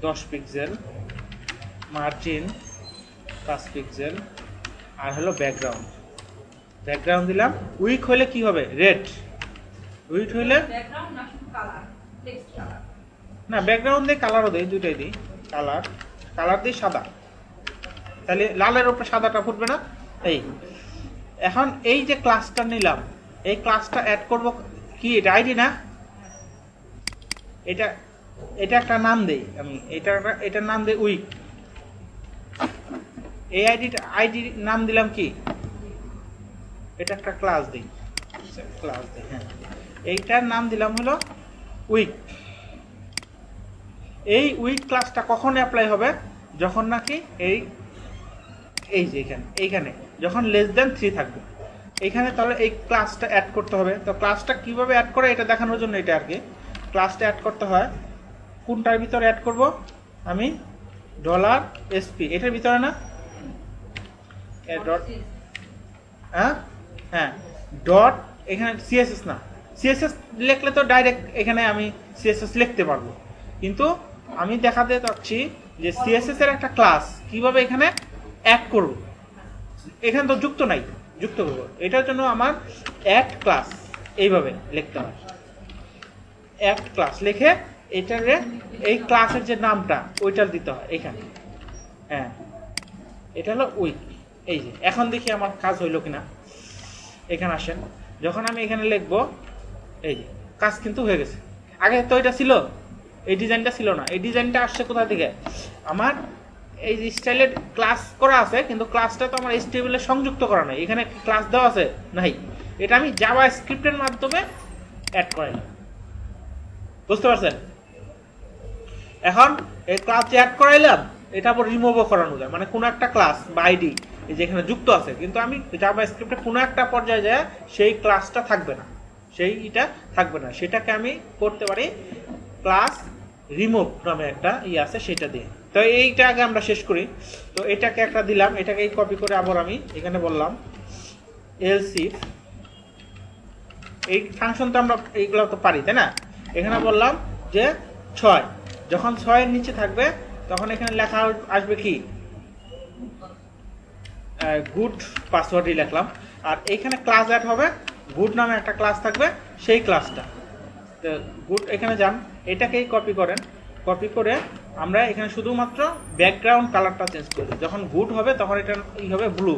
10 পিক্সেল, মার্জিন 5 পিক্সেল, আর হলো ব্যাকগ্রাউন্ড দিলাম। উইক হলে কি হবে রেড, উইক হইলে ব্যাকগ্রাউন্ড না শুধু কালার টেক্সট কালার, না ব্যাকগ্রাউন্ড দিয়ে কালারও দেই, দুইটাই দিই, কালার দিই সাদা, তাহলে লালের উপরে সাদাটা ফুটবে না। এখন এই যে ক্লাসটা নিলাম এই ক্লাসটা অ্যাড করব কি, এটা আইডি না, এটা এটা একটা নাম দেই আমি, এটার নাম দেই উইক। এই আইডির নাম দিলাম কি, এটা একটা ক্লাস দিই, ক্লাস দিই, হ্যাঁ, এইটার নাম দিলাম হলো উইক। এই উইক ক্লাসটা কখন অ্যাপ্লাই হবে, যখন নাকি এই যে এইখানে যখন লেস দেন 3 থাকবে, এইখানে তাহলে এই ক্লাসটা অ্যাড করতে হবে। তো ক্লাসটা কিভাবে অ্যাড করে এটা দেখানোর জন্য এটা আর কি, ক্লাসটা অ্যাড করতে হয় কোনটার ভিতরে অ্যাড করব আমি, $SP এটার ভিতরে না, হ্যাঁ হ্যাঁ ডট, এখানে সিএসএস না, সিএসএস লিখলে তো ডাইরেক্ট এখানে আমি সিএসএস লিখতে পারবো, কিন্তু আমি দেখাতে চাচ্ছি যে সিএসএস এর একটা ক্লাস কিভাবে এখানে অ্যাড করব। এখানে তো যুক্ত নাই, যুক্ত করবো, এটার জন্য আমার অ্যাড ক্লাস এইভাবে লিখতে হয়। অ্যাড ক্লাস লিখে এটারে এই ক্লাসের যে নামটা ওইটা দিতে হয় এখানে, হ্যাঁ এটা হলো উইক। এই যে এখন দেখি আমার কাজ হইলো কিনা, এখানে আসেন, যখন আমি এখানে লিখবো এই যে কাজ কিন্তু হয়ে গেছে। আগে তো এটা ছিল, এই ডিজাইনটা ছিল না, এই ডিজাইনটা আসছে কোথা থেকে, আমার এই যে স্টাইলের ক্লাস করা আছে, কিন্তু ক্লাসটা তো আমার HTML এর সংযুক্ত করা নাই, এখানে ক্লাস দেওয়া আছে নাই, এটা আমি জাভা স্ক্রিপ্টের মাধ্যমে অ্যাড করাইলাম, বুঝতে পারছেন? এখন এই ক্লাস অ্যাড করাইলাম, এটা আবার রিমুভও করানো যায়, মানে কোনো একটা ক্লাস বা আইডি এই যে এখানে যুক্ত আছে, কিন্তু আমি জাভা স্ক্রিপ্টে কোনো একটা পর্যায়ে যায় সেই ক্লাসটা থাকবে না, সেইটা থাকবে না, সেটাকে আমি করতে পারি ক্লাস রিমুভ নামে একটা আছে সেটা দিয়ে। তো এইটা আগে আমরা শেষ করি। তো এটাকে একটা দিলাম, এটাকে কপি করে আবার আমি এখানে বললাম এলস ইফ, এই ফাংশন তো আমরা এইগুলো তো পারি তাই না, এখানে বললাম যে 6, যখন 6 এর নিচে থাকবে তখন এখানে লেখা আসবে কি গুড, পাসওয়ার্ডই লিখলাম, আর এইখানে ক্লাস অ্যাড হবে, গুড নামে একটা ক্লাস থাকবে, সেই ক্লাসটা তো গুড এখানে যান, এটাকেই কপি করেন, কপি করে আমরা এখানে শুধুমাত্র ব্যাকগ্রাউন্ড কালারটা চেঞ্জ করি, যখন গুড হবে তখন এটা হবে ব্লু,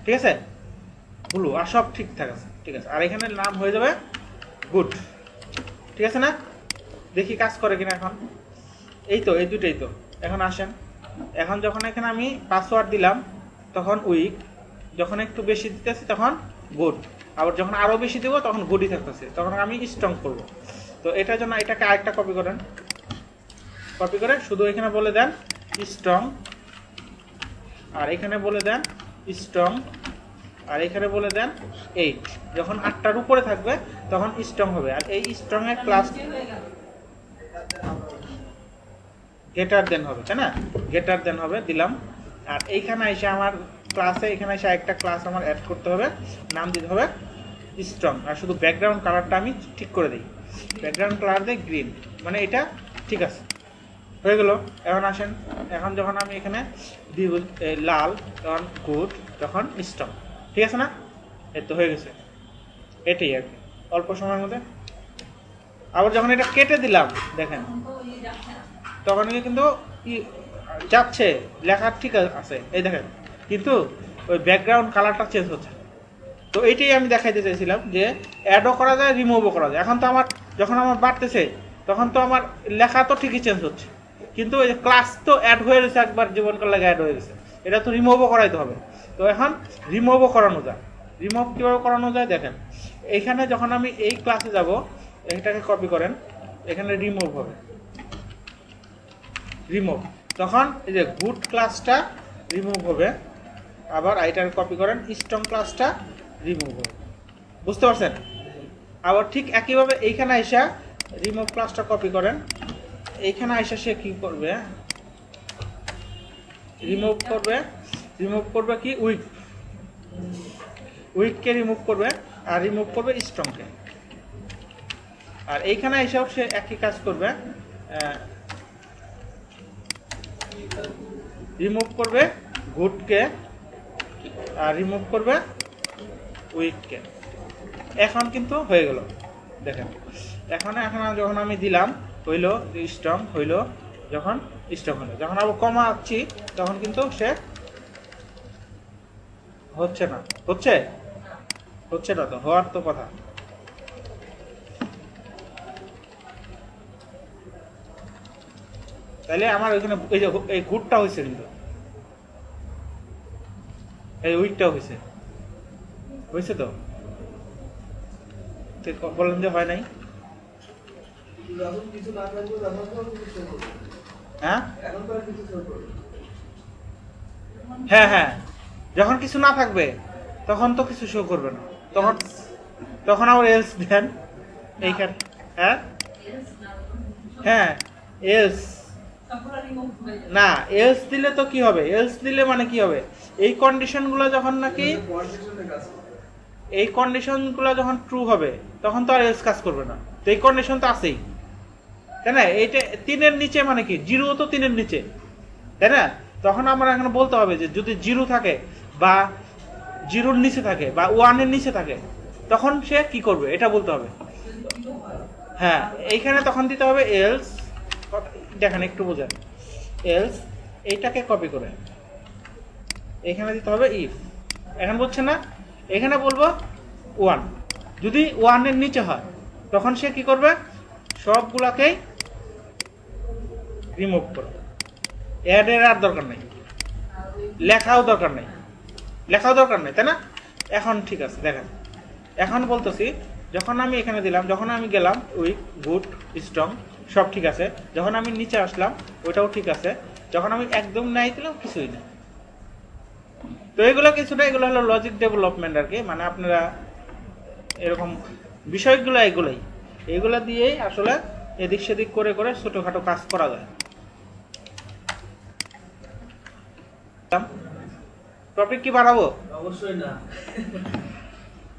ঠিক আছে, ব্লু, আর সব ঠিকঠাক আছে, ঠিক আছে, আর এখানে নাম হয়ে যাবে গুড, ঠিক আছে না? দেখি কাজ করে কিনা এখন, এই তো এই দুটোই তো। এখন আসেন, এখন যখন এখানে আমি পাসওয়ার্ড দিলাম তখন উইক, যখন একটু বেশি দিতেছি তখন গুড, আবার যখন আরো বেশি দেবো তখন গুডই থাকতেছে, তখন আমি স্ট্রং করব। তো এটার জন্য এটাকে আরেকটা কপি করেন, কপি করে শুধু এখানে বলে দেন স্ট্রং, আর এখানে বলে দেন স্ট্রং, আর এখানে বলে দেন 8, যখন 8টার উপরে থাকবে তখন স্ট্রং হবে, আর এই স্ট্রং এর ক্লাস গেটার দেন হবে, তাই না, গেটার দেন হবে দিলাম। আর এইখানে এসে আমার ক্লাসে, এখানে এসে একটা ক্লাস আমার অ্যাড করতে হবে, নাম দিতে হবে স্ট্রং, আর শুধু ব্যাকগ্রাউন্ড কালারটা আমি ঠিক করে দিই, ব্যাকগ্রাউন্ড কালার দেই গ্রিন, মানে এটা ঠিক আছে, হয়ে গেল। এখন আসেন, এখন যখন আমি এখানে দিব লাল তখন গুড, তখন স্ট্রং, ঠিক আছে না, এই তো হয়ে গেছে, এটাই আর কি অল্প সময়ের মধ্যে। আবার যখন এটা কেটে দিলাম দেখেন তখন কিন্তু যাচ্ছে, লেখা ঠিক আছে এই দেখেন, কিন্তু ওই ব্যাকগ্রাউন্ড কালারটা চেঞ্জ হচ্ছে। তো এইটাই আমি দেখাইতে চাইছিলাম যে অ্যাডও করা যায়, রিমুভও করা যায়। এখন তো আমার যখন আমার বাড়তেছে তখন তো আমার লেখা তো ঠিকই চেঞ্জ হচ্ছে, কিন্তু ওই ক্লাস তো অ্যাড হয়ে গেছে, একবার জীবনকাল লাগে অ্যাড হয়ে গেছে, এটা তো রিমুভও করাইতে হবে। তো এখন রিমুভও করানো যায়, রিমুভ কীভাবে করানো যায় দেখেন, এইখানে যখন আমি এই ক্লাসে যাব, এটাকে কপি করেন, এখানে রিমুভ হবে, রিমুভ, তখন এই যে গুড ক্লাসটা রিমুভ হবে, আবার এটাকে কপি করেন স্ট্রং ক্লাসটা রিমুভ হবে, বুঝতে পারছেন? আবার ঠিক একইভাবে এইখানে আইসা রিমুভ ক্লাসটা কপি করেন, এইখানে আইসা সে কি করবে, রিমুভ করবে কি উইক, উইককে রিমুভ করবে, আর রিমুভ করবে স্ট্রংকে। আর এইখানে এসেও সে একই কাজ করবে, রিমুভ করবে গুডকে আর রিমুভ করবে উইককে। এখন কিন্তু হয়ে গেল দেখেন, এখন যখন আমি দিলাম হইলো স্ট্রং, হইলো যখন স্ট্রং হলো, যখন আবার কমাচ্ছি তখন কিন্তু সে হচ্ছে না, হচ্ছে না, তো হওয়ার তো কথা। তাহলে আমার ওইখানে এই যে এই গুডটা হয়েছে, কিন্তু এই উইকটাও হয়েছে, হয়েছে তো বলেন যে হয় নাই। যখন কিছু না থাকবে তখন তো কিছু show করবে। হ্যাঁ এখন তো আর কিছু show করবে না। হ্যাঁ হ্যাঁ, যখন কিছু না থাকবে তখন তো কিছু শো করবে না, তখন তখন আবার এলস দেন এইখানে। হ্যাঁ হ্যাঁ এলস তারপরে রিমুভ হয়ে যাবে। না, এলস দিলে তো কি হবে, এলস দিলে মানে কি হবে, এই কন্ডিশনগুলো যখন নাকি Condition-এ কাজ করবে। এই কন্ডিশনগুলো যখন ট্রু হবে তখন তো আর এলস কাজ করবে না, তো এই কন্ডিশন তো আছেই, তাই না? এইটা 3-এর নিচে মানে কি, 0 তো 3-এর নিচে, তাই না? তখন আমরা এখানে বলতে হবে যে যদি 0 থাকে বা 0-র নিচে থাকে বা 1-এর নিচে থাকে তখন সে কি করবে এটা বলতে হবে। হ্যাঁ, এইখানে তখন দিতে হবে এলস, দেখেন একটু বোঝেন, এলস এইটাকে কপি করে এখানে দিতে হবে ইফ। এখন বলছে না, এখানে বলবো 1, যদি 1-এর নিচে হয় তখন সে কি করবে, সবগুলাকেই রিমুভ করবে, অ্যাডের আর দরকার নেই, লেখাও দরকার নেই, লেখাও দরকার নেই, তাই না? এখন ঠিক আছে, দেখেন এখন বলতেছি, যখন আমি এখানে দিলাম, যখন আমি গেলাম উইক, গুড, স্ট্রং সব ঠিক আছে, যখন আমি নিচে আসলাম ওইটাও ঠিক আছে, যখন আমি একদম নাই দিলাম কিছুই না। তো এগুলো কিছুটা, এগুলো হলো লজিক ডেভেলপমেন্ট আর কি, মানে আপনারা এরকম বিষয়গুলো এগুলা দিয়েই আসলে এদিক সেদিক করে করে ছোটখাটো কাজ করা যায়। টপিক কি বাড়াবো? অবশ্যই না।